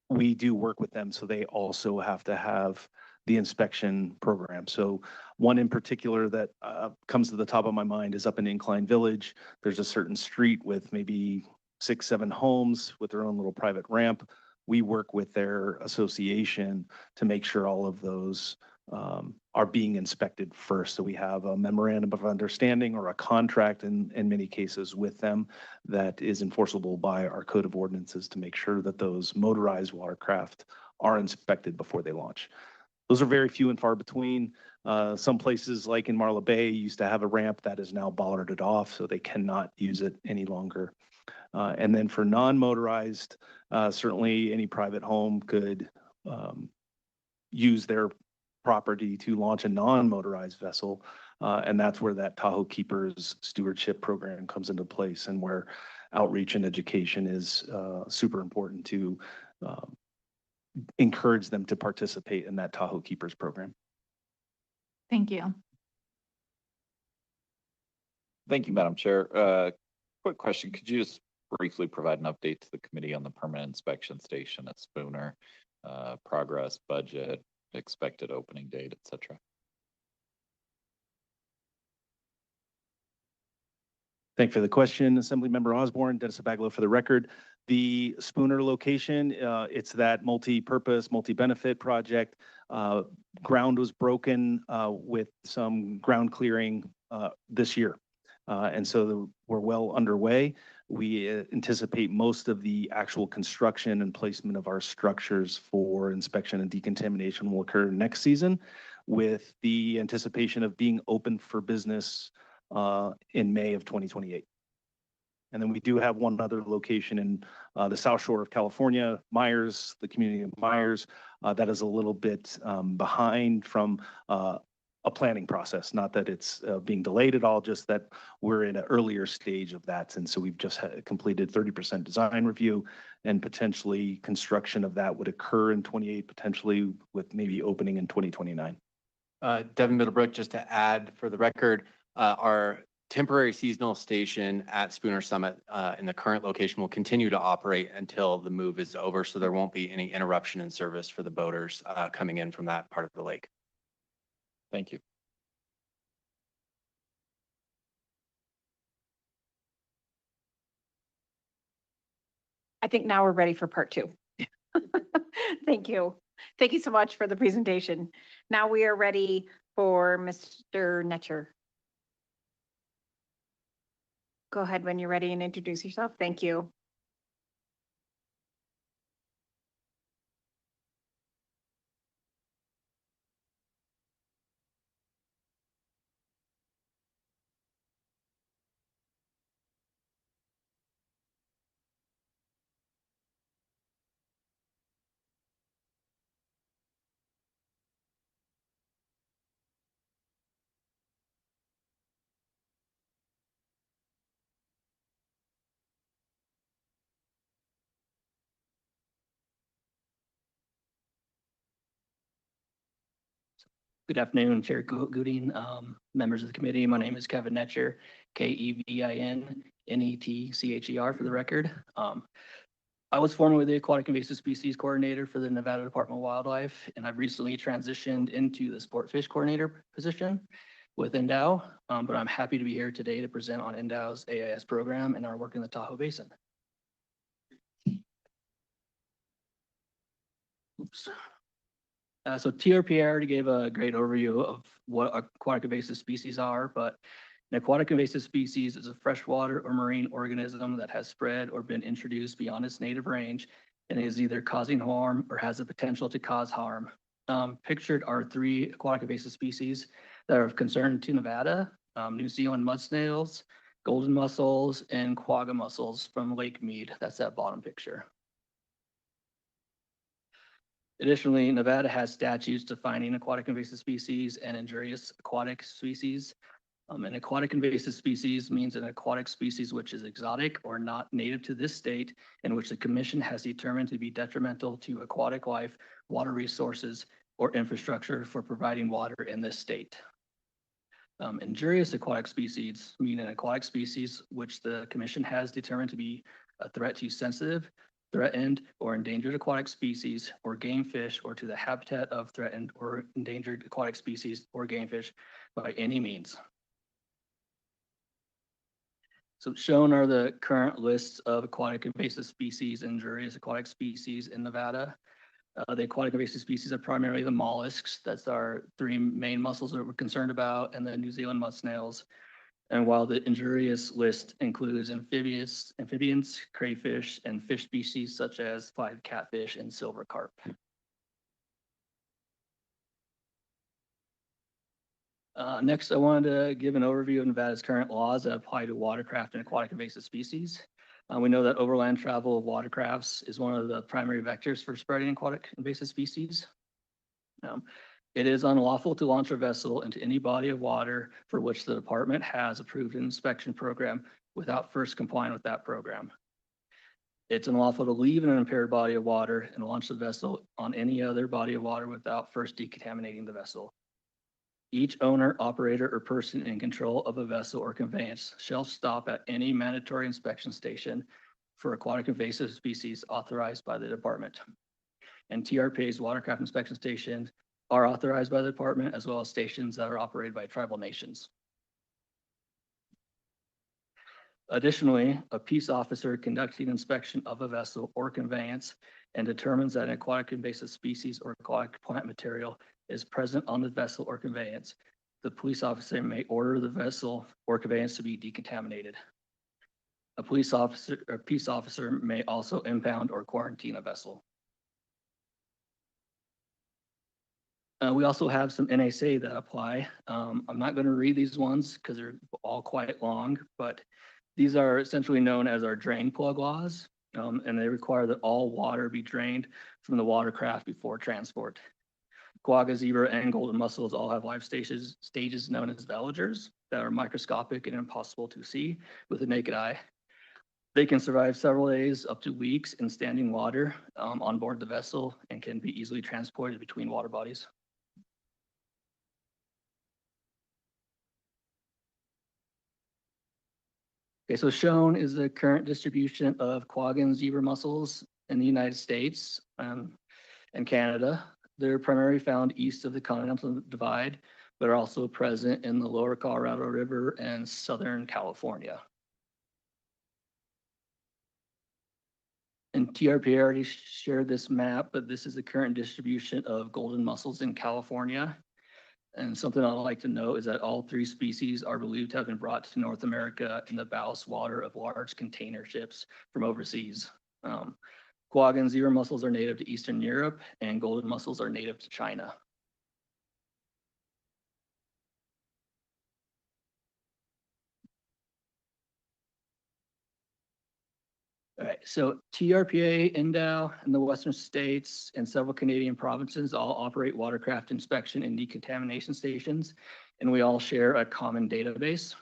We do work with them, so they also have to have the inspection program. So one in particular that comes to the top of my mind is up in Incline Village. There's a certain street with maybe 6, 7 homes with their own little private ramp. We work with their association to make sure all of those are being inspected first. So we have a memorandum of understanding or a contract in many cases with them that is enforceable by our code of ordinances to make sure that those motorized watercraft are inspected before they launch. Those are very few and far between. Some places like in Marla Bay used to have a ramp that is now bollarded off, so they cannot use it any longer. And then for non-motorized, certainly any private home could use their property to launch a non-motorized vessel. And that's where that Tahoe Keepers Stewardship Program comes into place, and where outreach and education is super important to encourage them to participate in that Tahoe Keepers program. Thank you. Thank you, Madam Chair. Quick question. Could you just briefly provide an update to the committee on the permanent inspection station at Spooner, progress, budget, expected opening date, et cetera? Thank you for the question, Assemblymember Osborne. Dennis Abaglo for the record. The Spooner location, it's that multi-purpose, multi-benefit project. Ground was broken with some ground clearing this year. And so we're well underway. We anticipate most of the actual construction and placement of our structures for inspection and decontamination will occur next season, with the anticipation of being open for business in May of 2028. And then we do have one other location in the South Shore of California, Myers, the community of Myers, that is a little bit behind from a planning process. Not that it's being delayed at all, just that we're in an earlier stage of that. And so we've just completed 30% design review, and potentially construction of that would occur in 28, potentially with maybe opening in 2029. Devin Middlebrook, just to add for the record, our temporary seasonal station at Spooner Summit in the current location will continue to operate until the move is over. So there won't be any interruption in service for the boaters coming in from that part of the lake. Thank you. I think now we're ready for part 2. Thank you. Thank you so much for the presentation. Now we are ready for Mr. Netcher. Go ahead when you're ready and introduce yourself. Thank you. Good afternoon, Chair Gooding, members of the committee. My name is Kevin Netcher, KEVIN-NETCHER for the record. I was formerly the Aquatic Invasive Species Coordinator for the Nevada Department of Wildlife, and I've recently transitioned into the Sport Fish Coordinator position with NDOW, but I'm happy to be here today to present on NDOW's AIS program and our work in the Tahoe Basin. Oops. So TRPA already gave a great overview of what aquatic invasive species are, but an aquatic invasive species is a freshwater or marine organism that has spread or been introduced beyond its native range and is either causing harm or has the potential to cause harm. Pictured are 3 aquatic invasive species that are of concern to Nevada: New Zealand mud snails, golden mussels, and quagga mussels from Lake Mead. That's that bottom picture. Additionally, Nevada has statutes defining aquatic invasive species and injurious aquatic species. An aquatic invasive species means an aquatic species which is exotic or not native to this state, and which the Commission has determined to be detrimental to aquatic life, water resources, or infrastructure for providing water in this state. Injurious aquatic species mean an aquatic species which the Commission has determined to be a threat to sensitive, threatened or endangered aquatic species or game fish, or to the habitat of threatened or endangered aquatic species or game fish by any means. So shown are the current lists of aquatic invasive species and injurious aquatic species in Nevada. The aquatic invasive species are primarily the mollusks. That's our three main mussels that we're concerned about, and the New Zealand mud snails. And while the injurious list includes amphibians, crayfish, and fish species such as flagged catfish and silver carp. Next, I wanted to give an overview of Nevada's current laws that apply to watercraft and aquatic invasive species. We know that overland travel of watercrafts is one of the primary vectors for spreading aquatic invasive species. It is unlawful to launch a vessel into any body of water for which the department has approved an inspection program without first complying with that program. It's unlawful to leave an impaired body of water and launch the vessel on any other body of water without first decontaminating the vessel. Each owner, operator, or person in control of a vessel or conveyance shall stop at any mandatory inspection station for aquatic invasive species authorized by the department. And TRPA's watercraft inspection stations are authorized by the department, as well as stations that are operated by tribal nations. Additionally, a peace officer conducting inspection of a vessel or conveyance and determines that an aquatic invasive species or aquatic plant material is present on the vessel or conveyance, the police officer may order the vessel or conveyance to be decontaminated. A police officer or peace officer may also impound or quarantine a vessel. We also have some NSA that apply. I'm not going to read these ones because they're all quite long, but these are essentially known as our drain plug laws, and they require that all water be drained from the watercraft before transport. Quagga, zebra, and golden mussels all have life stages known as veligers that are microscopic and impossible to see with the naked eye. They can survive several days up to weeks in standing water on board the vessel and can be easily transported between water bodies. Okay, so shown is the current distribution of quagga and zebra mussels in the United States and Canada. They're primarily found east of the Continental Divide, but are also present in the lower Colorado River and Southern California. And TRPA already shared this map, but this is the current distribution of golden mussels in California. And something I'd like to note is that all three species are believed to have been brought to North America in the ballast water of large container ships from overseas. Quagga and zebra mussels are native to Eastern Europe, and golden mussels are native to China. All right, so TRPA, NDOW, and the Western states and several Canadian provinces all operate watercraft inspection and decontamination stations, and we all share a common database.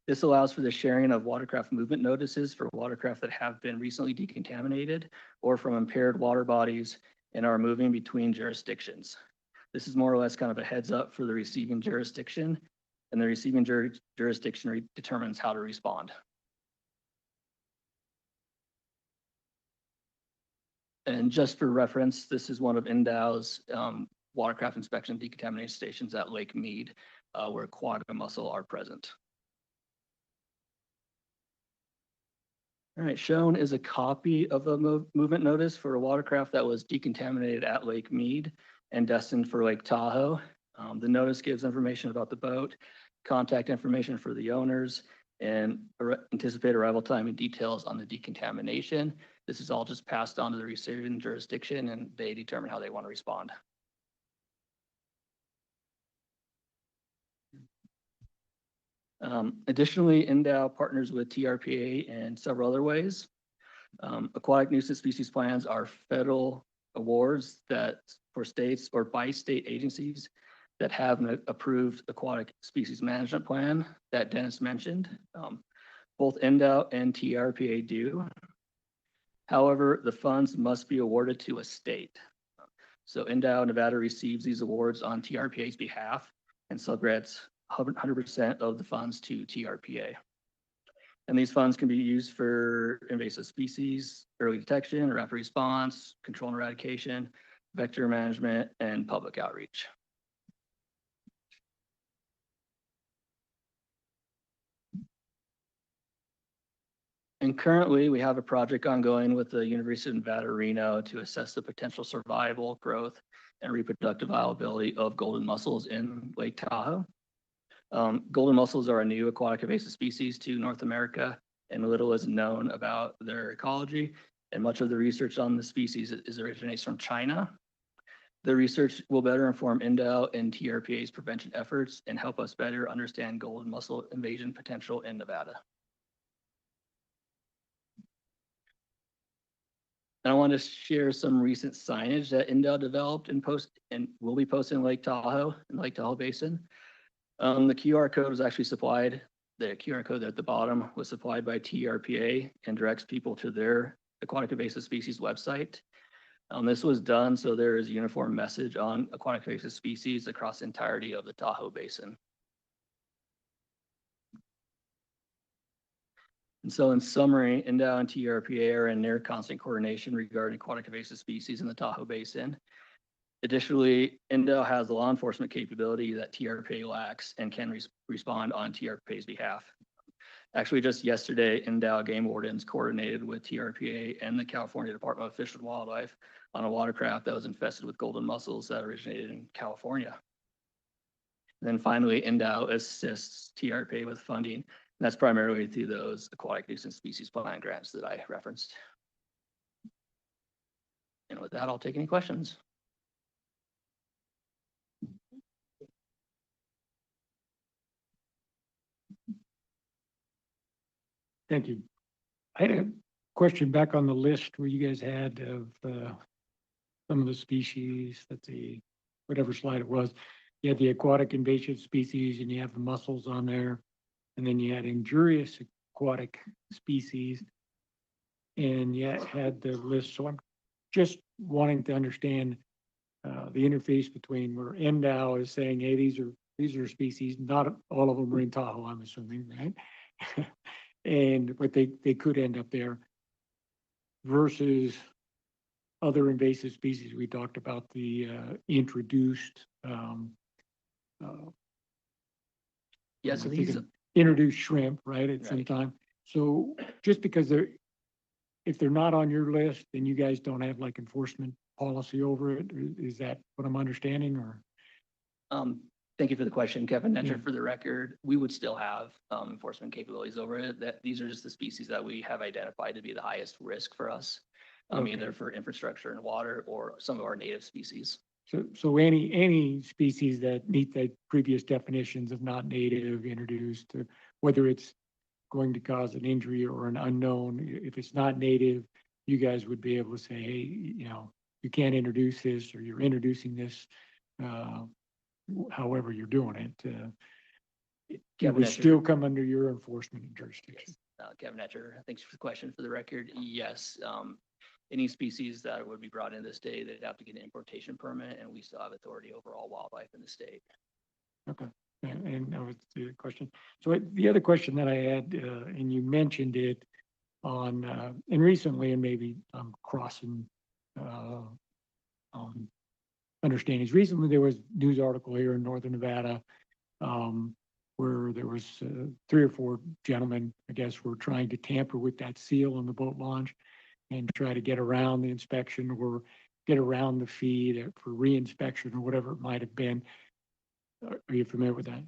This allows for the sharing of watercraft movement notices for watercraft that have been recently decontaminated or from impaired water bodies and are moving between jurisdictions. This is more or less kind of a heads up for the receiving jurisdiction, and the receiving jurisdiction determines how to respond. And just for reference, this is one of NDOW's watercraft inspection and decontamination stations at Lake Mead, where quagga mussel are present. All right, shown is a copy of the movement notice for a watercraft that was decontaminated at Lake Mead and destined for Lake Tahoe. The notice gives information about the boat, contact information for the owners, and anticipated arrival time and details on the decontamination. This is all just passed on to the receiving jurisdiction, and they determine how they want to respond. Additionally, NDOW partners with TRPA in several other ways. Aquatic nuisance species plans are federal awards that for states or by state agencies that have an approved aquatic species management plan that Dennis mentioned. Both NDOW and TRPA do. However, the funds must be awarded to a state. So NDOW Nevada receives these awards on TRPA's behalf and subgrants 100% of the funds to TRPA. And these funds can be used for invasive species, early detection, rapid response, control and eradication, vector management, and public outreach. And currently, we have a project ongoing with the University of Nevada, Reno to assess the potential survival, growth, and reproductive viability of golden mussels in Lake Tahoe. Golden mussels are a new aquatic invasive species to North America, and little is known about their ecology. And much of the research on the species originates from China. The research will better inform NDOW and TRPA's prevention efforts and help us better understand golden mussel invasion potential in Nevada. And I want to share some recent signage that NDOW developed and will be posted in Lake Tahoe Basin. The QR code was actually supplied. The QR code at the bottom was supplied by TRPA and directs people to their aquatic invasive species website. This was done so there is a uniform message on aquatic invasive species across the entirety of the Tahoe Basin. And so in summary, NDOW and TRPA are in near constant coordination regarding aquatic invasive species in the Tahoe Basin. Additionally, NDOW has the law enforcement capability that TRPA lacks and can respond on TRPA's behalf. Actually, just yesterday, NDOW game wardens coordinated with TRPA and the California Department of Fish and Wildlife on a watercraft that was infested with golden mussels that originated in California. And then finally, NDOW assists TRPA with funding. And that's primarily through those aquatic nuisance species plan grants that I referenced. And with that, I'll take any questions. Thank you. I had a question back on the list where you guys had of some of the species, let's see, whatever slide it was. You had the aquatic invasive species and you have the mussels on there. And then you had injurious aquatic species. And you had the list. So I'm just wanting to understand the interface between where NDOW is saying, hey, these are species, not all of them are in Tahoe, I'm assuming, right? But they could end up there versus other invasive species. We talked about the introduced yeah, so these introduced shrimp, right, at some time. So just because if they're not on your list, then you guys don't have like enforcement policy over it. Is that what I'm understanding, or? Thank you for the question, Kevin Netcher. For the record, we would still have enforcement capabilities over it. That these are just the species that we have identified to be the highest risk for us, either for infrastructure and water or some of our native species. So any species that meet the previous definitions of not native, introduced, whether it's going to cause an injury or an unknown, if it's not native, you guys would be able to say, hey, you can't introduce this, or you're introducing this. However you're doing it, it would still come under your enforcement and jurisdiction. Yes. Kevin Etcher, thanks for the question. For the record, yes, any species that would be brought in the state, they'd have to get an importation permit, and we still have authority over all wildlife in the state. Okay, and that was the question. So the other question that I had, and you mentioned it on, and recently, and maybe I'm crossing understandings. Recently, there was a news article here in Northern Nevada where there was 3 or 4 gentlemen, I guess, were trying to tamper with that seal on the boat launch and try to get around the inspection or get around the fee for re-inspection or whatever it might have been. Are you familiar with that?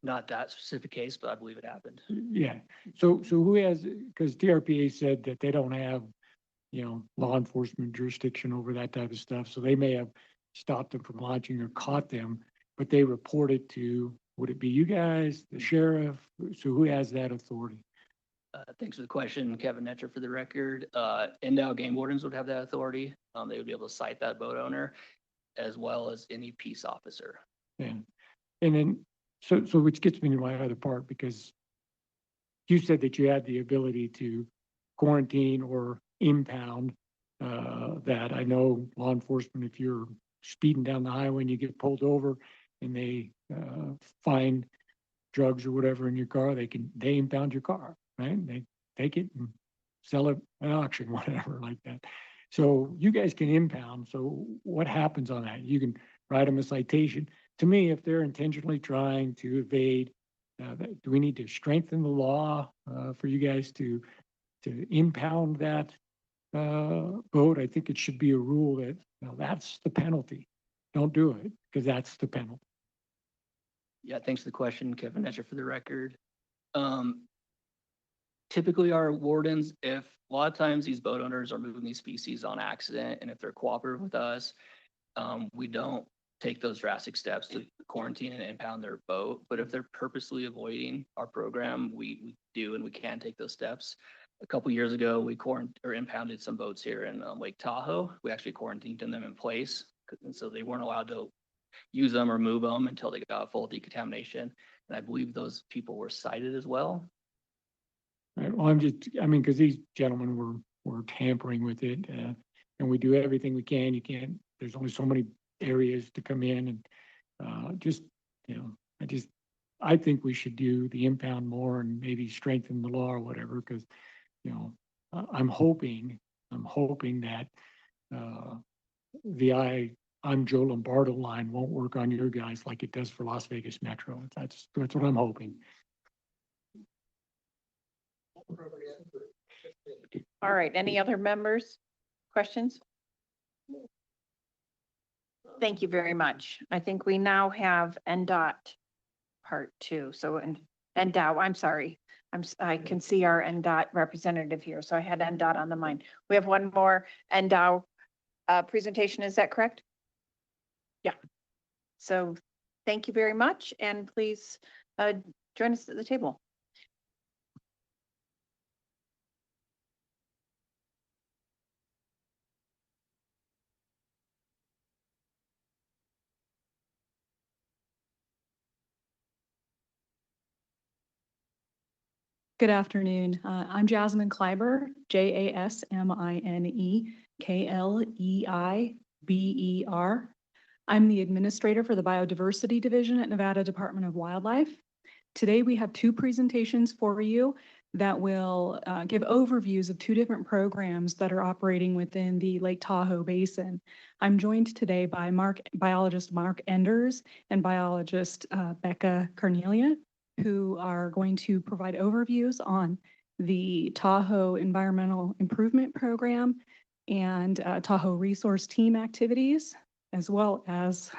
Not that specific case, but I believe it happened. Yeah. So who has, because TRPA said that they don't have law enforcement jurisdiction over that type of stuff. So they may have stopped them from launching or caught them, but they reported to, would it be you guys, the sheriff? So who has that authority? Thanks for the question, Kevin Netcher. For the record, NDOW game wardens would have that authority. They would be able to cite that boat owner as well as any peace officer. Yeah. And then, so which gets me to my other part, because you said that you had the ability to quarantine or impound that. I know law enforcement, if you're speeding down the highway and you get pulled over and they fine drugs or whatever in your car, they impound your car, right? They take it and sell it at auction, whatever like that. So you guys can impound. So what happens on that? You can write them a citation. To me, if they're intentionally trying to evade, do we need to strengthen the law for you guys to impound that boat? I think it should be a rule that that's the penalty. Don't do it because that's the penalty. Yeah, thanks for the question, Kevin Etcher for the record. Typically our wardens, if a lot of times these boat owners are moving these species on accident, and if they're cooperative with us, we don't take those drastic steps to quarantine and impound their boat. But if they're purposely avoiding our program, we do and we can take those steps. A couple years ago, we impounded some boats here in Lake Tahoe. We actually quarantined them in place, and so they weren't allowed to use them or move them until they got full decontamination. And I believe those people were cited as well. Right. Well, because these gentlemen were tampering with it, and we do everything we can. You can't. There's only so many areas to come in, and I think we should do the impound more and maybe strengthen the law or whatever. Because I'm hoping that the I'm Joe Lombardo line won't work on your guys like it does for Las Vegas Metro. That's what I'm hoping. All right, any other members? Questions? Thank you very much. I think we now have NDOT part 2. So, NDOT, I'm sorry. I can see our NDOT representative here, so I had NDOT on the mind. We have one more NDOT presentation, is that correct? Yeah. So thank you very much, and please join us at the table. Good afternoon. I'm Jasmine Kleiber, JASMINE KLEIBER. I'm the administrator for the Biodiversity Division at Nevada Department of Wildlife. Today we have 2 presentations for you that will give overviews of 2 different programs that are operating within the Lake Tahoe Basin. I'm joined today by biologist Mark Enders and biologist Becca Cornelia, who are going to provide overviews on the Tahoe Environmental Improvement Program and Tahoe Resource Team activities, as well as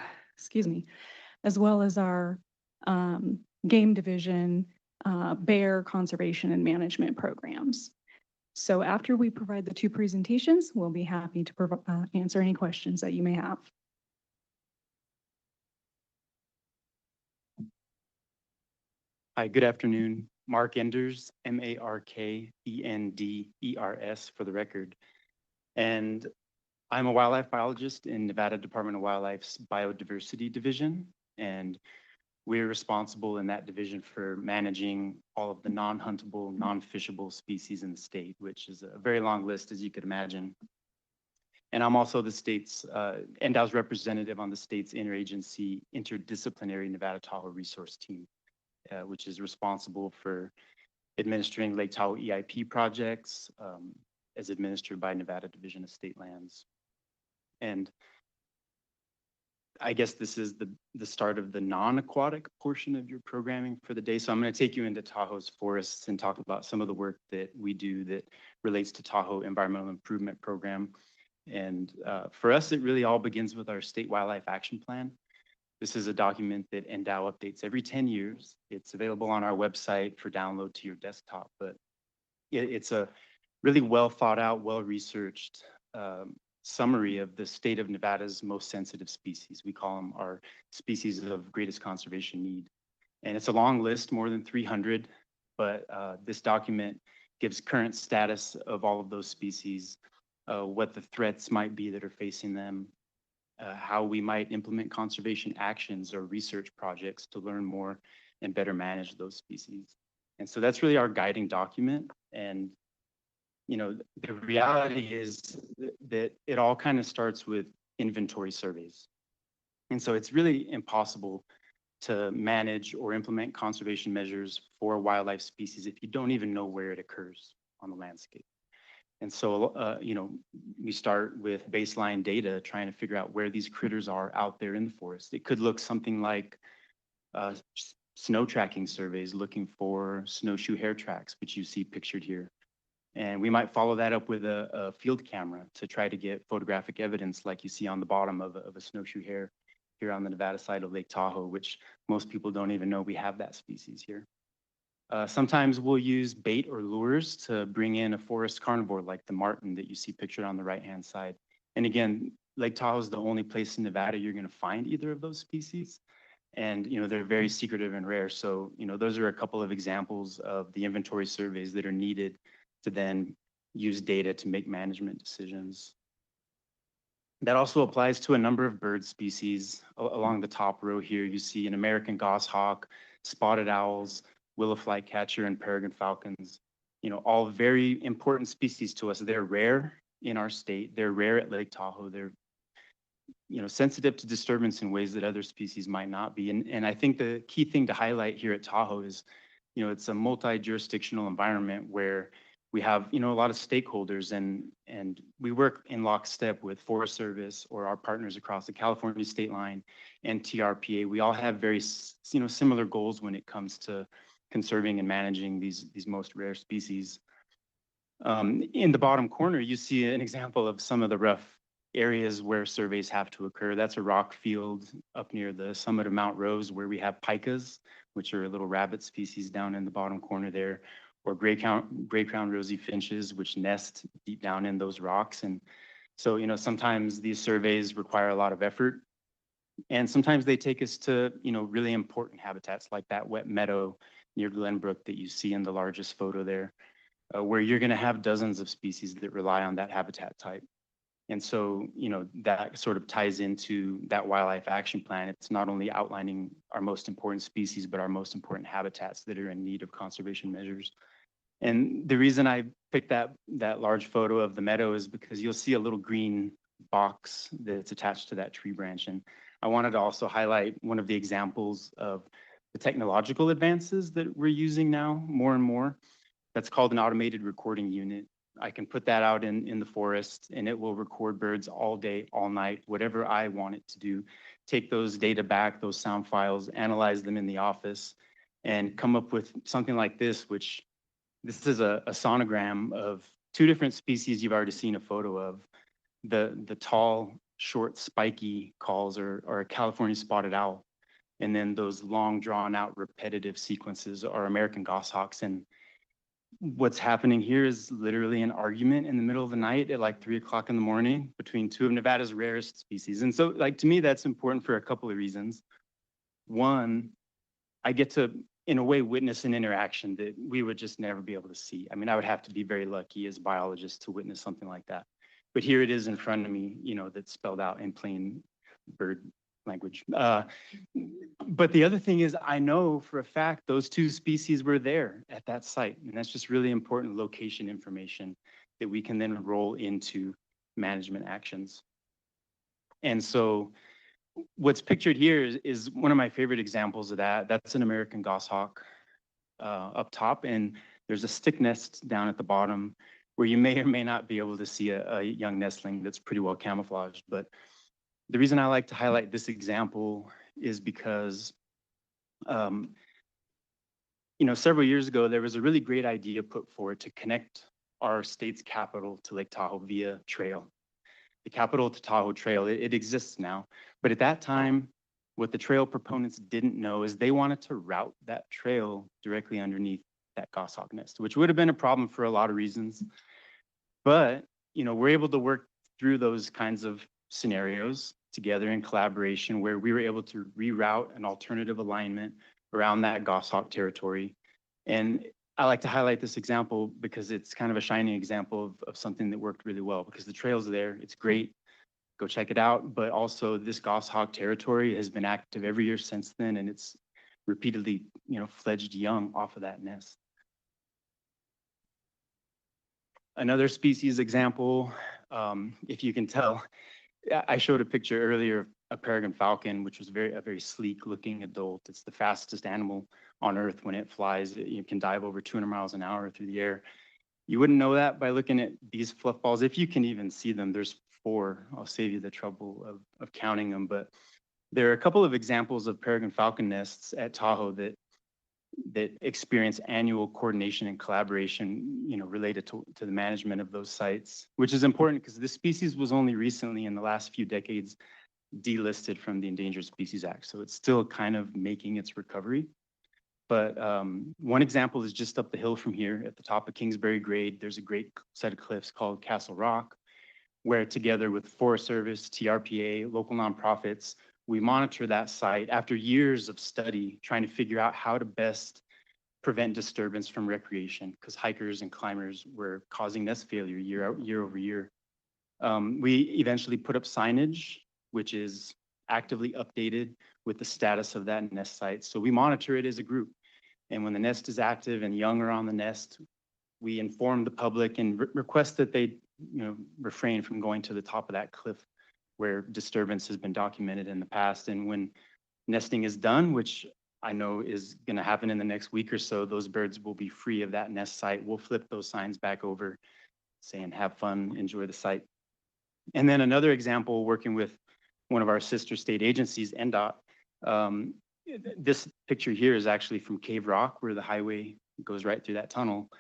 our Game Division bear conservation and management programs. So after we provide the 2 presentations, we'll be happy to answer any questions that you may have. Hi, good afternoon. Mark Enders, MARKENDERS for the record. And I'm a wildlife biologist in Nevada Department of Wildlife's Biodiversity Division. And we're responsible in that division for managing all of the non-huntable, non-fishable species in the state, which is a very long list, as you could imagine. And I'm also the state's NDOW's representative on the state's interagency interdisciplinary Nevada Tahoe resource team, which is responsible for administering Lake Tahoe EIP projects as administered by Nevada Division of State Lands. And I guess this is the start of the non-aquatic portion of your programming for the day. So I'm going to take you into Tahoe's forests and talk about some of the work that we do that relates to Tahoe Environmental Improvement Program. And for us, it really all begins with our State Wildlife Action Plan. This is a document that NDOW updates every 10 years. It's available on our website for download to your desktop, but it's a really well thought out, well-researched summary of the state of Nevada's most sensitive species. We call them our species of greatest conservation need. And it's a long list, more than 300, but this document gives current status of all of those species, what the threats might be that are facing them, how we might implement conservation actions or research projects to learn more and better manage those species. And so that's really our guiding document. And the reality is that it all kind of starts with inventory surveys. And so it's really impossible to manage or implement conservation measures for a wildlife species if you don't even know where it occurs on the landscape. And so, we start with baseline data, trying to figure out where these critters are out there in the forest. It could look something like snow tracking surveys looking for snowshoe hare tracks, which you see pictured here. And we might follow that up with a field camera to try to get photographic evidence like you see on the bottom of a snowshoe hare here on the Nevada side of Lake Tahoe, which most people don't even know we have that species here. Sometimes we'll use bait or lures to bring in a forest carnivore like the marten that you see pictured on the right-hand side. And again, Lake Tahoe is the only place in Nevada you're going to find either of those species. And, they're very secretive and rare. So, those are a couple of examples of the inventory surveys that are needed to then use data to make management decisions. That also applies to a number of bird species. Along the top row here, you see an American goshawk, spotted owls, willow flycatcher, and peregrine falcons. All very important species to us. They're rare in our state. They're rare at Lake Tahoe. They're, sensitive to disturbance in ways that other species might not be. And I think the key thing to highlight here at Tahoe is, it's a multi-jurisdictional environment where we have, a lot of stakeholders and we work in lockstep with Forest Service or our partners across the California state line and TRPA. We all have very, similar goals when it comes to conserving and managing these most rare species. In the bottom corner, you see an example of some of the rough areas where surveys have to occur. That's a rock field up near the summit of Mount Rose where we have pikas, which are little rabbit species down in the bottom corner there, or gray-crowned rosy finches, which nest deep down in those rocks. And so, sometimes these surveys require a lot of effort. And sometimes they take us to, really important habitats like that wet meadow near Glenbrook that you see in the largest photo there, where you're going to have dozens of species that rely on that habitat type. And so, that sort of ties into that wildlife action plan. It's not only outlining our most important species, but our most important habitats that are in need of conservation measures. And the reason I picked that large photo of the meadow is because you'll see a little green box that's attached to that tree branch. And I wanted to also highlight one of the examples of the technological advances that we're using now more and more. That's called an automated recording unit. I can put that out in the forest and it will record birds all day, all night, whatever I want it to do. Take those data back, those sound files, analyze them in the office, and come up with something like this, which this is a sonogram of two different species you've already seen a photo of. The tall, short, spiky calls are a California spotted owl. And then those long, drawn out, repetitive sequences are American goshawks. And what's happening here is literally an argument in the middle of the night at like 3 o'clock in the morning between two of Nevada's rarest species. And so, to me, that's important for a couple of reasons. One, I get to, in a way, witness an interaction that we would just never be able to see. I mean, I would have to be very lucky as a biologist to witness something like that. But here it is in front of me, that's spelled out in plain bird language. But the other thing is, I know for a fact those two species were there at that site. And that's just really important location information that we can then roll into management actions. And so what's pictured here is one of my favorite examples of that. That's an American goshawk up top, and there's a stick nest down at the bottom where you may or may not be able to see a young nestling that's pretty well camouflaged. But the reason I like to highlight this example is because, several years ago, there was a really great idea put forward to connect our state's capital to Lake Tahoe via trail. The Capital to Tahoe Trail, it exists now. But at that time, what the trail proponents didn't know is they wanted to route that trail directly underneath that goshawk nest, which would have been a problem for a lot of reasons. But, we're able to work through those kinds of scenarios together in collaboration where we were able to reroute an alternative alignment around that goshawk territory. And I like to highlight this example because it's kind of a shining example of something that worked really well, because the trail's there, it's great, go check it out. But also this goshawk territory has been active every year since then, and it's repeatedly, fledged young off of that nest. Another species example, if you can tell, I showed a picture earlier of a peregrine falcon, which was a very sleek looking adult. It's the fastest animal on earth when it flies. It can dive over 200 miles an hour through the air. You wouldn't know that by looking at these fluff balls. If you can even see them, there's 4. I'll save you the trouble of counting them, but there are a couple of examples of peregrine falcon nests at Tahoe that experience annual coordination and collaboration, related to the management of those sites, which is important because this species was only recently in the last few decades delisted from the Endangered Species Act. So it's still kind of making its recovery. But one example is just up the hill from here at the top of Kingsbury Grade. There's a great set of cliffs called Castle Rock, where together with Forest Service, TRPA, local nonprofits, we monitor that site after years of study, trying to figure out how to best prevent disturbance from recreation, because hikers and climbers were causing nest failure year over year. We eventually put up signage, which is actively updated with the status of that nest site. So we monitor it as a group. And when the nest is active and young are on the nest, we inform the public and request that they refrain from going to the top of that cliff where disturbance has been documented in the past. And when nesting is done, which I know is going to happen in the next week or so, those birds will be free of that nest site. We'll flip those signs back over saying, have fun, enjoy the site. And then another example, working with one of our sister state agencies, NDOT. This picture here is actually from Cave Rock, where the highway goes right through that tunnel.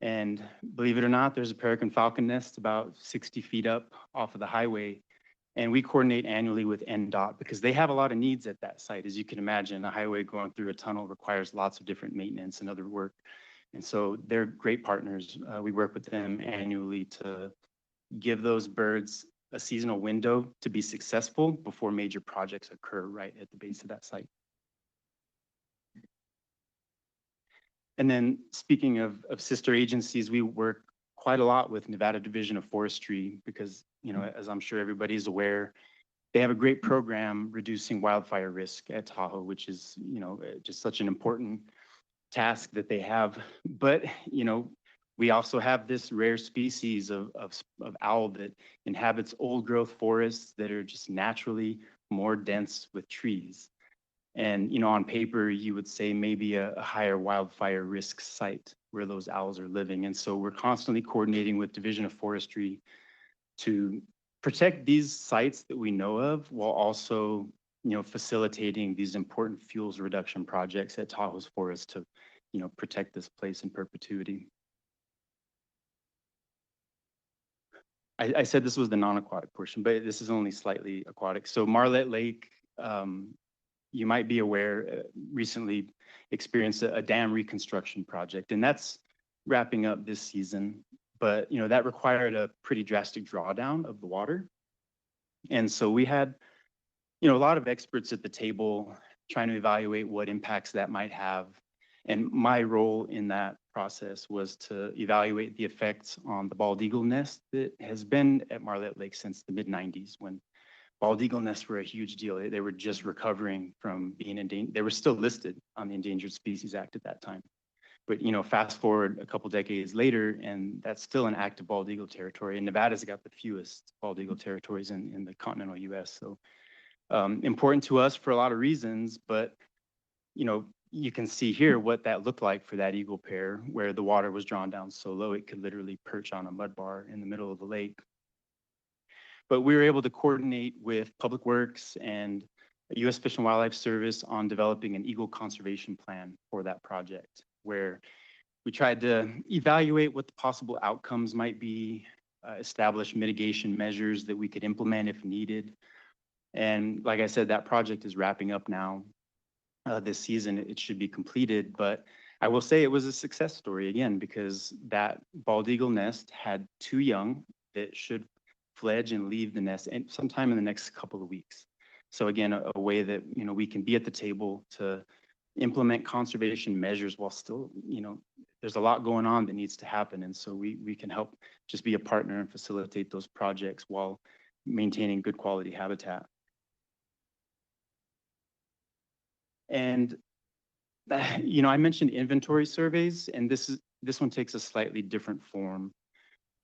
And believe it or not, there's a peregrine falcon nest about 60 feet up off of the highway. And we coordinate annually with NDOT because they have a lot of needs at that site. As you can imagine, a highway going through a tunnel requires lots of different maintenance and other work. And so they're great partners. We work with them annually to give those birds a seasonal window to be successful before major projects occur right at the base of that site. And then speaking of sister agencies, we work quite a lot with Nevada Division of Forestry because, as I'm sure everybody's aware, they have a great program reducing wildfire risk at Tahoe, which is, just such an important task that they have. But, we also have this rare species of owl that inhabits old growth forests that are just naturally more dense with trees. And, on paper, you would say maybe a higher wildfire risk site where those owls are living. And so we're constantly coordinating with Division of Forestry to protect these sites that we know of while also, facilitating these important fuels reduction projects at Tahoe's forest to, protect this place in perpetuity. I said this was the non-aquatic portion, but this is only slightly aquatic. So Marlette Lake, you might be aware, recently experienced a dam reconstruction project, and that's wrapping up this season. But that required a pretty drastic drawdown of the water, and so we had a lot of experts at the table trying to evaluate what impacts that might have. And my role in that process was to evaluate the effects on the bald eagle nest that has been at Marlette Lake since the mid-90s, when bald eagle nests were a huge deal. They were just recovering from being endangered. They were still listed on the Endangered Species Act at that time. But, fast forward a couple decades later, and that's still an active bald eagle territory. And Nevada's got the fewest bald eagle territories in the continental US. So important to us for a lot of reasons, but, you can see here what that looked like for that eagle pair, where the water was drawn down so low it could literally perch on a mud bar in the middle of the lake. But we were able to coordinate with Public Works and U.S. Fish and Wildlife Service on developing an eagle conservation plan for that project, where we tried to evaluate what the possible outcomes might be, establish mitigation measures that we could implement if needed. And like I said, that project is wrapping up now. This season, it should be completed, but I will say it was a success story again, because that bald eagle nest had 2 young that should fledge and leave the nest and sometime in the next couple of weeks. So again, a way that, we can be at the table to implement conservation measures while still, there's a lot going on that needs to happen. And so we can help just be a partner and facilitate those projects while maintaining good quality habitat. And, I mentioned inventory surveys, and this one takes a slightly different form.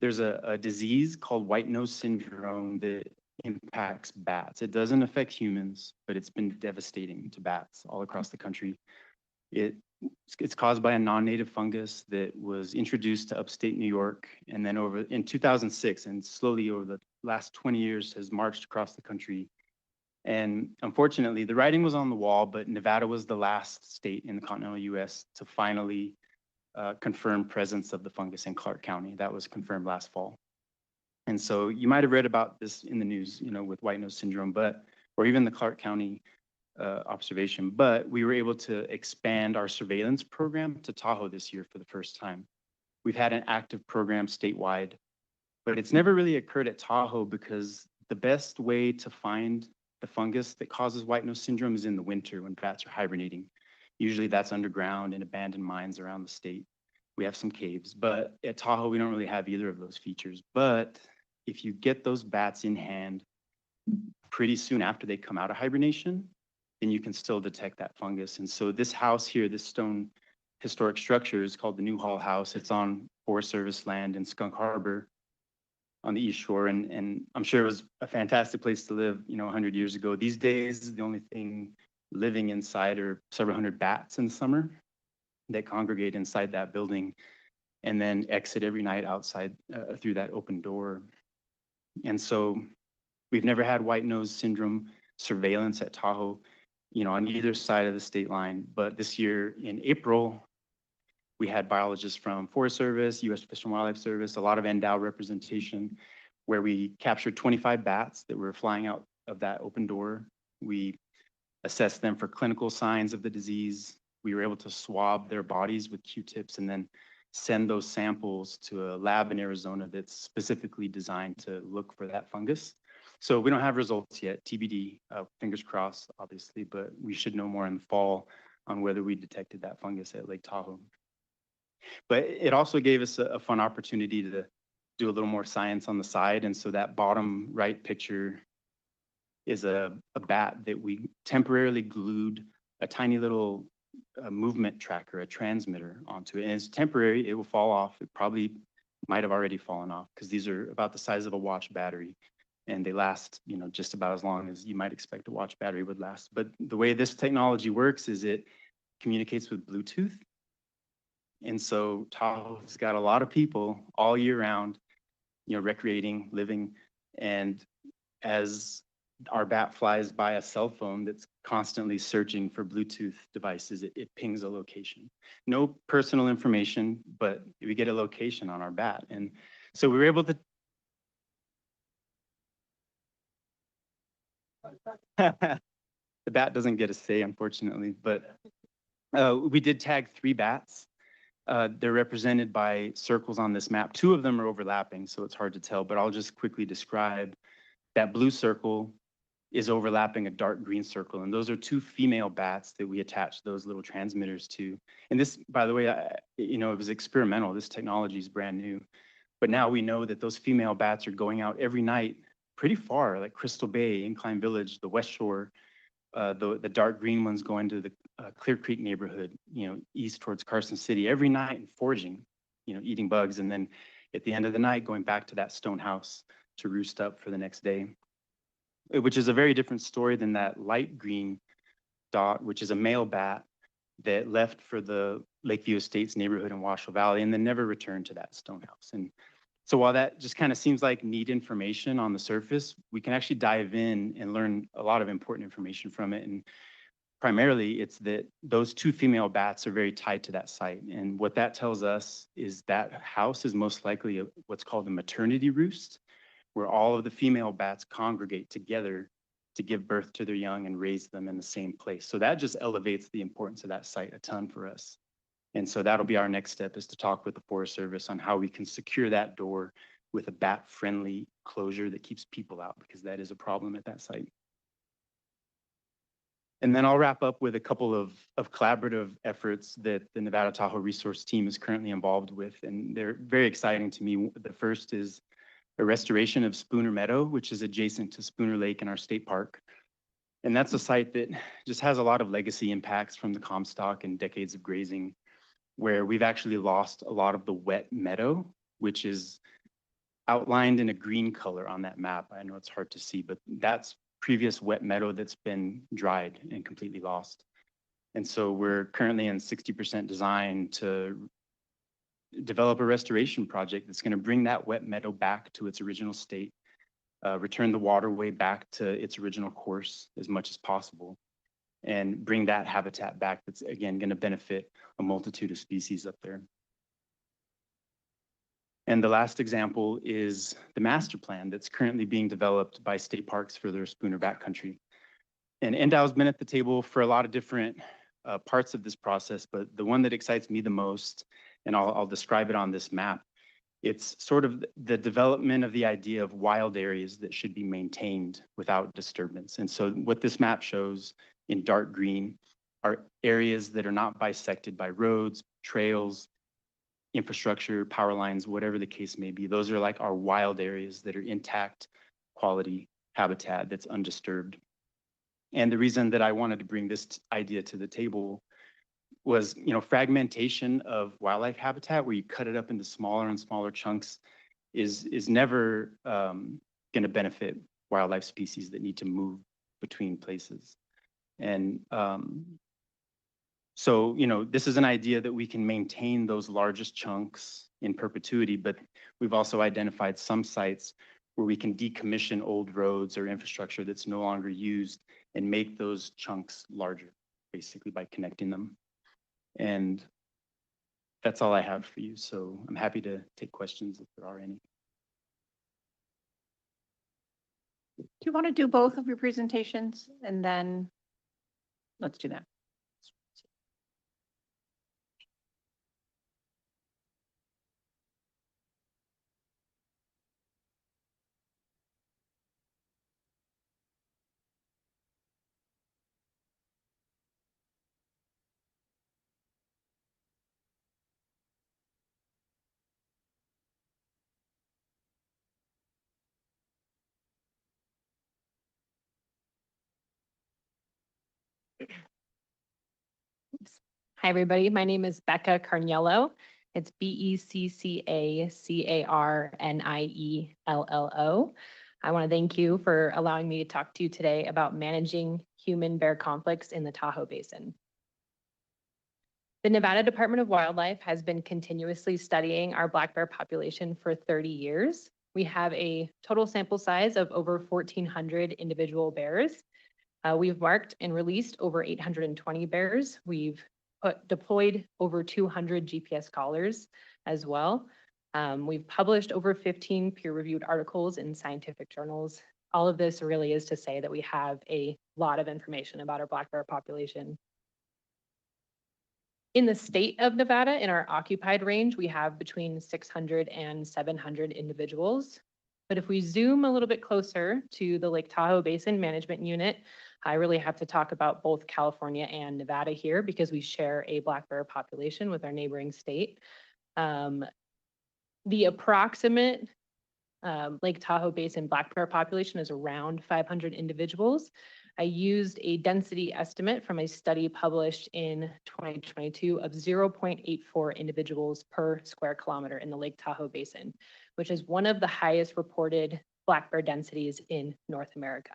There's a disease called white nose syndrome that impacts bats. It doesn't affect humans, but it's been devastating to bats all across the country. It's caused by a non-native fungus that was introduced to upstate New York, and then over in 2006, and slowly over the last 20 years has marched across the country. And unfortunately, the writing was on the wall, but Nevada was the last state in the continental US to finally confirm presence of the fungus in Clark County. That was confirmed last fall. And so you might have read about this in the news, you know, with white nose syndrome, or even the Clark County observation, but we were able to expand our surveillance program to Tahoe this year for the first time. We've had an active program statewide, but it's never really occurred at Tahoe because the best way to find the fungus that causes white nose syndrome is in the winter when bats are hibernating. Usually that's underground in abandoned mines around the state. We have some caves, but at Tahoe, we don't really have either of those features. But if you get those bats in hand pretty soon after they come out of hibernation, then you can still detect that fungus. And so this house here, this stone historic structure is called the Newhall House. It's on Forest Service land in Skunk Harbor on the East Shore. And I'm sure it was a fantastic place to live, you know, 100 years ago. These days, the only thing living inside are several hundred bats in the summer that congregate inside that building and then exit every night outside through that open door. And so we've never had white nose syndrome surveillance at Tahoe, you know, on either side of the state line. But this year in April, we had biologists from Forest Service, U.S. Fish and Wildlife Service, a lot of NDOW representation, where we captured 25 bats that were flying out of that open door. We assessed them for clinical signs of the disease. We were able to swab their bodies with Q-tips and then send those samples to a lab in Arizona that's specifically designed to look for that fungus. So we don't have results yet, TBD, fingers crossed, obviously, but we should know more in the fall on whether we detected that fungus at Lake Tahoe. But it also gave us a fun opportunity to do a little more science on the side. And so that bottom right picture is a bat that we temporarily glued a tiny little movement tracker, a transmitter onto it. And it's temporary, it will fall off. It probably might have already fallen off because these are about the size of a watch battery. And they last, you know, just about as long as you might expect a watch battery would last. But the way this technology works is it communicates with Bluetooth. And so Tahoe's got a lot of people all year round, you know, recreating, living. And as our bat flies by a cell phone that's constantly searching for Bluetooth devices, it pings a location. No personal information, but we get a location on our bat. And so we were able to the bat doesn't get a say, unfortunately, but we did tag 3 bats. They're represented by circles on this map. 2 of them are overlapping, so it's hard to tell, but I'll just quickly describe. That blue circle is overlapping a dark green circle, and those are 2 female bats that we attached those little transmitters to. And this, by the way, you know, it was experimental. This technology is brand new, but now we know that those female bats are going out every night pretty far, like Crystal Bay, Incline Village, the West Shore. The dark green ones going to the Clear Creek neighborhood, you know, east towards Carson City every night and foraging, you know, eating bugs. And then at the end of the night, going back to that stone house to roost up for the next day, which is a very different story than that light green dot, which is a male bat that left for the Lakeview Estates neighborhood in Washoe Valley and then never returned to that stone house. And so while that just kind of seems like neat information on the surface, we can actually dive in and learn a lot of important information from it. And primarily it's that those 2 female bats are very tied to that site. And what that tells us is that house is most likely what's called a maternity roost, where all of the female bats congregate together to give birth to their young and raise them in the same place. So that just elevates the importance of that site a ton for us. And so that'll be our next step, is to talk with the Forest Service on how we can secure that door with a bat-friendly closure that keeps people out, because that is a problem at that site. And then I'll wrap up with a couple of collaborative efforts that the Nevada Tahoe Resource Team is currently involved with, and they're very exciting to me. The first is a restoration of Spooner Meadow, which is adjacent to Spooner Lake in our state park. And that's a site that just has a lot of legacy impacts from the Comstock and decades of grazing, where we've actually lost a lot of the wet meadow, which is outlined in a green color on that map. I know it's hard to see, but that's previous wet meadow that's been dried and completely lost. And so we're currently in 60% design to develop a restoration project that's going to bring that wet meadow back to its original state, return the waterway back to its original course as much as possible, and bring that habitat back that's, again, going to benefit a multitude of species up there. And the last example is the master plan that's currently being developed by state parks for their Spooner backcountry. And NDOW's been at the table for a lot of different parts of this process, but the one that excites me the most, and I'll describe it on this map, it's sort of the development of the idea of wild areas that should be maintained without disturbance. And so what this map shows in dark green are areas that are not bisected by roads, trails, infrastructure, power lines, whatever the case may be. Those are like our wild areas that are intact, quality habitat that's undisturbed. And the reason that I wanted to bring this idea to the table was, fragmentation of wildlife habitat, where you cut it up into smaller and smaller chunks, is never going to benefit wildlife species that need to move between places. And so, this is an idea that we can maintain those largest chunks in perpetuity, but we've also identified some sites where we can decommission old roads or infrastructure that's no longer used and make those chunks larger, basically by connecting them. And that's all I have for you. So I'm happy to take questions if there are any. Do you want to do both of your presentations? And then let's do that. Hi, everybody. My name is Becca Carniello. It's BECCACARNIELLO. I want to thank you for allowing me to talk to you today about managing human-bear conflicts in the Tahoe Basin. The Nevada Department of Wildlife has been continuously studying our black bear population for 30 years. We have a total sample size of over 1,400 individual bears. We've marked and released over 820 bears. We've deployed over 200 GPS collars as well. We've published over 15 peer-reviewed articles in scientific journals. All of this really is to say that we have a lot of information about our black bear population. In the state of Nevada, in our occupied range, we have between 600 and 700 individuals. But if we zoom a little bit closer to the Lake Tahoe Basin Management Unit, I really have to talk about both California and Nevada here because we share a black bear population with our neighboring state. The approximate Lake Tahoe Basin black bear population is around 500 individuals. I used a density estimate from a study published in 2022 of 0.84 individuals per square kilometer in the Lake Tahoe Basin, which is one of the highest reported black bear densities in North America.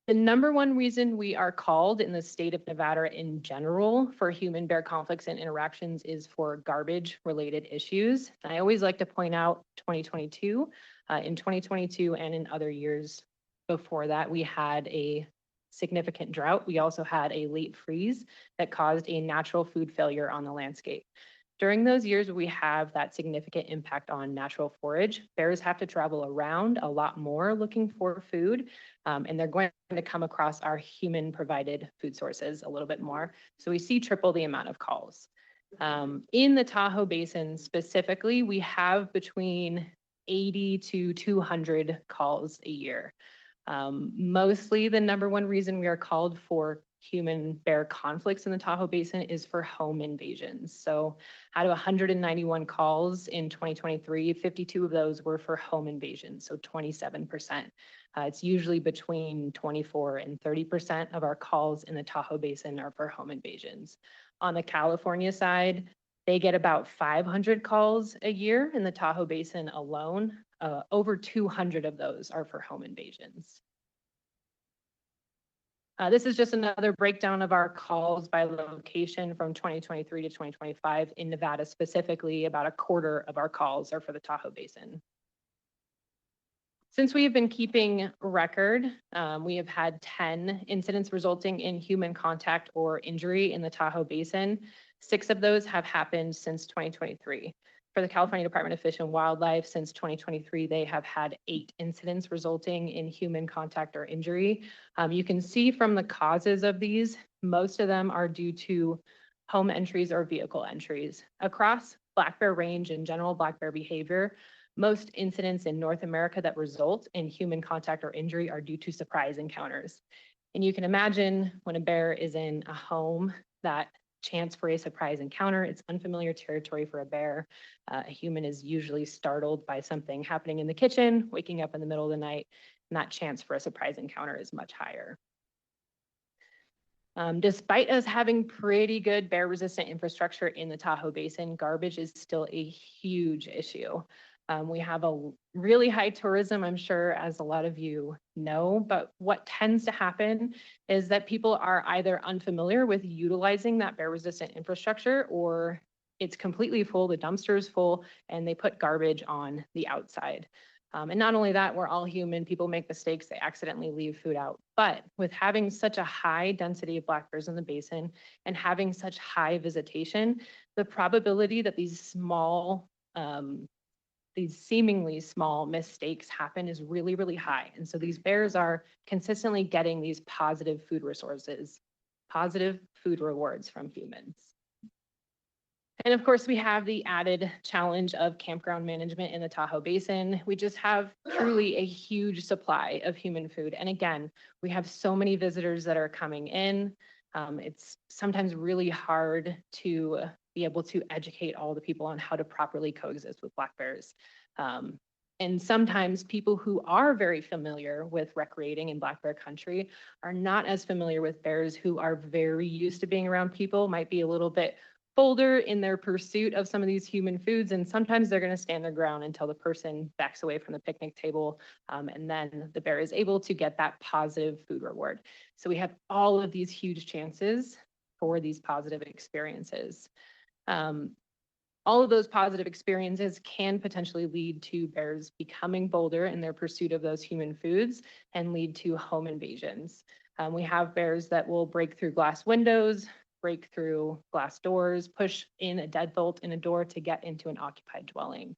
The number one reason we are called in the state of Nevada in general for human bear conflicts and interactions is for garbage related issues. I always like to point out 2022. In 2022 and in other years before that, we had a significant drought. We also had a late freeze that caused a natural food failure on the landscape. During those years, we have that significant impact on natural forage. Bears have to travel around a lot more looking for food, and they're going to come across our human provided food sources a little bit more. So we see triple the amount of calls. In the Tahoe Basin specifically, we have between 80 to 200 calls a year. Mostly the number one reason we are called for human bear conflicts in the Tahoe Basin is for home invasions. So out of 191 calls in 2023, 52 of those were for home invasions, so 27%. It's usually between 24 and 30% of our calls in the Tahoe Basin are for home invasions. On the California side, They get about 500 calls a year in the Tahoe Basin alone. Over 200 of those are for home invasions. This is just another breakdown of our calls by location from 2023 to 2025 in Nevada specifically. About a quarter of our calls are for the Tahoe Basin. Since we have been keeping record, we have had 10 incidents resulting in human contact or injury in the Tahoe Basin. 6 of those have happened since 2023. For the California Department of Fish and Wildlife, since 2023, they have had 8 incidents resulting in human contact or injury. You can see from the causes of these, most of them are due to home entries or vehicle entries. Across black bear range and general black bear behavior, most incidents in North America that result in human contact or injury are due to surprise encounters. And you can imagine when a bear is in a home, that chance for a surprise encounter, it's unfamiliar territory for a bear. A human is usually startled by something happening in the kitchen, waking up in the middle of the night, and that chance for a surprise encounter is much higher. Despite us having pretty good bear-resistant infrastructure in the Tahoe Basin, garbage is still a huge issue. We have a really high tourism, I'm sure, as a lot of you know, but what tends to happen is that people are either unfamiliar with utilizing that bear-resistant infrastructure, or it's completely full, the dumpster is full, and they put garbage on the outside. And not only that, we're all human, people make mistakes, they accidentally leave food out. But with having such a high density of black bears in the basin and having such high visitation, the probability that these seemingly small mistakes happen is really, really high. And so these bears are consistently getting these positive food resources, positive food rewards from humans. And of course, we have the added challenge of campground management in the Tahoe Basin. We just have truly a huge supply of human food. And again, we have so many visitors that are coming in. It's sometimes really hard to be able to educate all the people on how to properly coexist with black bears. And sometimes people who are very familiar with recreating in black bear country are not as familiar with bears who are very used to being around people, might be a little bit bolder in their pursuit of some of these human foods. And sometimes they're going to stand their ground until the person backs away from the picnic table. And then the bear is able to get that positive food reward. So we have all of these huge chances for these positive experiences. All of those positive experiences can potentially lead to bears becoming bolder in their pursuit of those human foods and lead to home invasions. We have bears that will break through glass windows, break through glass doors, push in a deadbolt in a door to get into an occupied dwelling.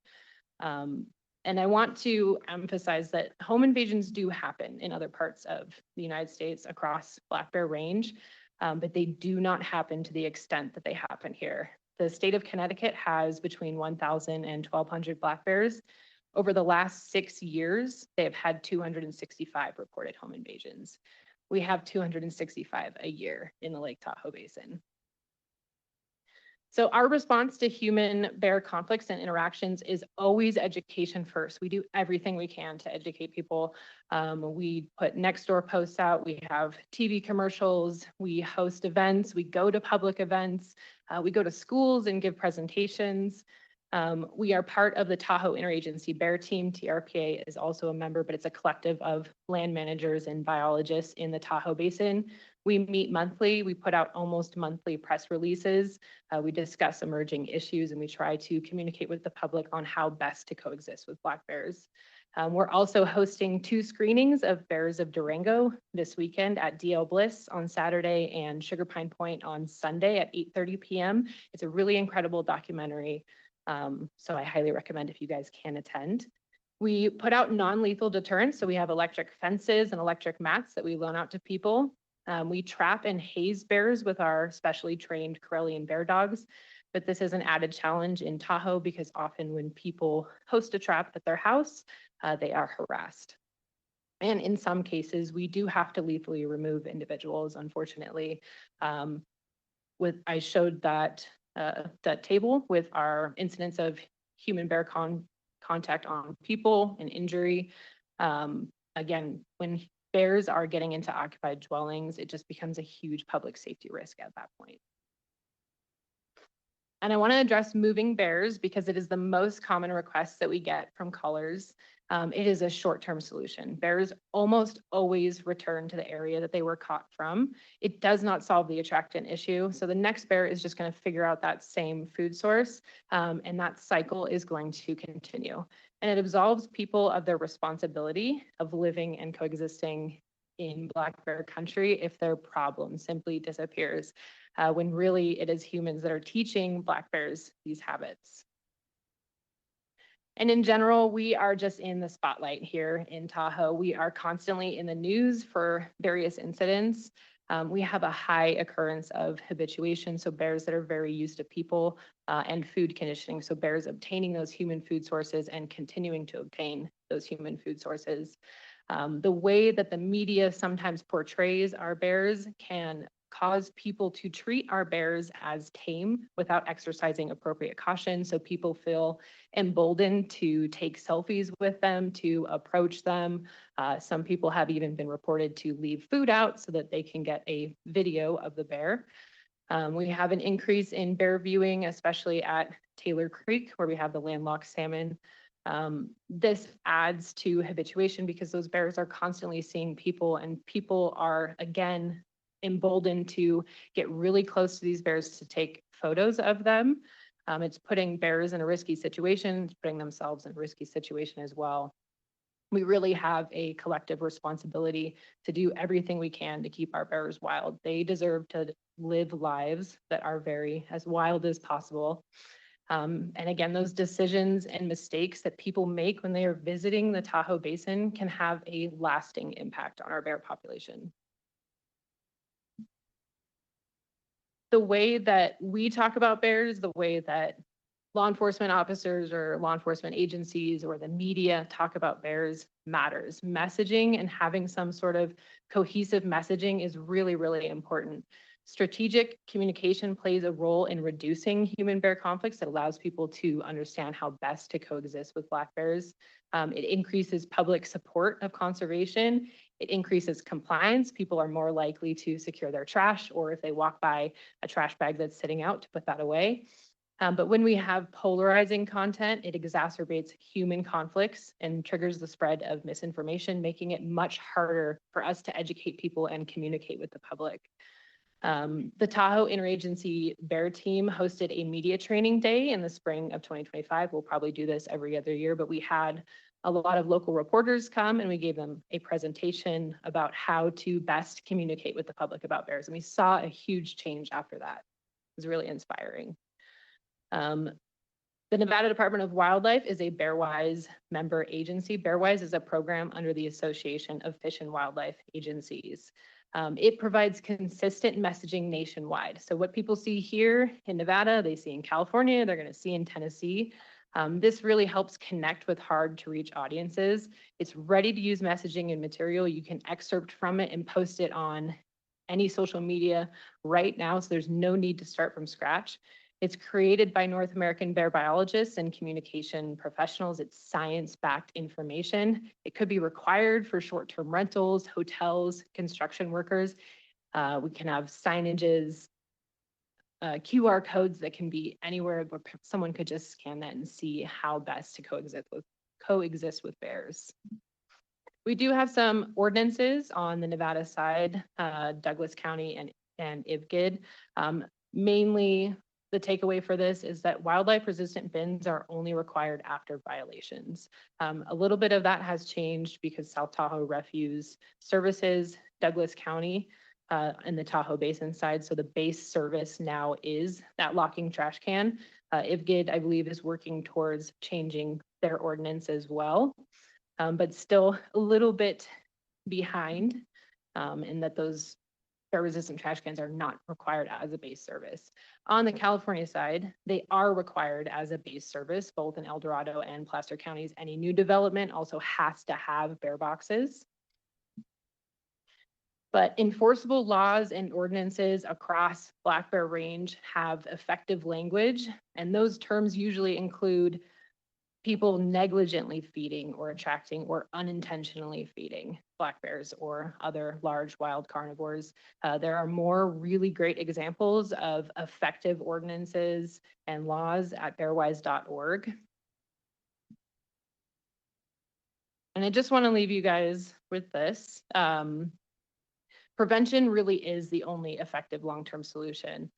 And I want to emphasize that home invasions do happen in other parts of the United States across black bear range, but they do not happen to the extent that they happen here. The state of Connecticut has between 1,000 and 1,200 black bears. Over the last 6 years, they have had 265 reported home invasions. We have 265 a year in the Lake Tahoe Basin. So our response to human bear conflicts and interactions is always education first. We do everything we can to educate people. We put next door posts out, we have TV commercials, we host events, we go to public events, we go to schools and give presentations. We are part of the Tahoe Interagency Bear Team. TRPA is also a member, but it's a collective of land managers and biologists in the Tahoe Basin. We meet monthly. We put out almost monthly press releases. We discuss emerging issues and we try to communicate with the public on how best to coexist with black bears. We're also hosting 2 screenings of Bears of Durango this weekend at DL Bliss on Saturday and Sugar Pine Point on Sunday at 8:30 p.m. It's a really incredible documentary. So I highly recommend if you guys can attend. We put out non-lethal deterrents. So we have electric fences and electric mats that we loan out to people. We trap and haze bears with our specially trained Karelian bear dogs. But this is an added challenge in Tahoe because often when people host a trap at their house, they are harassed. And in some cases, we do have to lethally remove individuals, unfortunately. I showed that table with our incidents of human bear contact on people and injury. Again, when bears are getting into occupied dwellings, it just becomes a huge public safety risk at that point. And I want to address moving bears because it is the most common request that we get from callers. It is a short-term solution. Bears almost always return to the area that they were caught from. It does not solve the attractant issue. So the next bear is just going to figure out that same food source, and that cycle is going to continue. And it absolves people of their responsibility of living and coexisting in black bear country if their problem simply disappears, when really it is humans that are teaching black bears these habits. And in general, we are just in the spotlight here in Tahoe. We are constantly in the news for various incidents. We have a high occurrence of habituation, so bears that are very used to people, and food conditioning, so bears obtaining those human food sources and continuing to obtain those human food sources. The way that the media sometimes portrays our bears can cause people to treat our bears as tame without exercising appropriate caution. So people feel emboldened to take selfies with them, to approach them. Some people have even been reported to leave food out so that they can get a video of the bear. We have an increase in bear viewing, especially at Taylor Creek, where we have the landlocked salmon. This adds to habituation because those bears are constantly seeing people, and people are, again, emboldened to get really close to these bears to take photos of them. It's putting bears in a risky situation, it's putting themselves in a risky situation as well. We really have a collective responsibility to do everything we can to keep our bears wild. They deserve to live lives that are as wild as possible. And again, those decisions and mistakes that people make when they are visiting the Tahoe Basin can have a lasting impact on our bear population. The way that we talk about bears, the way that law enforcement officers or law enforcement agencies or the media talk about bears matters. Messaging and having some sort of cohesive messaging is really, really important. Strategic communication plays a role in reducing human-bear conflicts that allows people to understand how best to coexist with black bears. It increases public support of conservation. It increases compliance. People are more likely to secure their trash, or if they walk by a trash bag that's sitting out, to put that away. But when we have polarizing content, it exacerbates human conflicts and triggers the spread of misinformation, making it much harder for us to educate people and communicate with the public. The Tahoe Interagency Bear Team hosted a media training day in the spring of 2025. We'll probably do this every other year, but we had a lot of local reporters come and we gave them a presentation about how to best communicate with the public about bears. And we saw a huge change after that. It was really inspiring. The Nevada Department of Wildlife is a BearWise member agency. BearWise is a program under the Association of Fish and Wildlife Agencies. It provides consistent messaging nationwide. So what people see here in Nevada, they see in California, they're going to see in Tennessee. This really helps connect with hard to reach audiences. It's ready to use messaging and material. You can excerpt from it and post it on any social media right now. So there's no need to start from scratch. It's created by North American bear biologists and communication professionals. It's science-backed information. It could be required for short-term rentals, hotels, construction workers. We can have signages, QR codes that can be anywhere where someone could just scan that and see how best to coexist with bears. We do have some ordinances on the Nevada side, Douglas County and IVGID. Mainly, the takeaway for this is that wildlife resistant bins are only required after violations. A little bit of that has changed because South Tahoe Refuse Services, Douglas County, and the Tahoe Basin side. So the base service now is that locking trash can. IVGID, I believe, is working towards changing their ordinance as well, but still a little bit behind in that those bear resistant trash cans are not required as a base service. On the California side, they are required as a base service, both in El Dorado and Placer counties. Any new development also has to have bear boxes. But enforceable laws and ordinances across Black Bear Range have effective language, and those terms usually include people negligently feeding or attracting or unintentionally feeding black bears or other large wild carnivores. There are more really great examples of effective ordinances and laws at bearwise.org. And I just want to leave you guys with this. Prevention really is the only effective long-term solution.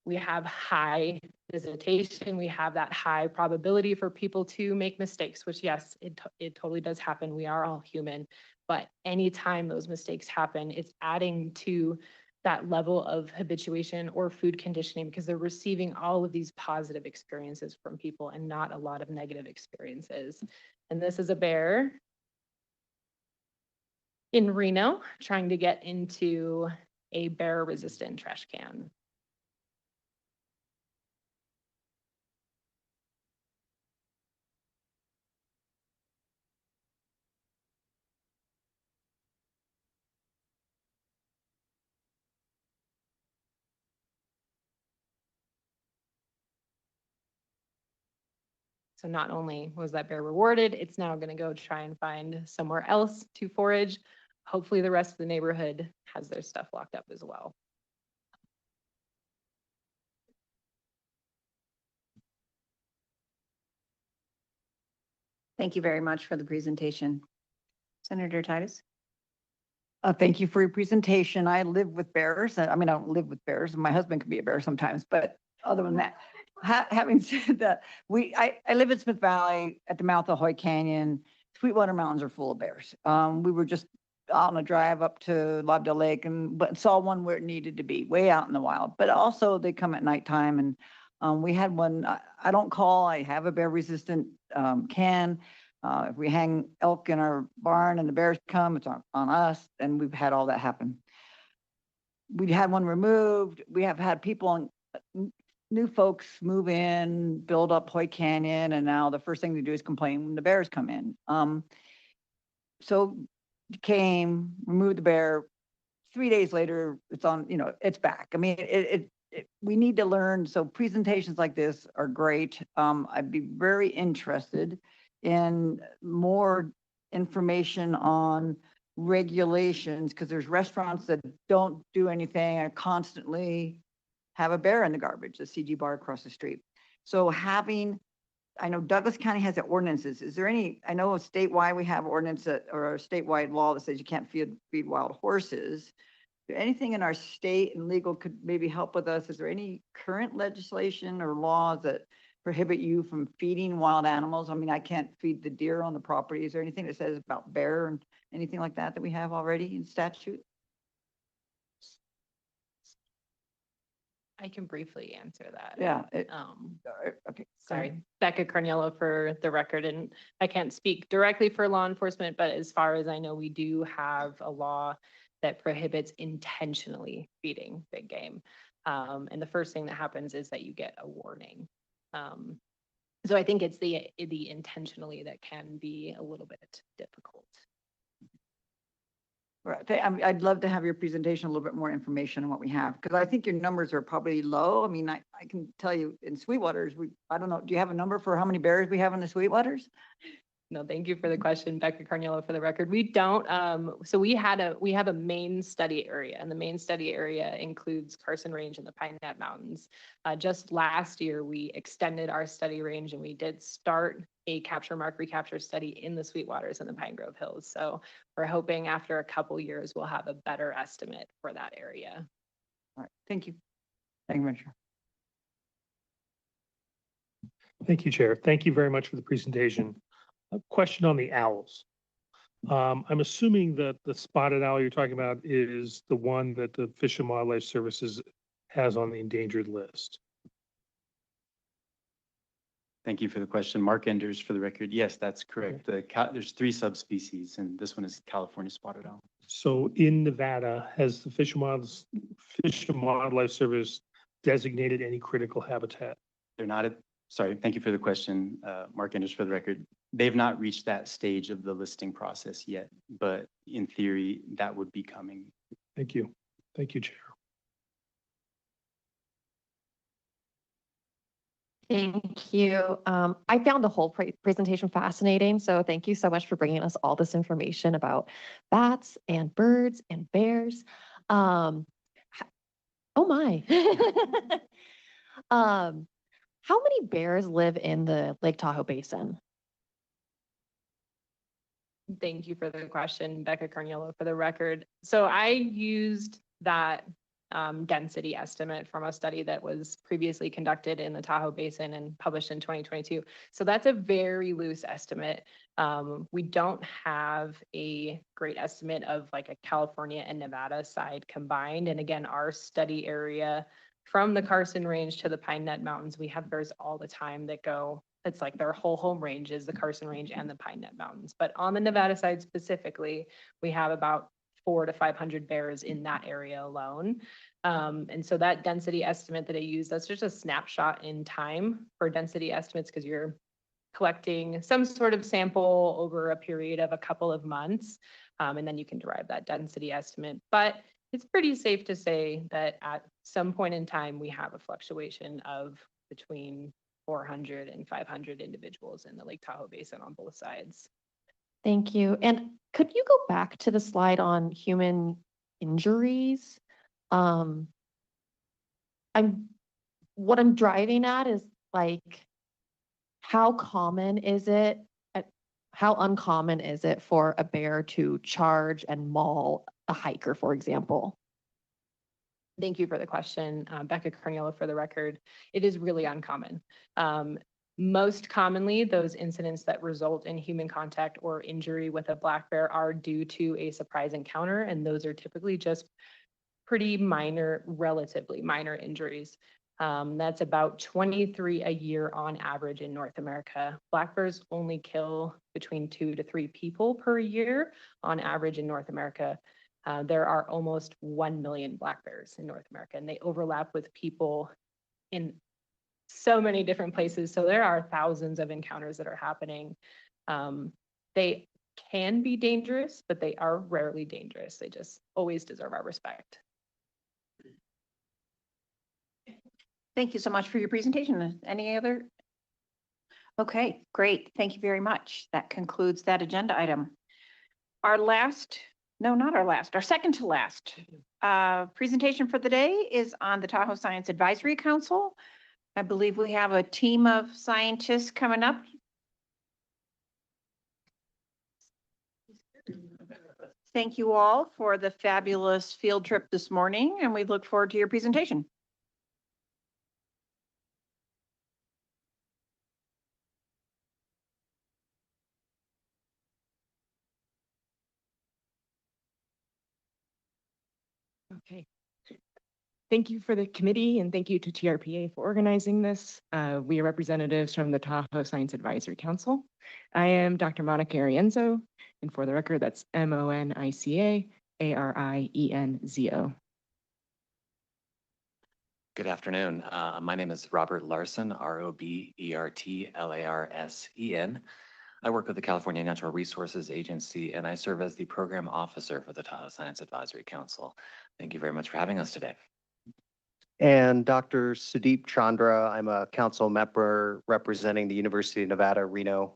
We have high visitation. We have that high probability for people to make mistakes, which yes, it totally does happen. We are all human, but anytime those mistakes happen, it's adding to that level of habituation or food conditioning because they're receiving all of these positive experiences from people and not a lot of negative experiences. And this is a bear in Reno trying to get into a bear-resistant trash can. So not only was that bear rewarded, it's now going to go try and find somewhere else to forage. Hopefully the rest of the neighborhood has their stuff locked up as well. Thank you very much for the presentation. Senator Titus? Thank you for your presentation. I live with bears. I mean, I don't live with bears. My husband can be a bear sometimes, but other than that, having said that, I live in Smith Valley at the mouth of Hoy Canyon. Sweetwater Mountains are full of bears. We were just on a drive up to Lobdell Lake but saw one where it needed to be, way out in the wild. But also they come at nighttime, and we had one. I don't call. I have a bear resistant can. If we hang elk in our barn and the bears come, it's on us, and we've had all that happen. We had one removed. We have had people new folks move in, build up Hoy Canyon, and now the first thing they do is complain when the bears come in. So came, removed the bear. 3 days later, it's on, it's back. I mean, we need to learn. So presentations like this are great. I'd be very interested in more information on regulations, because there's restaurants that don't do anything and constantly have a bear in the garbage, the CG bar across the street. So I know Douglas County has the ordinances. Is there any, I know statewide we have ordinance or a statewide law that says you can't feed wild horses. Is there anything in our state and legal could maybe help with us? Is there any current legislation or laws that prohibit you from feeding wild animals? I mean, I can't feed the deer on the property. Is there anything that says about bear and anything like that we have already in statute? I can briefly answer that. Yeah. Okay. Sorry, Becca Carniello for the record, and I can't speak directly for law enforcement, but as far as I know, we do have a law that prohibits intentionally feeding big game. And the first thing that happens is that you get a warning. So I think it's the intentionally that can be a little bit difficult. Right. I'd love to have your presentation, a little bit more information on what we have, because I think your numbers are probably low. I mean, I can tell you in Sweetwaters, I don't know, do you have a number for how many bears we have in the Sweetwaters? No, thank you for the question, Becca Carniello, for the record. We don't. So we have a main study area, and the main study area includes Carson Range and the Pine Gap Mountains. Just last year, we extended our study range, and we did start a capture mark recapture study in the Sweetwaters and the Pine Grove Hills. So we're hoping after a couple years, we'll have a better estimate for that area. All right, thank you. Thank you, Chair. Thank you, Chair. Thank you very much for the presentation. A question on the owls. I'm assuming that the spotted owl you're talking about is the one that the Fish and Wildlife Services has on the endangered list. Thank you for the question. Mark Enders for the record. Yes, that's correct. There's 3 subspecies, and this one is California spotted owl. So in Nevada, has the Fish and Wildlife Service designated any critical habitat? They're not sorry, thank you for the question, Mark Enders for the record. They've not reached that stage of the listing process yet, but in theory, that would be coming. Thank you. Thank you, Chair. Thank you. I found the whole presentation fascinating, so thank you so much for bringing us all this information about bats and birds and bears. Oh my. How many bears live in the Lake Tahoe Basin? Thank you for the question, Becca Carniello, for the record. So I used that density estimate from a study that was previously conducted in the Tahoe Basin and published in 2022. So that's a very loose estimate. We don't have a great estimate of like a California and Nevada side combined. And again, our study area from the Carson Range to the Pine Net Mountains, we have bears all the time that go. It's like their whole home range is the Carson Range and the Pine Net Mountains. But on the Nevada side specifically, we have about 400 to 500 bears in that area alone. And so that density estimate that I use, that's just a snapshot in time for density estimates because you're collecting some sort of sample over a period of a couple of months. And then you can derive that density estimate. But it's pretty safe to say that at some point in time, we have a fluctuation of between 400 and 500 individuals in the Lake Tahoe Basin on both sides. Thank you. And could you go back to the slide on human injuries? What I'm driving at is like, how common is it? How uncommon is it for a bear to charge and maul a hiker, for example? Thank you for the question, Becca Carniello, for the record. It is really uncommon. Most commonly, those incidents that result in human contact or injury with a black bear are due to a surprise encounter, and those are typically just pretty minor, relatively minor injuries. That's about 23 a year on average in North America. Black bears only kill between 2 to 3 people per year on average in North America. There are almost 1 million black bears in North America, and they overlap with people in so many different places. So there are thousands of encounters that are happening. They can be dangerous, but they are rarely dangerous. They just always deserve our respect. Thank you so much for your presentation. Any other? Okay, great. Thank you very much. That concludes that agenda item. Our last, no, not our last, our second to last presentation for the day is on the Tahoe Science Advisory Council. I believe we have a team of scientists coming up. Thank you all for the fabulous field trip this morning, and we look forward to your presentation. Okay. Thank you for the committee and thank you to TRPA for organizing this. We are representatives from the Tahoe Science Advisory Council. I am Dr. Monica Arienzo, and for the record, that's Monica Arienzo. Good afternoon. My name is Robert Larson, Robertlarsen. I work with the California Natural Resources Agency, and I serve as the program officer for the Tahoe Science Advisory Council. Thank you very much for having us today. And Dr. Sudeep Chandra, I'm a council member representing the University of Nevada, Reno.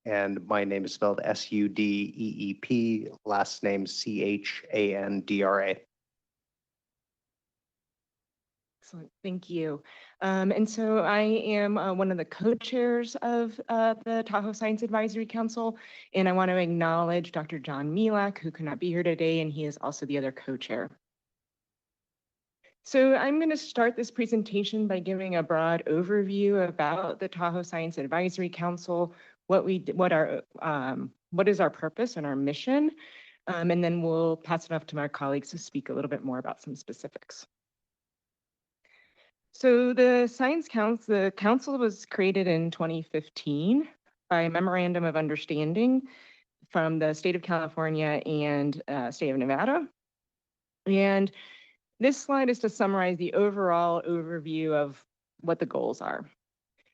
And my name is spelled S-U-D-E-E-P, last name C-H-A-N-D-R-A. Excellent, thank you. And so I am one of the co-chairs of the Tahoe Science Advisory Council, and I want to acknowledge Dr. John Milak, who could not be here today, and he is also the other co-chair. So I'm going to start this presentation by giving a broad overview about the Tahoe Science Advisory Council, what is our purpose and our mission, and then we'll pass it off to my colleagues to speak a little bit more about some specifics. So the council was created in 2015 by a memorandum of understanding from the state of California and state of Nevada. And this slide is to summarize the overall overview of what the goals are.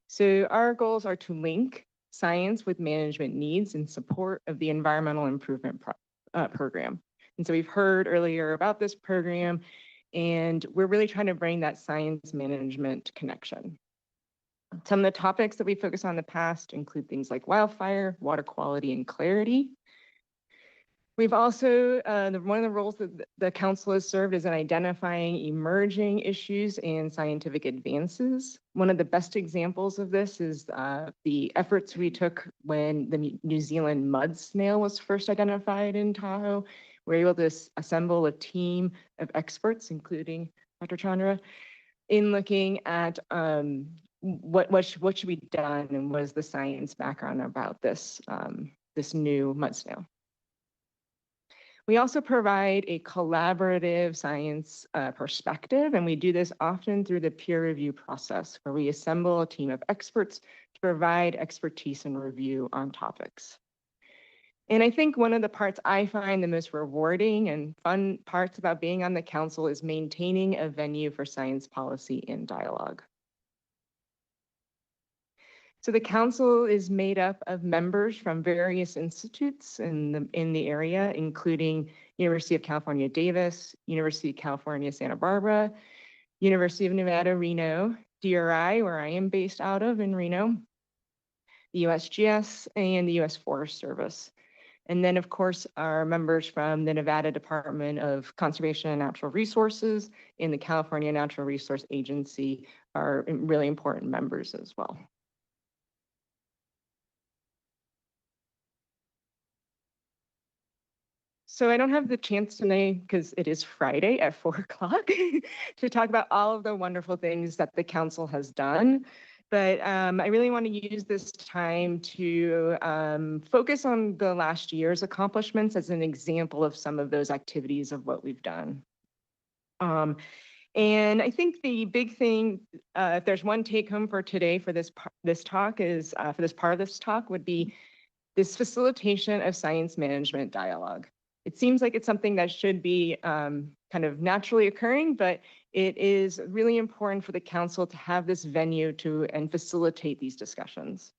So our goals are to link science with management needs in support of the environmental improvement program. And so we've heard earlier about this program, and we're really trying to bring that science management connection. Some of the topics that we focus on in the past include things like wildfire, water quality, and clarity. We've also, one of the roles that the council has served is in identifying emerging issues and scientific advances. One of the best examples of this is the efforts we took when the New Zealand mud snail was first identified in Tahoe. We were able to assemble a team of experts, including Dr. Chandra, in looking at what should be done and what is the science background about this, this new mud snail. We also provide a collaborative science perspective, and we do this often through the peer review process, where we assemble a team of experts to provide expertise and review on topics. And I think one of the parts I find the most rewarding and fun parts about being on the council is maintaining a venue for science policy and dialogue. So the council is made up of members from various institutes in the area, including University of California, Davis, University of California, Santa Barbara, University of Nevada, Reno, DRI, where I am based out of in Reno, the USGS, and the US Forest Service. And then, of course, our members from the Nevada Department of Conservation and Natural Resources and the California Natural Resource Agency are really important members as well. So I don't have the chance today, because it is Friday at 4 o'clock, to talk about all of the wonderful things that the council has done. But I really want to use this time to focus on the last year's accomplishments as an example of some of those activities of what we've done. And I think the big thing, if there's one take home for today for this talk is, for this part of this talk, would be this facilitation of science management dialogue. It seems like it's something that should be kind of naturally occurring, but it is really important for the council to have this venue and facilitate these discussions.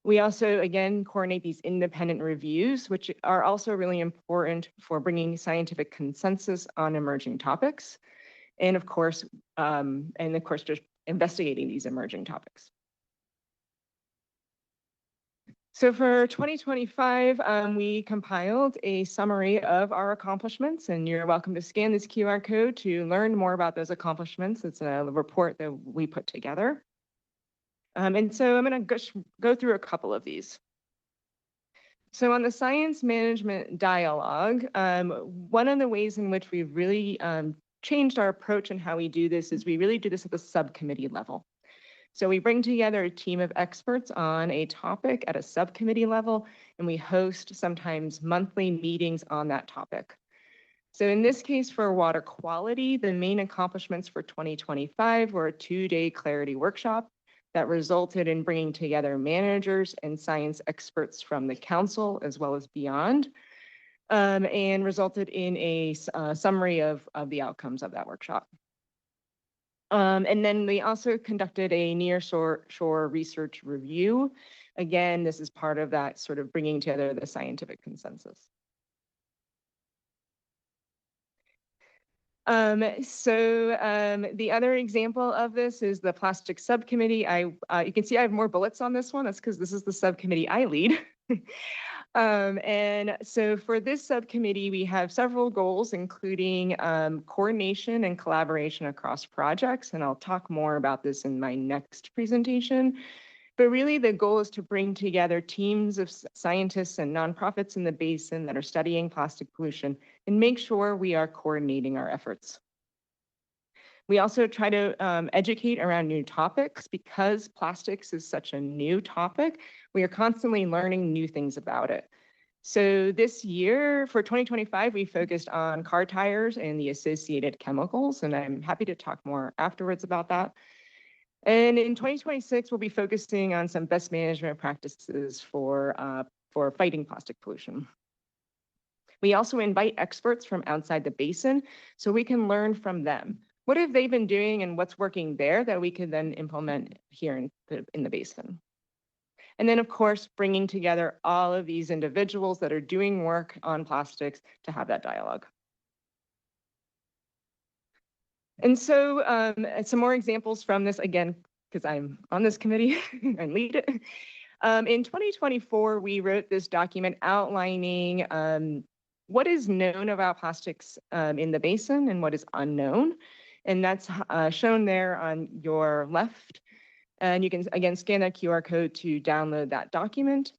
We also, again, coordinate these independent reviews, which are also really important for bringing scientific consensus on emerging topics. And of course, just investigating these emerging topics. So for 2025, we compiled a summary of our accomplishments, and you're welcome to scan this QR code to learn more about those accomplishments. It's a report that we put together. And so I'm going to go through a couple of these. So on the science management dialogue, one of the ways in which we've really changed our approach and how we do this is we really do this at the subcommittee level. So we bring together a team of experts on a topic at a subcommittee level, and we host sometimes monthly meetings on that topic. So in this case, for water quality, the main accomplishments for 2025 were a 2-day clarity workshop that resulted in bringing together managers and science experts from the council as well as beyond, and resulted in a summary of the outcomes of that workshop. And then we also conducted a near-shore research review. Again, this is part of that sort of bringing together the scientific consensus. The other example of this is the plastic subcommittee. You can see I have more bullets on this one. That's because this is the subcommittee I lead. And so for this subcommittee, we have several goals, including coordination and collaboration across projects. And I'll talk more about this in my next presentation. But really, the goal is to bring together teams of scientists and nonprofits in the basin that are studying plastic pollution and make sure we are coordinating our efforts. We also try to educate around new topics. Because plastics is such a new topic, we are constantly learning new things about it. So this year, for 2025, we focused on car tires and the associated chemicals, and I'm happy to talk more afterwards about that. And in 2026, we'll be focusing on some best management practices for fighting plastic pollution. We also invite experts from outside the basin so we can learn from them. What have they been doing and what's working there that we could then implement here in the basin? And then, of course, bringing together all of these individuals that are doing work on plastics to have that dialogue. And so some more examples from this, again, because I'm on this committee and lead it. In 2024, we wrote this document outlining what is known about plastics in the basin and what is unknown. And that's shown there on your left. And you can, again, scan that QR code to download that document.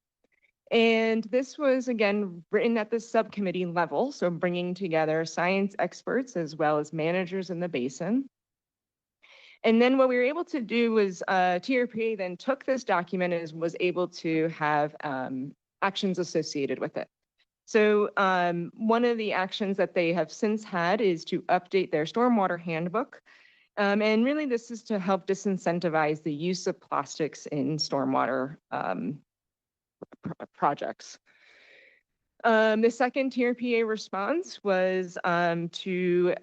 And this was, again, written at the subcommittee level, so bringing together science experts as well as managers in the basin. And then what we were able to do was TRPA then took this document and was able to have actions associated with it. So one of the actions that they have since had is to update their stormwater handbook. And really this is to help disincentivize the use of plastics in stormwater projects. The second TRPA response was to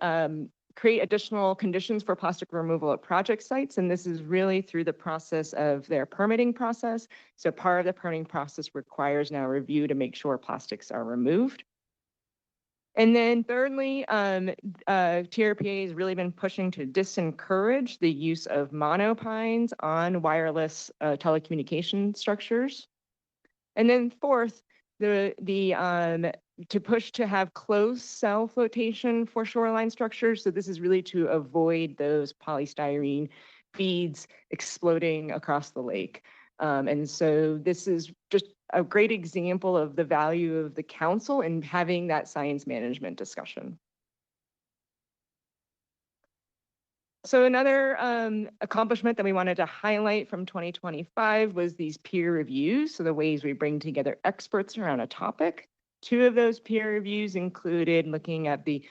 create additional conditions for plastic removal at project sites. And this is really through the process of their permitting process. So part of the permitting process requires now review to make sure plastics are removed. And then thirdly, TRPA has really been pushing to discourage the use of monopines on wireless telecommunication structures. And then fourth, to push to have closed cell flotation for shoreline structures. So this is really to avoid those polystyrene beads exploding across the lake. And so this is just a great example of the value of the council in having that science management discussion. So another accomplishment that we wanted to highlight from 2025 was these peer reviews. So the ways we bring together experts around a topic. Two of those peer reviews included looking at the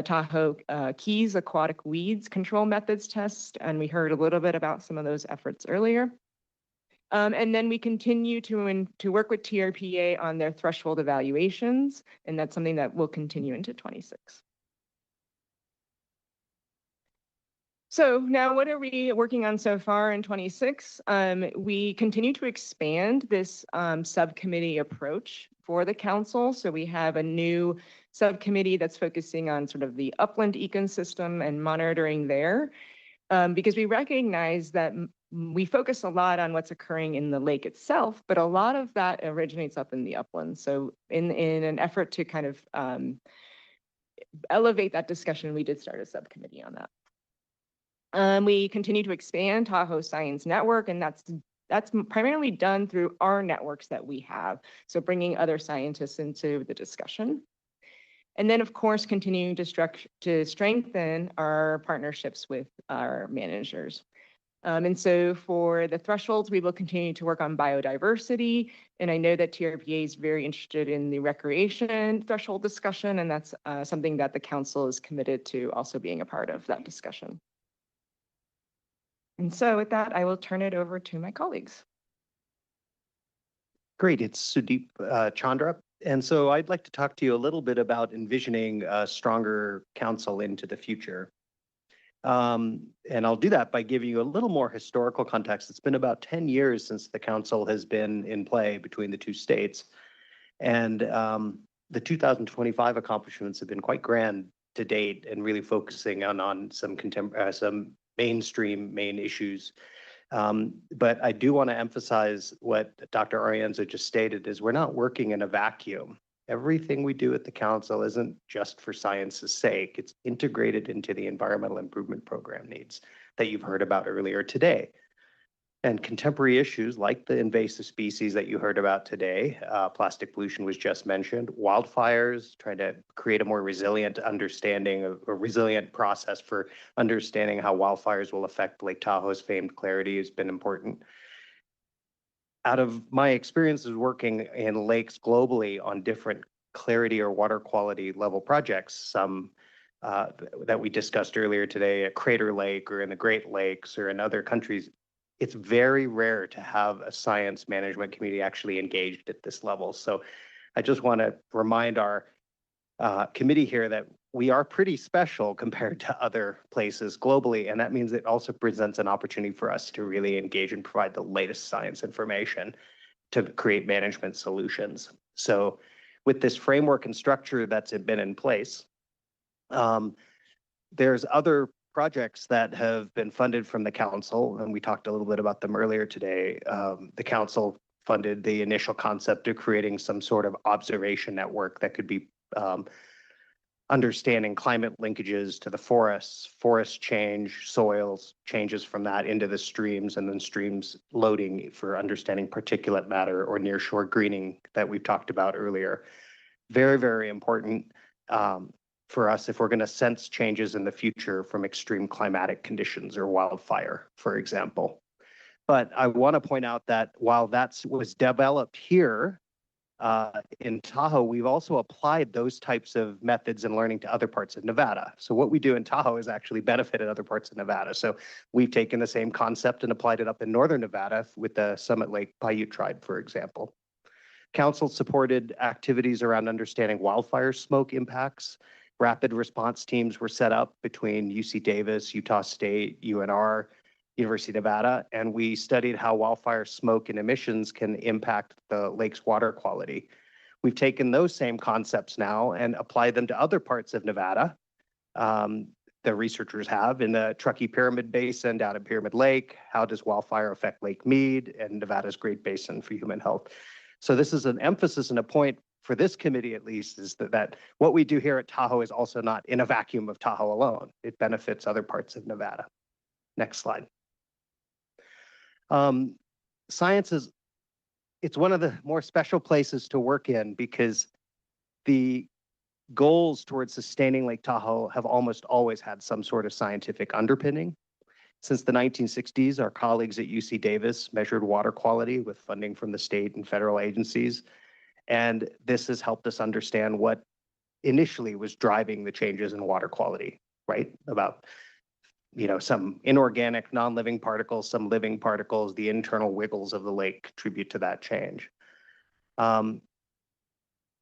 Tahoe Keys aquatic weeds control methods test, and we heard a little bit about some of those efforts earlier. And then we continue to work with TRPA on their threshold evaluations, and that's something that will continue into 26. So now what are we working on so far in 26? We continue to expand this subcommittee approach for the council. So we have a new subcommittee that's focusing on sort of the upland ecosystem and monitoring there, because we recognize that we focus a lot on what's occurring in the lake itself, but a lot of that originates up in the uplands. So in an effort to kind of elevate that discussion, we did start a subcommittee on that. We continue to expand Tahoe Science Network, and that's primarily done through our networks that we have. So bringing other scientists into the discussion. And then, of course, continuing to strengthen our partnerships with our managers. And so for the thresholds, we will continue to work on biodiversity. And I know that TRPA is very interested in the recreation threshold discussion, and that's something that the council is committed to also being a part of that discussion. And so with that, I will turn it over to my colleagues. Great, it's Sudeep Chandra. And so I'd like to talk to you a little bit about envisioning a stronger council into the future. And I'll do that by giving you a little more historical context. It's been about 10 years since the council has been in play between the two states. And the 2025 accomplishments have been quite grand to date and really focusing on some mainstream main issues. But I do want to emphasize what Dr. Arienzo just stated is we're not working in a vacuum. Everything we do at the council isn't just for science's sake. It's integrated into the environmental improvement program needs that you've heard about earlier today. And contemporary issues like the invasive species that you heard about today, plastic pollution was just mentioned, wildfires, trying to create a more resilient understanding of a resilient process for understanding how wildfires will affect Lake Tahoe's famed clarity has been important. Out of my experiences working in lakes globally on different clarity or water quality level projects, some that we discussed earlier today at Crater Lake or in the Great Lakes or in other countries, it's very rare to have a science management community actually engaged at this level. So I just want to remind our committee here that we are pretty special compared to other places globally. And that means it also presents an opportunity for us to really engage and provide the latest science information to create management solutions. So with this framework and structure that's been in place, there's other projects that have been funded from the council, and we talked a little bit about them earlier today. The council funded the initial concept of creating some sort of observation network that could be understanding climate linkages to the forests, forest change, soils, changes from that into the streams, and then streams loading for understanding particulate matter or nearshore greening that we've talked about earlier. Very, very important for us if we're going to sense changes in the future from extreme climatic conditions or wildfire, for example. But I want to point out that while that was developed here in Tahoe, we've also applied those types of methods and learning to other parts of Nevada. So what we do in Tahoe has actually benefited other parts of Nevada. So we've taken the same concept and applied it up in northern Nevada with the Summit Lake Paiute tribe, for example. Council supported activities around understanding wildfire smoke impacts. Rapid response teams were set up between UC Davis, Utah State, UNR, University of Nevada, and we studied how wildfire smoke and emissions can impact the lake's water quality. We've taken those same concepts now and applied them to other parts of Nevada. The researchers have in the Truckee Pyramid Basin down at Pyramid Lake. How does wildfire affect Lake Mead and Nevada's Great Basin for human health? So this is an emphasis and a point for this committee, at least, is that what we do here at Tahoe is also not in a vacuum of Tahoe alone. It benefits other parts of Nevada. Next slide. Science is, it's one of the more special places to work in because the goals towards sustaining Lake Tahoe have almost always had some sort of scientific underpinning. Since the 1960s, our colleagues at UC Davis measured water quality with funding from the state and federal agencies. And this has helped us understand what initially was driving the changes in water quality, right? About, some inorganic, non-living particles, some living particles, the internal wiggles of the lake contribute to that change.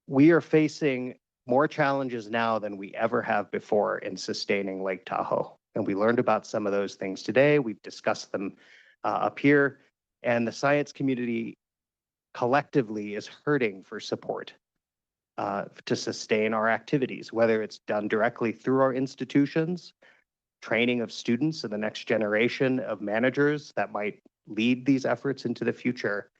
We are facing more challenges now than we ever have before in sustaining Lake Tahoe. And we learned about some of those things today. We've discussed them up here. And the science community collectively is hurting for support to sustain our activities, whether it's done directly through our institutions, training of students and the next generation of managers that might lead these efforts into the future.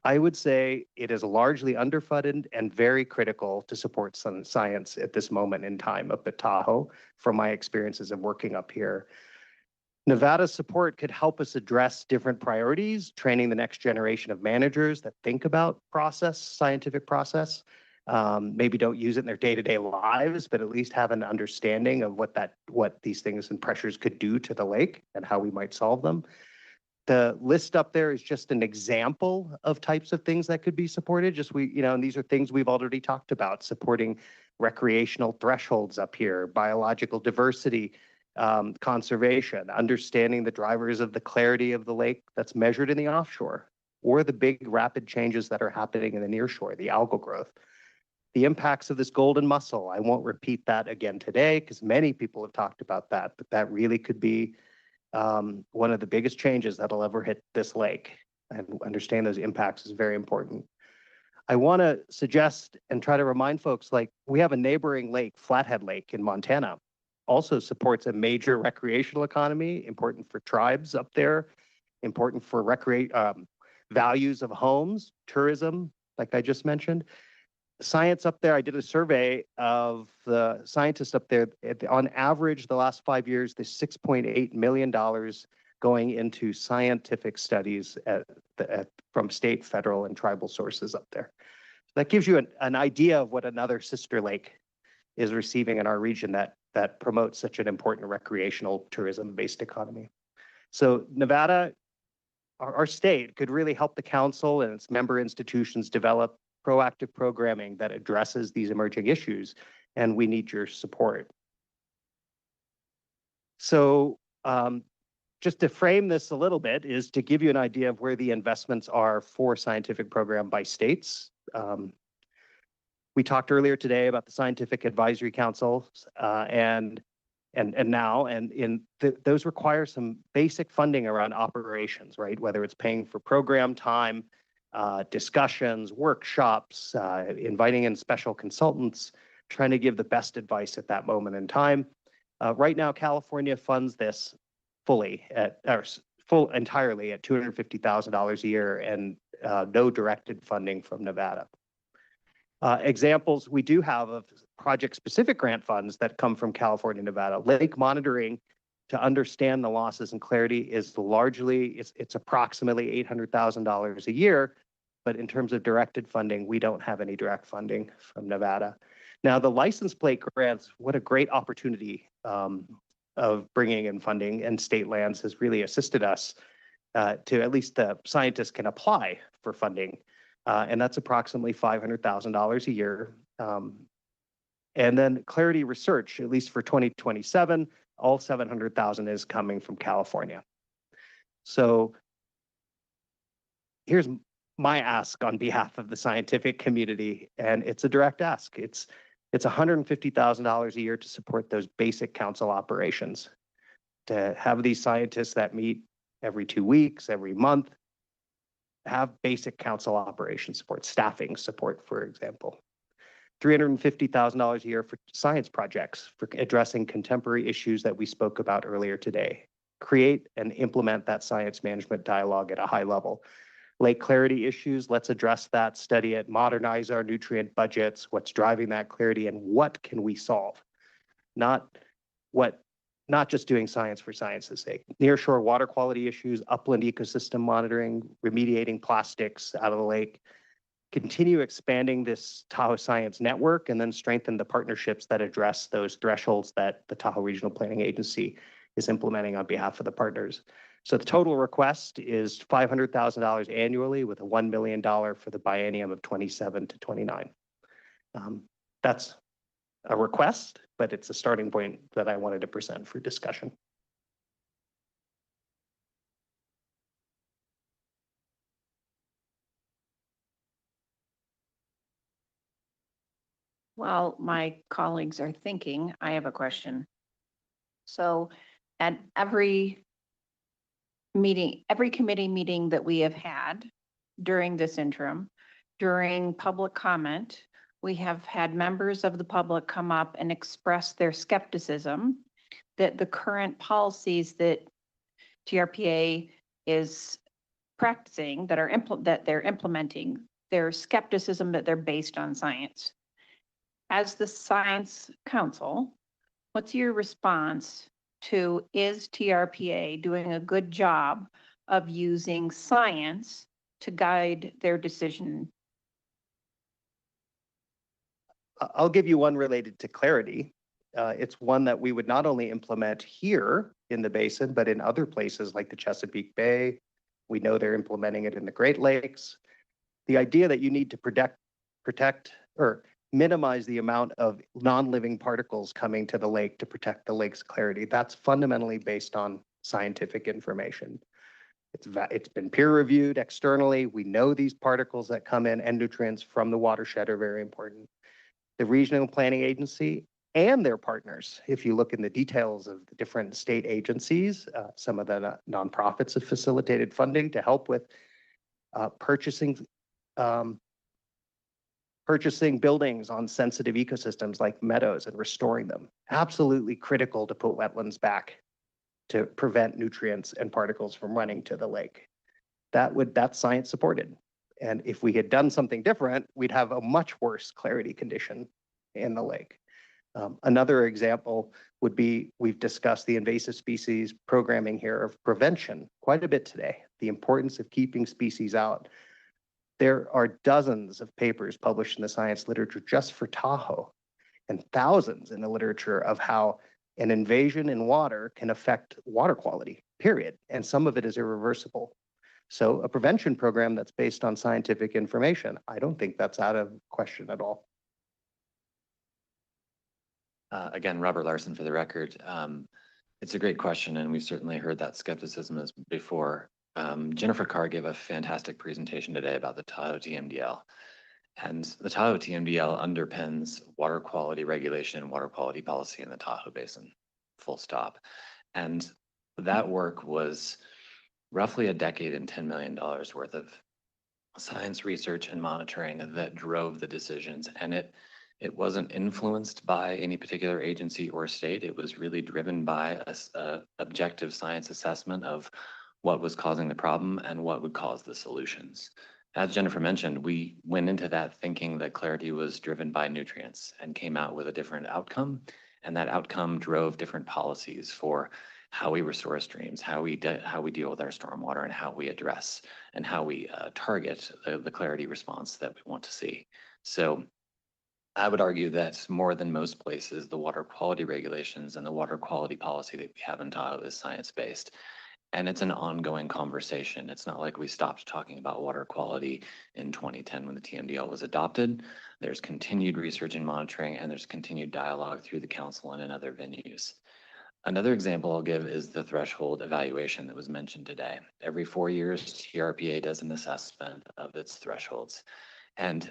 I would say it is largely underfunded and very critical to support some science at this moment in time up at Tahoe from my experiences of working up here. Nevada's support could help us address different priorities, training the next generation of managers that think about scientific process. Maybe don't use it in their day-to-day lives, but at least have an understanding of what these things and pressures could do to the lake and how we might solve them. The list up there is just an example of types of things that could be supported. And these are things we've already talked about, supporting recreational thresholds up here, biological diversity, conservation, understanding the drivers of the clarity of the lake that's measured in the offshore, or the big rapid changes that are happening in the nearshore, the algal growth. The impacts of this golden mussel, I won't repeat that again today because many people have talked about that, but that really could be one of the biggest changes that'll ever hit this lake, and understand those impacts is very important. I want to suggest and try to remind folks, like we have a neighboring lake, Flathead Lake in Montana, also supports a major recreational economy, important for tribes up there, important for values of homes, tourism, like I just mentioned. Science up there, I did a survey of the scientists up there. On average, the last 5 years, there's $6.8 million going into scientific studies from state, federal, and tribal sources up there. So that gives you an idea of what another sister lake is receiving in our region that promotes such an important recreational tourism-based economy. So Nevada, our state, could really help the council and its member institutions develop proactive programming that addresses these emerging issues, and we need your support. So just to frame this a little bit is to give you an idea of where the investments are for scientific program by states. We talked earlier today about the Scientific Advisory Council and those require some basic funding around operations, right? Whether it's paying for program time, discussions, workshops, inviting in special consultants, trying to give the best advice at that moment in time. Right now, California funds this fully full entirely at $250,000 a year and no directed funding from Nevada. Examples we do have of project-specific grant funds that come from California, Nevada. Lake monitoring to understand the losses and clarity is largely, it's approximately $800,000 a year, but in terms of directed funding, we don't have any direct funding from Nevada. Now, the license plate grants, what a great opportunity of bringing in funding, and state lands has really assisted us to at least the scientists can apply for funding. And that's approximately $500,000 a year. And then Clarity Research, at least for 2027, all $700,000 is coming from California. So here's my ask on behalf of the scientific community, and it's a direct ask. It's $150,000 a year to support those basic council operations, to have these scientists that meet every 2 weeks, every month, have basic council operation support, staffing support, for example. $350,000 a year for science projects for addressing contemporary issues that we spoke about earlier today. Create and implement that science management dialogue at a high level. Lake clarity issues, let's address that, study it, modernize our nutrient budgets, what's driving that clarity, and what can we solve? Not just doing science for science's sake. Nearshore water quality issues, upland ecosystem monitoring, remediating plastics out of the lake. Continue expanding this Tahoe Science Network, and then strengthen the partnerships that address those thresholds that the Tahoe Regional Planning Agency is implementing on behalf of the partners. So the total request is $500,000 annually with a $1 million for the biennium of 27 to 29. That's a request, but it's a starting point that I wanted to present for discussion. While my colleagues are thinking, I have a question. So at every committee meeting that we have had during this interim, during public comment, we have had members of the public come up and express their skepticism that the current policies that TRPA is practicing, that they're implementing, their skepticism that they're based on science. As the Science Council, what's your response to, is TRPA doing a good job of using science to guide their decision? I'll give you one related to clarity. It's one that we would not only implement here in the basin, but in other places like the Chesapeake Bay. We know they're implementing it in the Great Lakes. The idea that you need to protect or minimize the amount of non-living particles coming to the lake to protect the lake's clarity, that's fundamentally based on scientific information. It's been peer reviewed externally. We know these particles that come in and nutrients from the watershed are very important. The Regional Planning Agency and their partners, if you look in the details of the different state agencies, some of the nonprofits have facilitated funding to help with purchasing buildings on sensitive ecosystems like meadows and restoring them. Absolutely critical to put wetlands back to prevent nutrients and particles from running to the lake. That's science supported. And if we had done something different, we'd have a much worse clarity condition in the lake. Another example would be, we've discussed the invasive species programming here of prevention quite a bit today, the importance of keeping species out. There are dozens of papers published in the science literature just for Tahoe, and thousands in the literature of how an invasion in water can affect water quality, period. And some of it is irreversible. So a prevention program that's based on scientific information, I don't think that's out of question at all. Again, Robert Larson for the record. It's a great question, and we've certainly heard that skepticism before. Jennifer Carr gave a fantastic presentation today about the Tahoe TMDL. And the Tahoe TMDL underpins water quality regulation and water quality policy in the Tahoe Basin, full stop. And that work was roughly a decade and $10 million worth of science research and monitoring that drove the decisions. And It wasn't influenced by any particular agency or state. It was really driven by a objective science assessment of what was causing the problem and what would cause the solutions. As Jennifer mentioned, we went into that thinking that clarity was driven by nutrients and came out with a different outcome. And that outcome drove different policies for how we restore streams, how we deal with our stormwater, and how we address and how we target the clarity response that we want to see. So I would argue that more than most places, the water quality regulations and the water quality policy that we have in Tahoe is science-based. And it's an ongoing conversation. It's not like we stopped talking about water quality in 2010 when the TMDL was adopted. There's continued research and monitoring, and there's continued dialogue through the council and in other venues. Another example I'll give is the threshold evaluation that was mentioned today. Every 4 years, TRPA does an assessment of its thresholds. And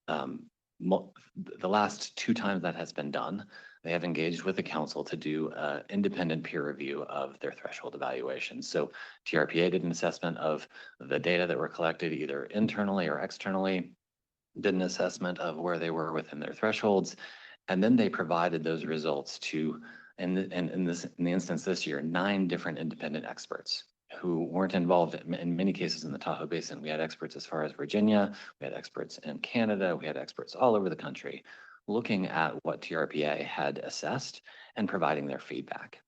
the last 2 times that has been done, they have engaged with the council to do an independent peer review of their threshold evaluation. So TRPA did an assessment of the data that were collected either internally or externally, did an assessment of where they were within their thresholds, and then they provided those results to, in the instance this year, 9 different independent experts who weren't involved in many cases in the Tahoe Basin. We had experts as far as Virginia, we had experts in Canada, we had experts all over the country looking at what TRPA had assessed and providing their feedback.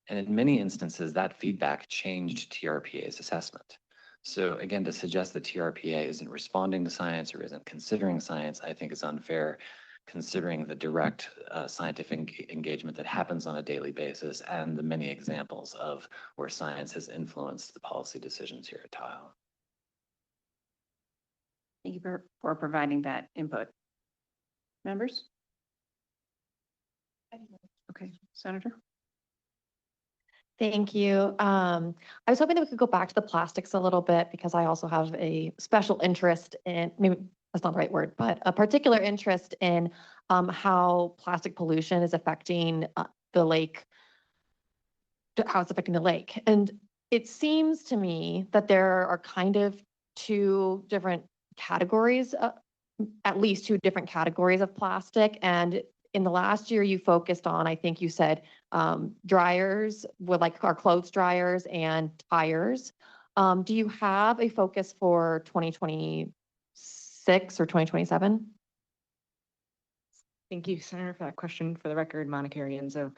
And in many instances, that feedback changed TRPA's assessment. So again, to suggest that TRPA isn't responding to science or isn't considering science, I think is unfair, considering the direct scientific engagement that happens on a daily basis and the many examples of where science has influenced the policy decisions here at Tahoe. Thank you for providing that input. Members? Okay, Senator? Thank you. I was hoping that we could go back to the plastics a little bit because I also have a special interest in, maybe that's not the right word, but a particular interest in how plastic pollution is affecting the lake, how it's affecting the lake. And it seems to me that there are kind of 2 different categories, at least 2 different categories of plastic. And in the last year, you focused on, I think you said, dryers with like our clothes dryers and tires. Do you have a focus for 2026 or 2027? Thank you, Senator, for that question. For the record, Monica Arienzo.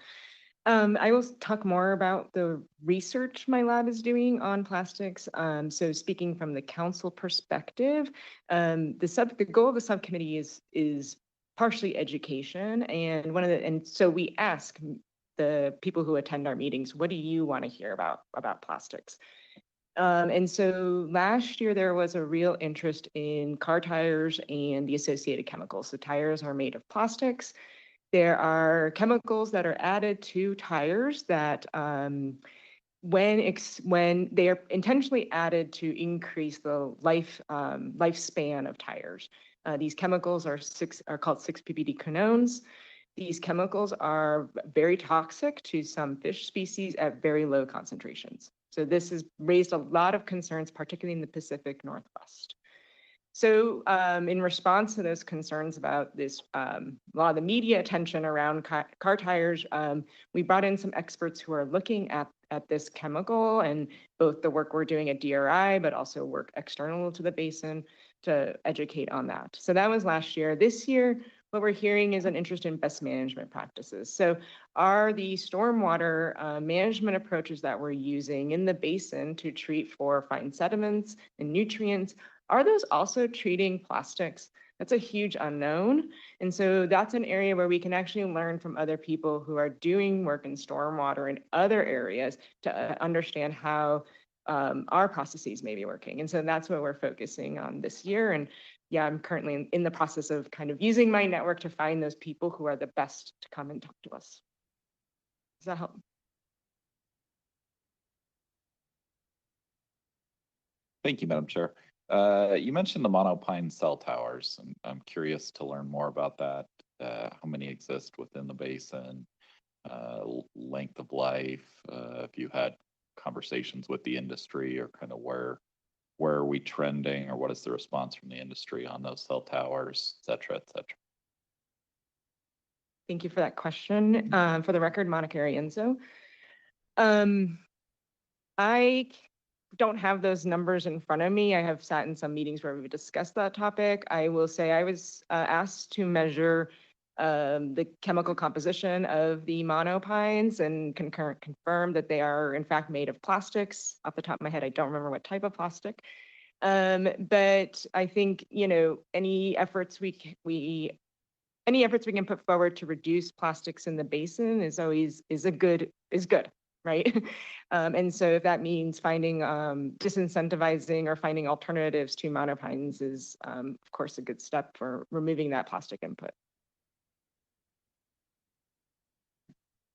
I will talk more about the research my lab is doing on plastics. So speaking from the council perspective, the goal of the subcommittee is partially education, and so we ask the people who attend our meetings, what do you want to hear about plastics? And so last year there was a real interest in car tires and the associated chemicals. The tires are made of plastics. There are chemicals that are added to tires that when they are intentionally added to increase the lifespan of tires. These chemicals are called 6-PPD quinones. These chemicals are very toxic to some fish species at very low concentrations. So this has raised a lot of concerns, particularly in the Pacific Northwest. So in response to those concerns about this, a lot of the media attention around car tires, we brought in some experts who are looking at this chemical and both the work we're doing at DRI, but also work external to the basin to educate on that. So that was last year. This year, what we're hearing is an interest in best management practices. So are the stormwater management approaches that we're using in the basin to treat for fine sediments and nutrients, are those also treating plastics? That's a huge unknown. And so that's an area where we can actually learn from other people who are doing work in stormwater in other areas to understand how our processes may be working. And so that's what we're focusing on this year. And yeah, I'm currently in the process of kind of using my network to find those people who are the best to come and talk to us. Does that help? Thank you, Madam Chair. You mentioned the monopine cell towers, and I'm curious to learn more about that. How many exist within the basin? Length of life? If you had conversations with the industry, or kind of where are we trending, or what is the response from the industry on those cell towers, et cetera, et cetera? Thank you for that question. For the record, Monica Arienzo. I don't have those numbers in front of me. I have sat in some meetings where we've discussed that topic. I will say I was asked to measure the chemical composition of the monopines and confirm that they are in fact made of plastics. Off the top of my head, I don't remember what type of plastic. But I think, you know, any efforts we can put forward to reduce plastics in the basin is good, right? And so if that means finding disincentivizing or finding alternatives to monopines is of course a good step for removing that plastic input.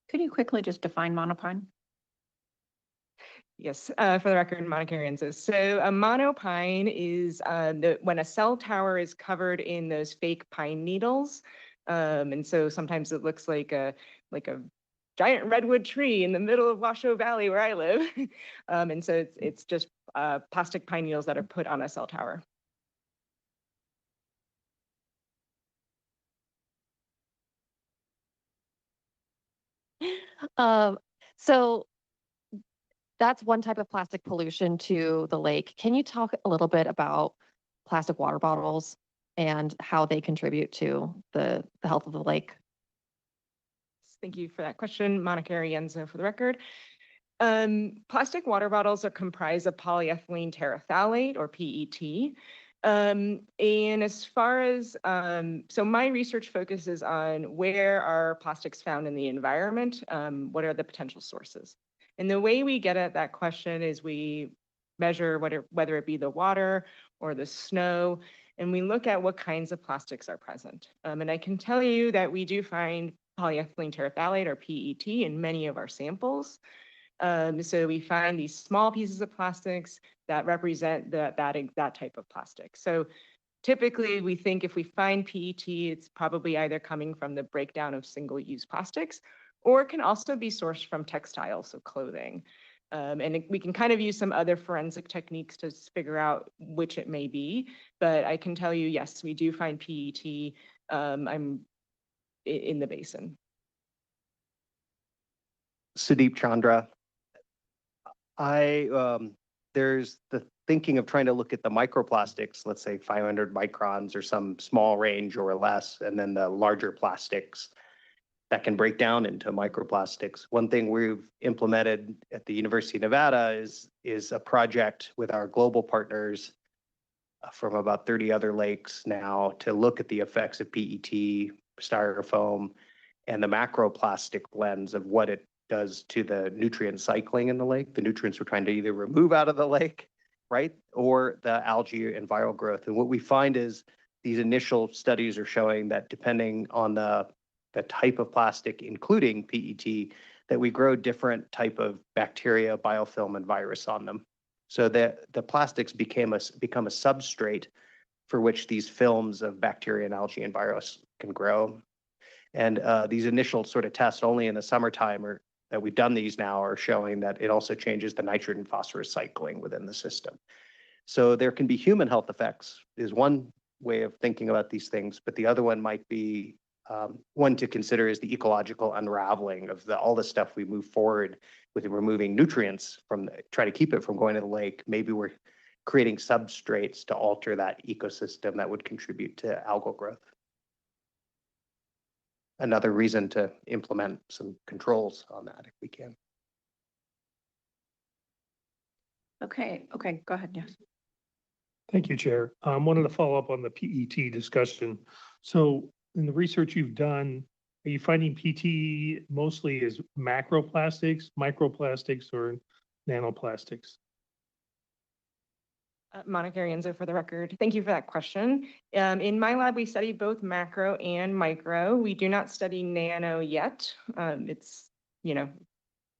Could you quickly just define monopine? Yes, for the record, Monica Arienzo. So a monopine is when a cell tower is covered in those fake pine needles. And so sometimes it looks like a giant redwood tree in the middle of Washoe Valley where I live. And so it's just plastic pine needles that are put on a cell tower. So that's one type of plastic pollution to the lake. Can you talk a little bit about plastic water bottles and how they contribute to the health of the lake? Thank you for that question, Monica Arienzo, for the record. Plastic water bottles are comprised of polyethylene terephthalate, or PET. And as far as, so my research focuses on where are plastics found in the environment, what are the potential sources? And the way we get at that question is we measure whether it be the water or the snow, and we look at what kinds of plastics are present. And I can tell you that we do find polyethylene terephthalate, or PET, in many of our samples. So we find these small pieces of plastics that represent that type of plastic. So typically we think if we find PET, it's probably either coming from the breakdown of single-use plastics, or it can also be sourced from textiles, so clothing. And we can kind of use some other forensic techniques to figure out which it may be. But I can tell you, yes, we do find PET in the basin. Sudeep Chandra. There's the thinking of trying to look at the microplastics, let's say 500 microns or some small range or less, and then the larger plastics that can break down into microplastics. One thing we've implemented at the University of Nevada is a project with our global partners from about 30 other lakes now to look at the effects of PET, styrofoam, and the macroplastic blends of what it does to the nutrient cycling in the lake. The nutrients we're trying to either remove out of the lake, right, or the algae and viral growth. And what we find is these initial studies are showing that depending on the type of plastic, including PET, that we grow different type of bacteria, biofilm, and virus on them. So the plastics become a substrate for which these films of bacteria and algae and virus can grow. And these initial sort of tests only in the summertime that we've done these now are showing that it also changes the nitrogen phosphorus cycling within the system. So there can be human health effects is one way of thinking about these things, but the other one might be one to consider is the ecological unraveling of all the stuff we move forward with removing nutrients from, try to keep it from going to the lake. Maybe we're creating substrates to alter that ecosystem that would contribute to algal growth. Another reason to implement some controls on that if we can. Okay, go ahead, yes. Thank you, Chair. Wanted to follow up on the PET discussion. So in the research you've done, are you finding PET mostly as macroplastics, microplastics, or nanoplastics? Monica Arienzo for the record. Thank you for that question. In my lab, we study both macro and micro. We do not study nano yet. It's,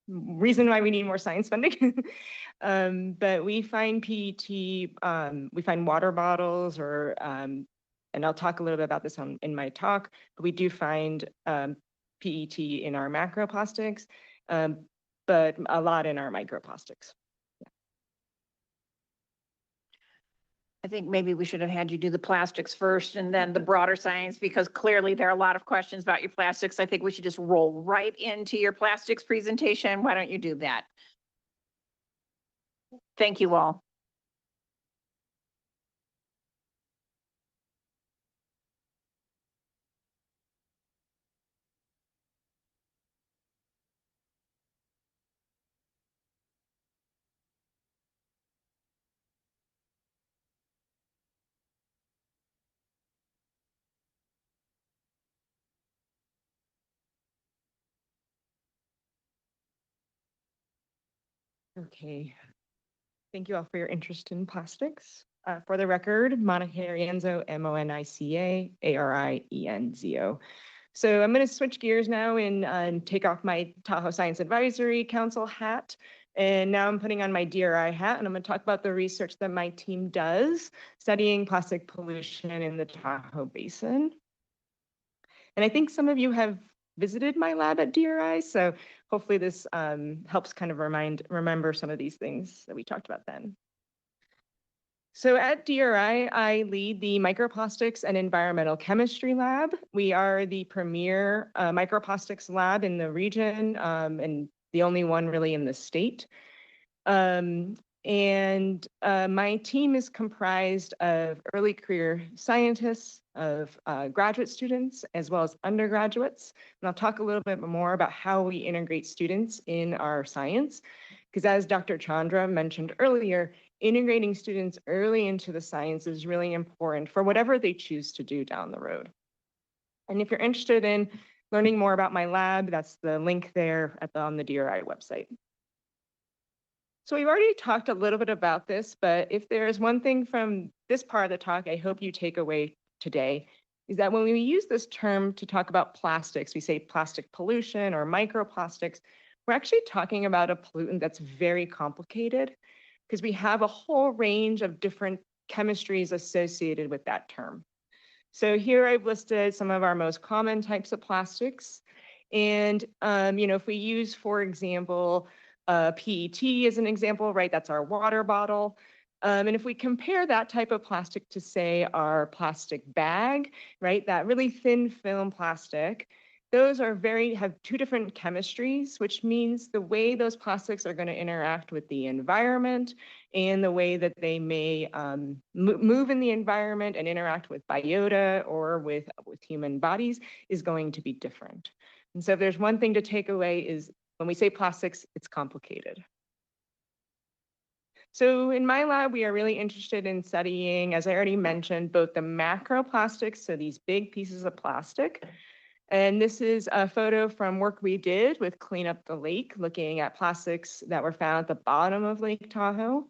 reason why we need more science funding. But we find PET, we find water bottles or, and I'll talk a little bit about this in my talk, but we do find PET in our macroplastics, but a lot in our microplastics. I think maybe we should have had you do the plastics first and then the broader science, because clearly there are a lot of questions about your plastics. I think we should just roll right into your plastics presentation. Why don't you do that? Thank you all. Okay. Thank you all for your interest in plastics. For the record, Monica Arienzo, Monica Arienzo. So I'm going to switch gears now and take off my Tahoe Science Advisory Council hat. And now I'm putting on my DRI hat, and I'm going to talk about the research that my team does studying plastic pollution in the Tahoe Basin. And I think some of you have visited my lab at DRI, so hopefully this helps kind of remember some of these things that we talked about then. So at DRI, I lead the Microplastics and Environmental Chemistry Lab. We are the premier microplastics lab in the region and the only one really in the state. My team is comprised of early career scientists, of graduate students, as well as undergraduates. And I'll talk a little bit more about how we integrate students in our science, because as Dr. Chandra mentioned earlier, integrating students early into the science is really important for whatever they choose to do down the road. And if you're interested in learning more about my lab, that's the link there on the DRI website. So we've already talked a little bit about this, but if there's one thing from this part of the talk I hope you take away today, is that when we use this term to talk about plastics, we say plastic pollution or microplastics, we're actually talking about a pollutant that's very complicated because we have a whole range of different chemistries associated with that term. So here I've listed some of our most common types of plastics. And, if we use, for example, PET as an example, right? That's our water bottle. And if we compare that type of plastic to, say, our plastic bag, right? That really thin film plastic, those are have two different chemistries, which means the way those plastics are going to interact with the environment and the way that they may move in the environment and interact with biota or with human bodies is going to be different. And so if there's one thing to take away is when we say plastics, it's complicated. So in my lab, we are really interested in studying, as I already mentioned, both the macroplastics, so these big pieces of plastic. And this is a photo from work we did with Clean Up the Lake, looking at plastics that were found at the bottom of Lake Tahoe.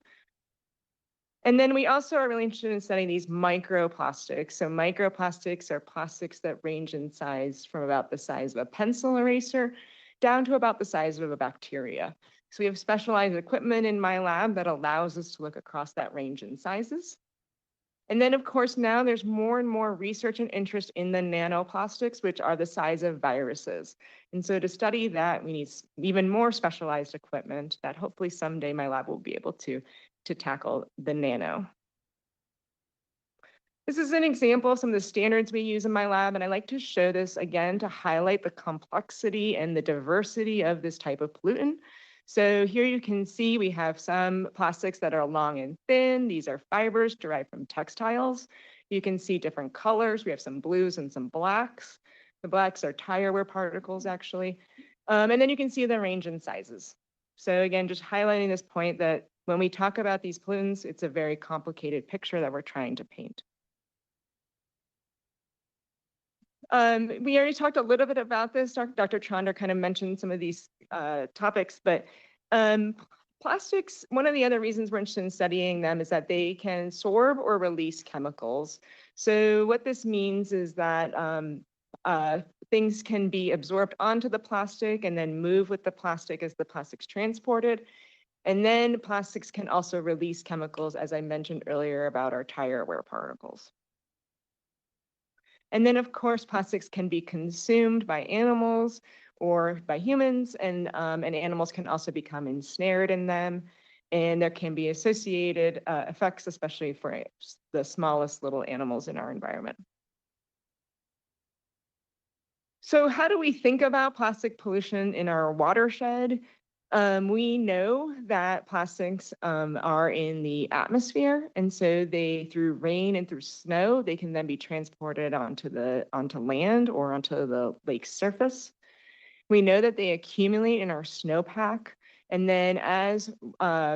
And then we also are really interested in studying these microplastics. So microplastics are plastics that range in size from about the size of a pencil eraser down to about the size of a bacteria. So we have specialized equipment in my lab that allows us to look across that range in sizes. And then, of course, now there's more and more research and interest in the nanoplastics, which are the size of viruses. And so to study that, we need even more specialized equipment that hopefully someday my lab will be able to tackle the nano. This is an example of some of the standards we use in my lab, and I like to show this again to highlight the complexity and the diversity of this type of pollutant. So here you can see we have some plastics that are long and thin. These are fibers derived from textiles. You can see different colors. We have some blues and some blacks. The blacks are tire wear particles, actually. And then you can see the range in sizes. So again, just highlighting this point that when we talk about these pollutants, it's a very complicated picture that we're trying to paint. We already talked a little bit about this. Dr. Chandra kind of mentioned some of these topics, but plastics, one of the other reasons we're interested in studying them is that they can absorb or release chemicals. So what this means is that things can be absorbed onto the plastic and then move with the plastic as the plastic's transported. And then plastics can also release chemicals, as I mentioned earlier about our tire wear particles. And then, of course, plastics can be consumed by animals or by humans, and animals can also become ensnared in them. and there can be associated effects, especially for the smallest little animals in our environment. So how do we think about plastic pollution in our watershed? We know that plastics are in the atmosphere, and so they, through rain and through snow, they can then be transported onto land or onto the lake's surface. We know that they accumulate in our snowpack, and then as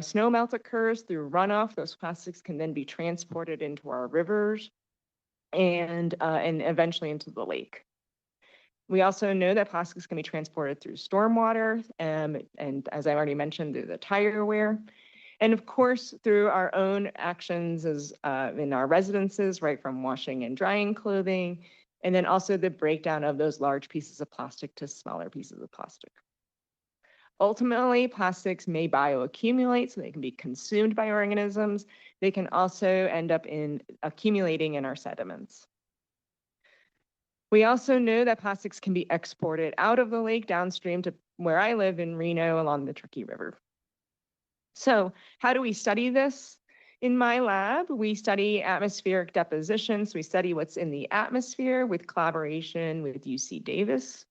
snow melt occurs through runoff, those plastics can then be transported into our rivers and eventually into the lake. We also know that plastics can be transported through stormwater, and as I already mentioned, through the tire wear. And of course, through our own actions as in our residences, right from washing and drying clothing, and then also the breakdown of those large pieces of plastic to smaller pieces of plastic. Ultimately, plastics may bioaccumulate, so they can be consumed by organisms. They can also end up accumulating in our sediments. We also know that plastics can be exported out of the lake downstream to where I live in Reno along the Truckee River. So how do we study this? In my lab, we study atmospheric depositions. We study what's in the atmosphere with collaboration with UC Davis.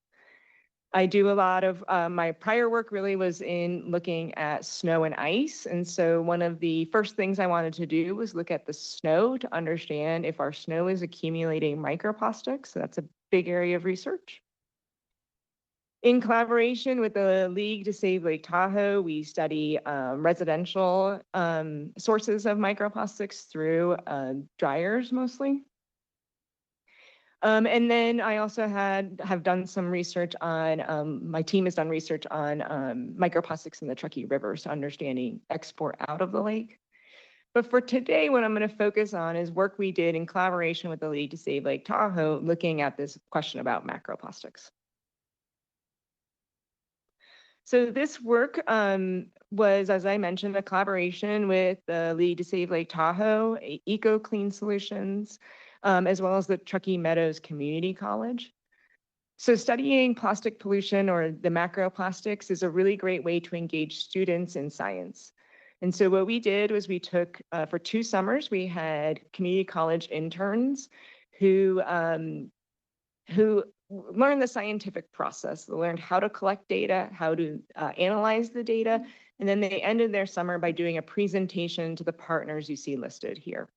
I do a lot of, my prior work really was in looking at snow and ice. And so one of the first things I wanted to do was look at the snow to understand if our snow is accumulating microplastics. So that's a big area of research. In collaboration with the League to Save Lake Tahoe, we study residential sources of microplastics through dryers mostly. And then I also have done some research on, my team has done research on microplastics in the Truckee River, so understanding export out of the lake. But for today, what I'm going to focus on is work we did in collaboration with the League to Save Lake Tahoe, looking at this question about macroplastics. So this work was, as I mentioned, a collaboration with the League to Save Lake Tahoe, Eco Clean Solutions, as well as the Truckee Meadows Community College. So studying plastic pollution or the macroplastics is a really great way to engage students in science. And so what we did was we took, for 2 summers, we had community college interns who learned the scientific process. They learned how to collect data, how to analyze the data, and then they ended their summer by doing a presentation to the partners you see listed here.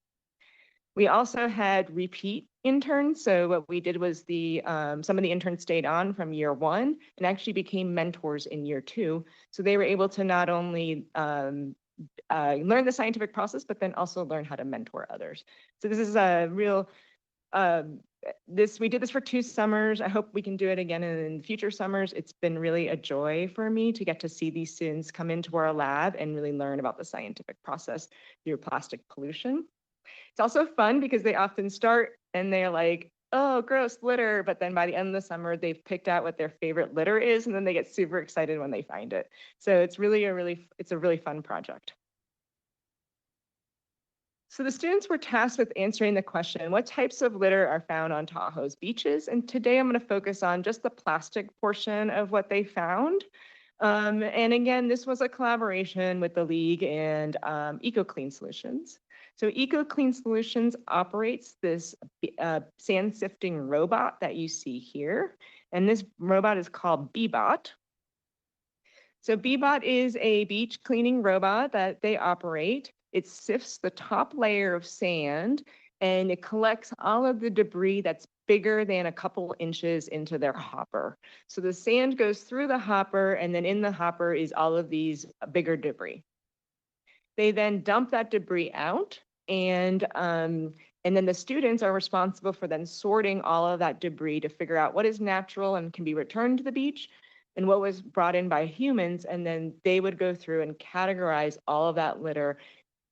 We also had repeat interns. So what we did was some of the interns stayed on from year 1 and actually became mentors in year 2. So they were able to not only learn the scientific process, but then also learn how to mentor others. So this is a real, we did this for 2 summers. I hope we can do it again in future summers. It's been really a joy for me to get to see these students come into our lab and really learn about the scientific process through plastic pollution. It's also fun because they often start and they're like, oh, gross litter. But then by the end of the summer, they've picked out what their favorite litter is, and then they get super excited when they find it. So it's really it's a really fun project. So the students were tasked with answering the question, what types of litter are found on Tahoe's beaches? And today I'm going to focus on just the plastic portion of what they found. And again, this was a collaboration with the League and Eco Clean Solutions. So Eco Clean Solutions operates this sand sifting robot that you see here. And this robot is called Bebot. So Bebot is a beach cleaning robot that they operate. It sifts the top layer of sand and it collects all of the debris that's bigger than a couple inches into their hopper. So the sand goes through the hopper, and then in the hopper is all of these bigger debris. They then dump that debris out, and then the students are responsible for then sorting all of that debris to figure out what is natural and can be returned to the beach and what was brought in by humans, and then they would go through and categorize all of that litter,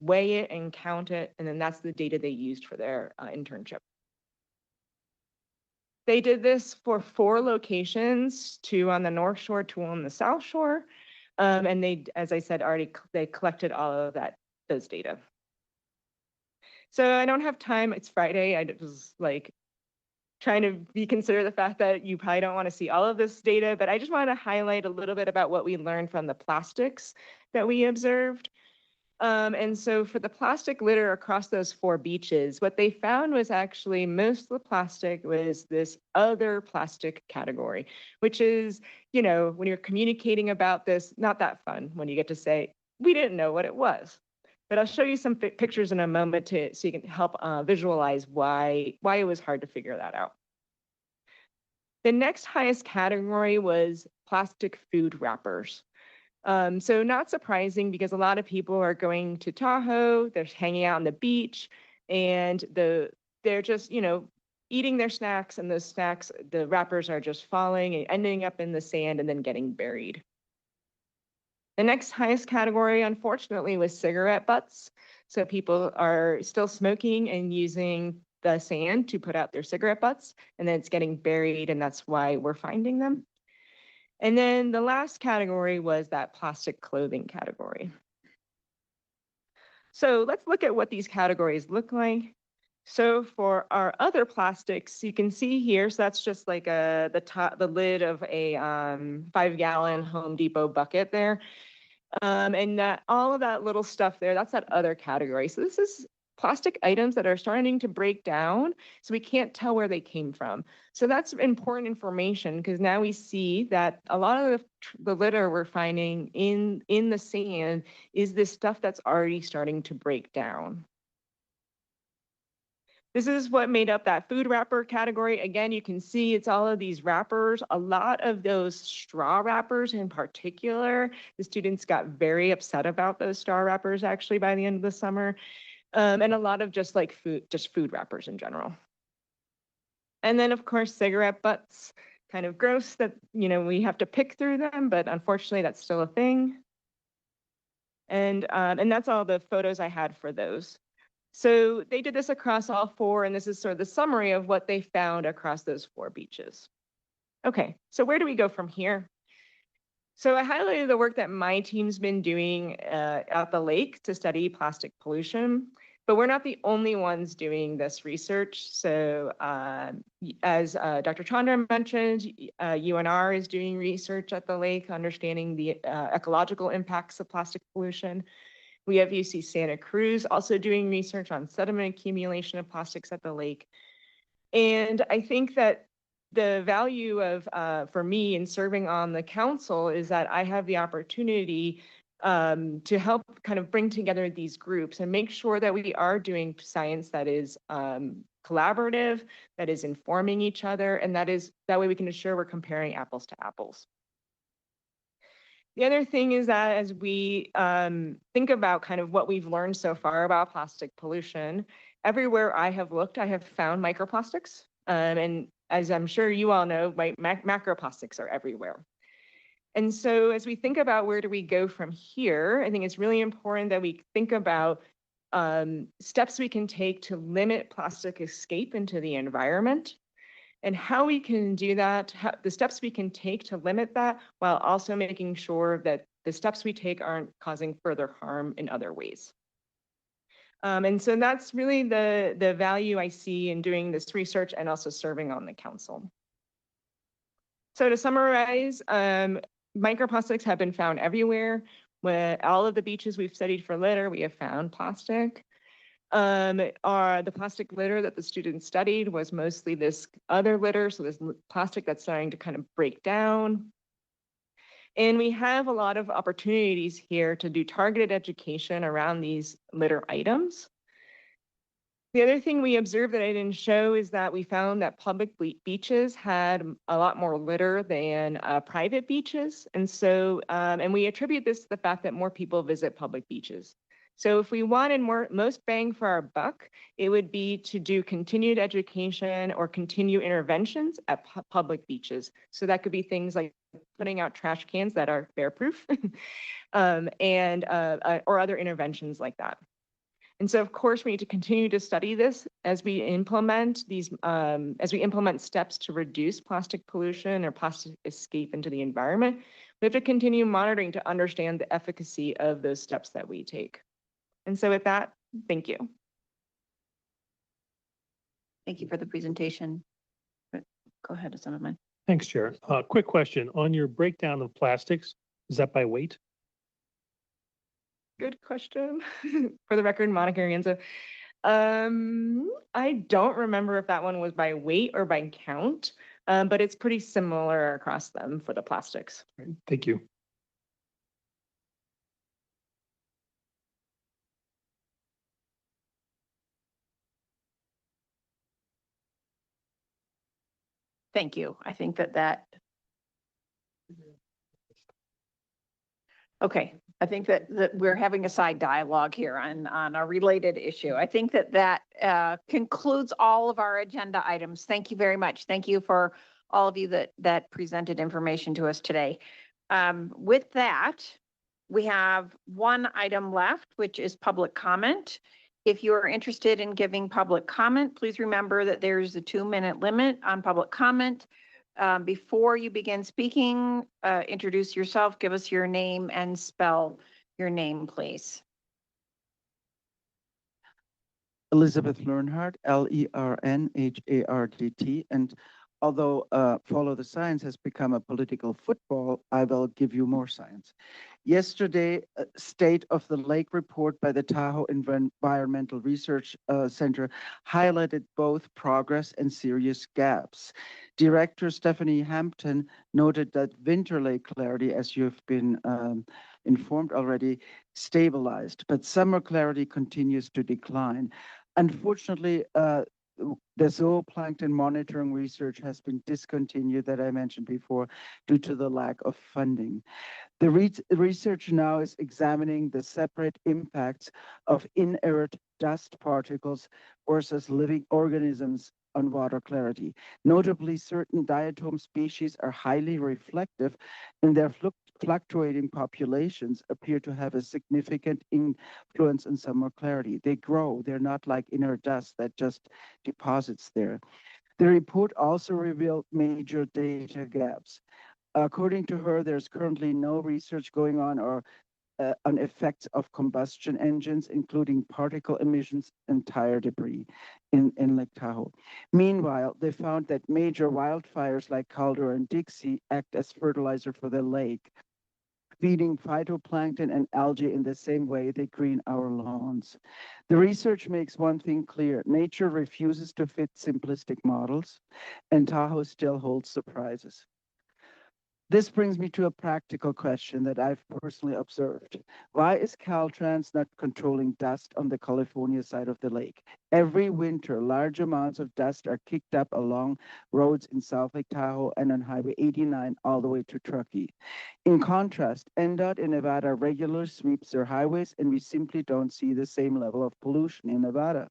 weigh it and count it, and then that's the data they used for their internship. They did this for 4 locations, 2 on the North Shore, 2 on the South Shore. And they, as I said, they collected all of those data. So I don't have time, it's Friday. I was like trying to consider the fact that you probably don't want to see all of this data, but I just wanted to highlight a little bit about what we learned from the plastics that we observed. And so for the plastic litter across those 4 beaches, what they found was actually most of the plastic was this other plastic category, which is, you know, when you're communicating about this, not that fun when you get to say, we didn't know what it was. But I'll show you some pictures in a moment so you can help visualize why it was hard to figure that out. The next highest category was plastic food wrappers. So not surprising because a lot of people are going to Tahoe, they're hanging out on the beach, and they're just, you know, eating their snacks, and those snacks, the wrappers are just falling and ending up in the sand and then getting buried. The next highest category, unfortunately, was cigarette butts. So people are still smoking and using the sand to put out their cigarette butts, and then it's getting buried, and that's why we're finding them. And then the last category was that plastic clothing category. So let's look at what these categories look like. So for our other plastics, you can see here, so that's just like the lid of a 5-gallon Home Depot bucket there. And that all of that little stuff there, that's that other category. So this is plastic items that are starting to break down, so we can't tell where they came from. So that's important information because now we see that a lot of the litter we're finding in the sand is this stuff that's already starting to break down. This is what made up that food wrapper category. Again, you can see it's all of these wrappers, a lot of those straw wrappers in particular. The students got very upset about those straw wrappers actually by the end of the summer. And a lot of just like food wrappers in general. And then of course, cigarette butts, kind of gross that, you know, we have to pick through them, but unfortunately that's still a thing. And that's all the photos I had for those. So they did this across all 4, and this is sort of the summary of what they found across those 4 beaches. Okay, so where do we go from here? So I highlighted the work that my team's been doing at the lake to study plastic pollution, but we're not the only ones doing this research. So as Dr. Chandra mentioned, UNR is doing research at the lake, understanding the ecological impacts of plastic pollution. We have UC Santa Cruz also doing research on sediment accumulation of plastics at the lake. And I think that the value of, for me in serving on the council is that I have the opportunity to help kind of bring together these groups and make sure that we are doing science that is collaborative, that is informing each other, and that way we can ensure we're comparing apples to apples. The other thing is that as we think about kind of what we've learned so far about plastic pollution, everywhere I have looked, I have found microplastics. And as I'm sure you all know, macroplastics are everywhere. And so as we think about where do we go from here, I think it's really important that we think about steps we can take to limit plastic escape into the environment, and how we can do that, the steps we can take to limit that, while also making sure that the steps we take aren't causing further harm in other ways. And so that's really the value I see in doing this research and also serving on the council. So to summarize, microplastics have been found everywhere. With all of the beaches we've studied for litter, we have found plastic. The plastic litter that the students studied was mostly this other litter, so this plastic that's starting to kind of break down. And we have a lot of opportunities here to do targeted education around these litter items. The other thing we observed that I didn't show is that we found that public beaches had a lot more litter than private beaches. And so, and we attribute this to the fact that more people visit public beaches. So if we wanted most bang for our buck, it would be to do continued education or continue interventions at public beaches. So that could be things like putting out trash cans that are bear-proof or other interventions like that. And so of course we need to continue to study this as we implement steps to reduce plastic pollution or plastic escape into the environment. We have to continue monitoring to understand the efficacy of those steps that we take. And so with that, thank you. Thank you for the presentation. Go ahead, Assemblyman. Thanks, Chair. Quick question on your breakdown of plastics. Is that by weight? good question. For the record, Monica Arienza. I don't remember if that one was by weight or by count, but it's pretty similar across them for the plastics. Thank you. Thank you. I think that. Okay, I think that we're having a side dialogue here on a related issue. I think that concludes all of our agenda items. Thank you very much. Thank you for all of you that presented information to us today. With that, we have one item left, which is public comment. If you are interested in giving public comment, please remember that there's a 2-minute limit on public comment. Before you begin speaking, introduce yourself, give us your name and spell your name, please. Elizabeth Learnhardt, Lernhardt, and although Follow the Science has become a political football, I will give you more science. Yesterday, State of the Lake report by the Tahoe Environmental Research Center highlighted both progress and serious gaps. Director Stephanie Hampton noted that winter lake clarity, as you've been informed already, stabilized, but summer clarity continues to decline. Unfortunately, the zooplankton monitoring research has been discontinued that I mentioned before due to the lack of funding. The research now is examining the separate impacts of inert dust particles versus living organisms on water clarity. Notably, certain diatom species are highly reflective and their fluctuating populations appear to have a significant influence on summer clarity. They grow, they're not like inert dust that just deposits there. The report also revealed major data gaps. According to her, there's currently no research going on on effects of combustion engines, including particle emissions and tire debris in Lake Tahoe. Meanwhile, they found that major wildfires like Calder and Dixie act as fertilizer for the lake, feeding phytoplankton and algae in the same way they green our lawns. The research makes one thing clear: nature refuses to fit simplistic models, and Tahoe still holds surprises. This brings me to a practical question that I've personally observed. Why is Caltrans not controlling dust on the California side of the lake? Every winter, large amounts of dust are kicked up along roads in South Lake Tahoe and on Highway 89 all the way to Truckee. In contrast, NDOT in Nevada regularly sweeps their highways, and we simply don't see the same level of pollution in Nevada.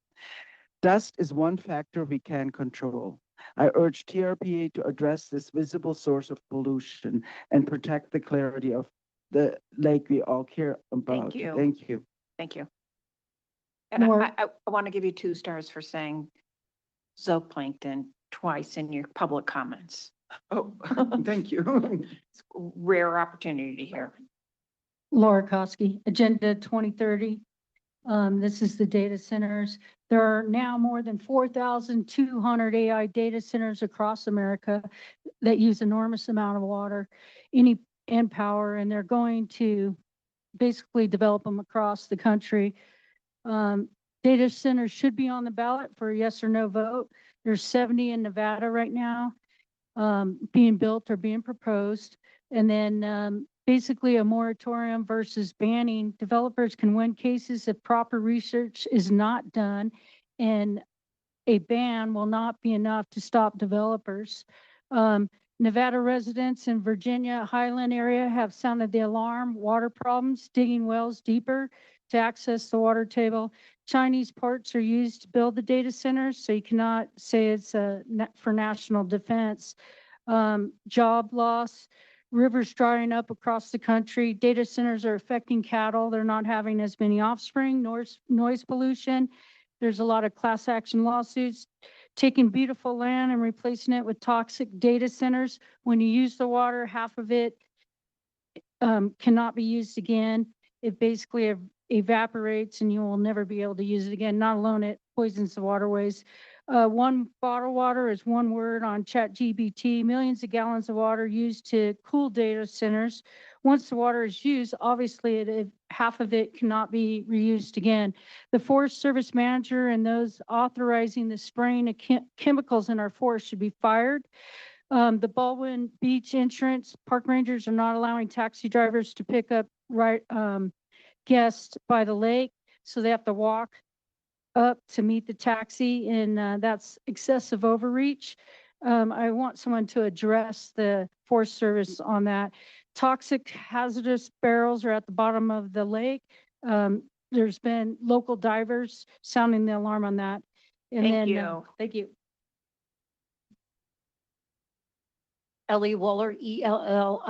Dust is one factor we can control. I urge TRPA to address this visible source of pollution and protect the clarity of the lake we all care about. Thank you. Thank you. Thank you. And I want to give you 2 stars for saying zooplankton twice in your public comments. Oh, thank you. It's a rare opportunity to hear. Laura Koski, Agenda 2030. This is the data centers. There are now more than 4,200 AI data centers across America that use enormous amount of water and power, and they're going to basically develop them across the country. Data centers should be on the ballot for a yes or no vote. There's 70 in Nevada right now being built or being proposed. And then basically a moratorium versus banning. Developers can win cases if proper research is not done, and a ban will not be enough to stop developers. Nevada residents in Virginia Highland area have sounded the alarm. Water problems, digging wells deeper to access the water table. Chinese ports are used to build the data centers, so you cannot say it's for national defense. Job loss. Rivers drying up across the country. Data centers are affecting cattle. They're not having as many offspring. Noise pollution. There's a lot of class action lawsuits. Taking beautiful land and replacing it with toxic data centers. When you use the water, half of it cannot be used again. It basically evaporates and you will never be able to use it again. Not alone, it poisons the waterways. One bottle water is one word on ChatGPT. Millions of gallons of water used to cool data centers. once the water is used, obviously half of it cannot be reused again. The Forest Service manager and those authorizing the spraying of chemicals in our forest should be fired. The Baldwin Beach Insurance Park Rangers are not allowing taxi drivers to pick up guests by the lake, so they have to walk up to meet the taxi, and that's excessive overreach. I want someone to address the Forest Service on that. Toxic hazardous barrels are at the bottom of the lake. There's been local divers sounding the alarm on that. And Thank then, you. thank you. Ellie Waller, ELLIEWALLER.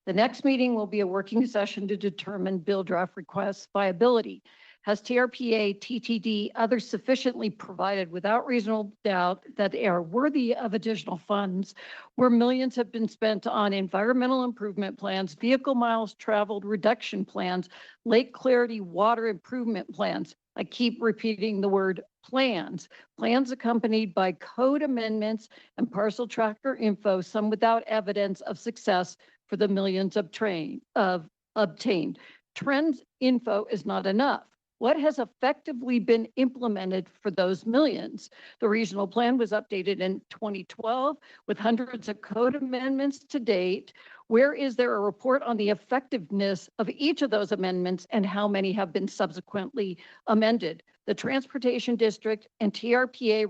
The next meeting will be a working session to determine bill draft requests viability. Has TRPA, TTD, others sufficiently provided without reasonable doubt that they are worthy of additional funds where millions have been spent on environmental improvement plans, vehicle miles traveled reduction plans, lake clarity water improvement plans? I keep repeating the word plans. Plans accompanied by code amendments and parcel tracker info, some without evidence of success for the millions obtained. Trends info is not enough. What has effectively been implemented for those millions? The regional plan was updated in 2012 with hundreds of code amendments to date. Where is there a report on the effectiveness of each of those amendments and how many have been subsequently amended? The Transportation District and TRPA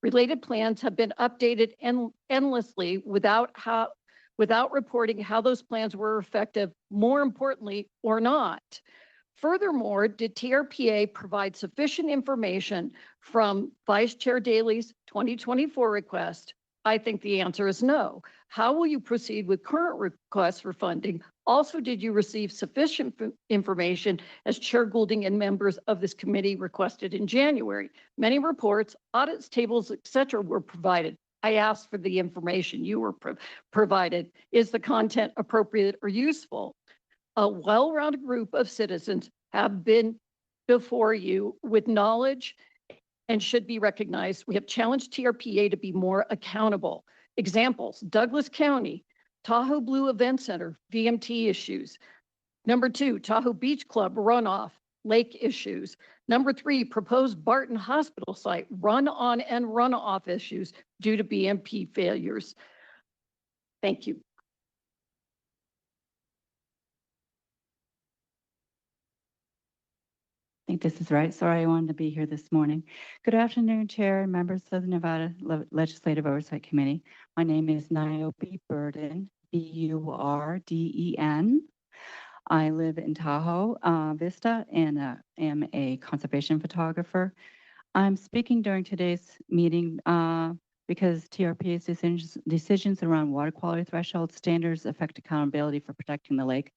related plans have been updated endlessly without reporting how those plans were effective, more importantly, or not. Furthermore, did TRPA provide sufficient information from Vice Chair Daley's 2024 request? I think the answer is no. How will you proceed with current requests for funding? Also, did you receive sufficient information as Chair Goulding and members of this committee requested in January? Many reports, audits, tables, etc. were provided. I asked for the information you were provided. Is the content appropriate or useful? A well-rounded group of citizens have been before you with knowledge and should be recognized. We have challenged TRPA to be more accountable. Examples: Douglas County, Tahoe Blue Event Center, VMT issues. Number 2, Tahoe Beach Club runoff, lake issues. Number 3, proposed Barton Hospital site, run-on and runoff issues due to BMP failures. Thank you. I think this is right. Sorry, I wanted to be here this morning. Good afternoon, Chair and members of the Nevada Legislative Oversight Committee. My name is Niobe Burden, B-U-R-D-E-N. I live in Tahoe Vista and am a conservation photographer. I'm speaking during today's meeting because TRPA's decisions around water quality threshold standards affect accountability for protecting the lake.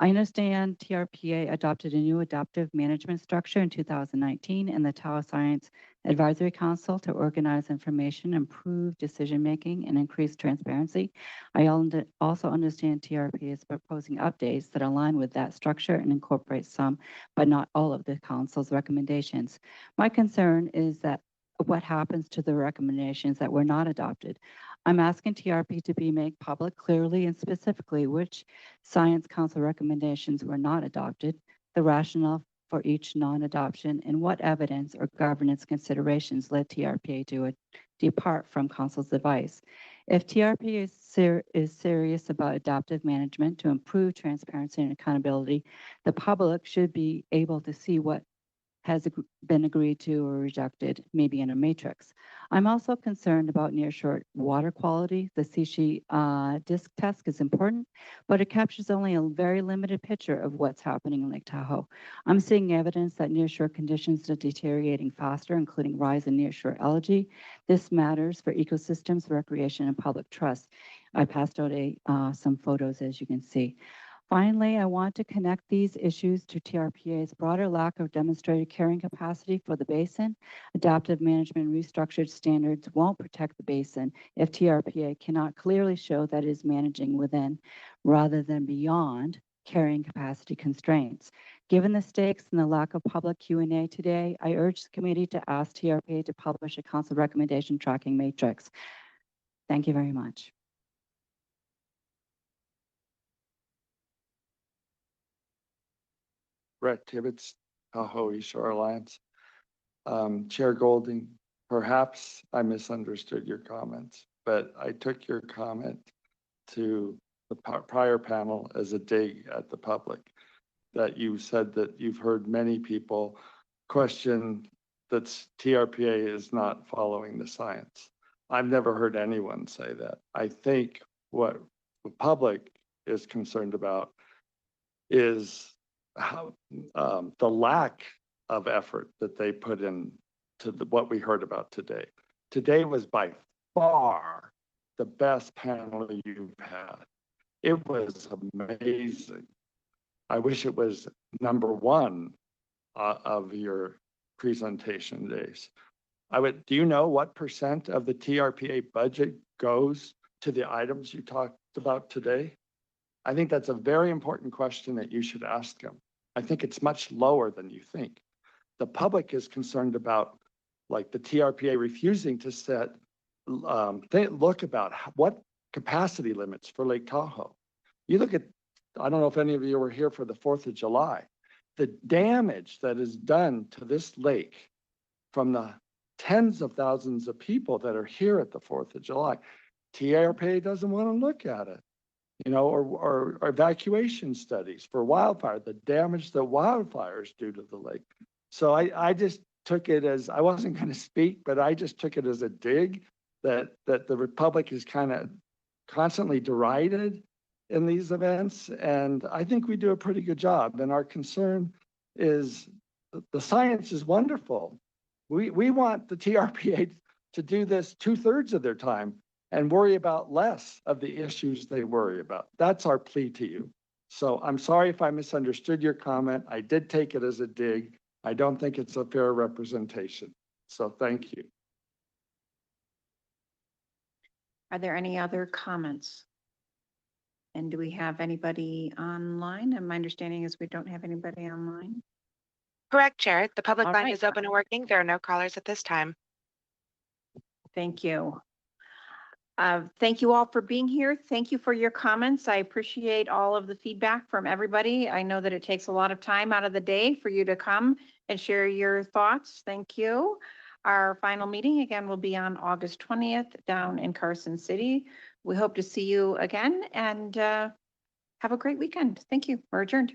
I understand TRPA adopted a new adaptive management structure in 2019 and the Tahoe Science Advisory Council to organize information, improve decision-making, and increase transparency. I also understand TRPA is proposing updates that align with that structure and incorporate some, but not all of the council's recommendations. My concern is that what happens to the recommendations that were not adopted. I'm asking TRP to be made public clearly and specifically which Science Council recommendations were not adopted, the rationale for each non-adoption, and what evidence or governance considerations led TRPA to depart from Council's advice. If TRP is serious about adaptive management to improve transparency and accountability, the public should be able to see what has been agreed to or rejected, maybe in a matrix. I'm also concerned about nearshore water quality. The C-sheet disc test is important, but it captures only a very limited picture of what's happening in Lake Tahoe. I'm seeing evidence that nearshore conditions are deteriorating faster, including rise in nearshore algae. This matters for ecosystems, recreation, and public trust. I passed out some photos, as you can see. Finally, I want to connect these issues to TRPA's broader lack of demonstrated carrying capacity for the basin. Adaptive management restructured standards won't protect the basin if TRPA cannot clearly show that it is managing within rather than beyond carrying capacity constraints. Given the stakes and the lack of public Q&A today, I urge the committee to ask TRPA to publish a council recommendation tracking matrix. Thank you very much. Brett Tibbetts, Tahoe Shore Alliance. Chair Golding, perhaps I misunderstood your comments, but I took your comment to the prior panel as a dig at the public, that you said that you've heard many people question that TRPA is not following the science. I've never heard anyone say that. I think what the public is concerned about is how the lack of effort that they put in to what we heard about today. Today was by far the best panel you've had. It was amazing. I wish it was number one of your presentation days. Do you know what % of the TRPA budget goes to the items you talked about today? I think that's a very important question that you should ask them. I think it's much lower than you think. The public is concerned about, like, the TRPA refusing to set, look about what capacity limits for Lake Tahoe. You look at, I don't know if any of you were here for the 4th of July, the damage that is done to this lake from the tens of thousands of people that are here at the 4th of July. TRPA doesn't want to look at it, you know, or evacuation studies for wildfire, the damage that wildfires do to the lake. So I just took it as, I wasn't going to speak, but I just took it as a dig that the Republic is kind of constantly derided in these events. And I think we do a pretty good job. And our concern is the science is wonderful. We want the TRPA to do this 2/3 of their time and worry about less of the issues they worry about. That's our plea to you. So I'm sorry if I misunderstood your comment. I did take it as a dig. I don't think it's a fair representation. So thank you. Are there any other comments? And do we have anybody online? And my understanding is we don't have anybody online. Correct, Chair. The public All line right. is open and working. There are no callers at this time. Thank you. Thank you all for being here. Thank you for your comments. I appreciate all of the feedback from everybody. I know that it takes a lot of time out of the day for you to come and share your thoughts. Thank you. Our final meeting again will be on August 20th down in Carson City. We hope to see you again and have a great weekend. Thank you. We're adjourned.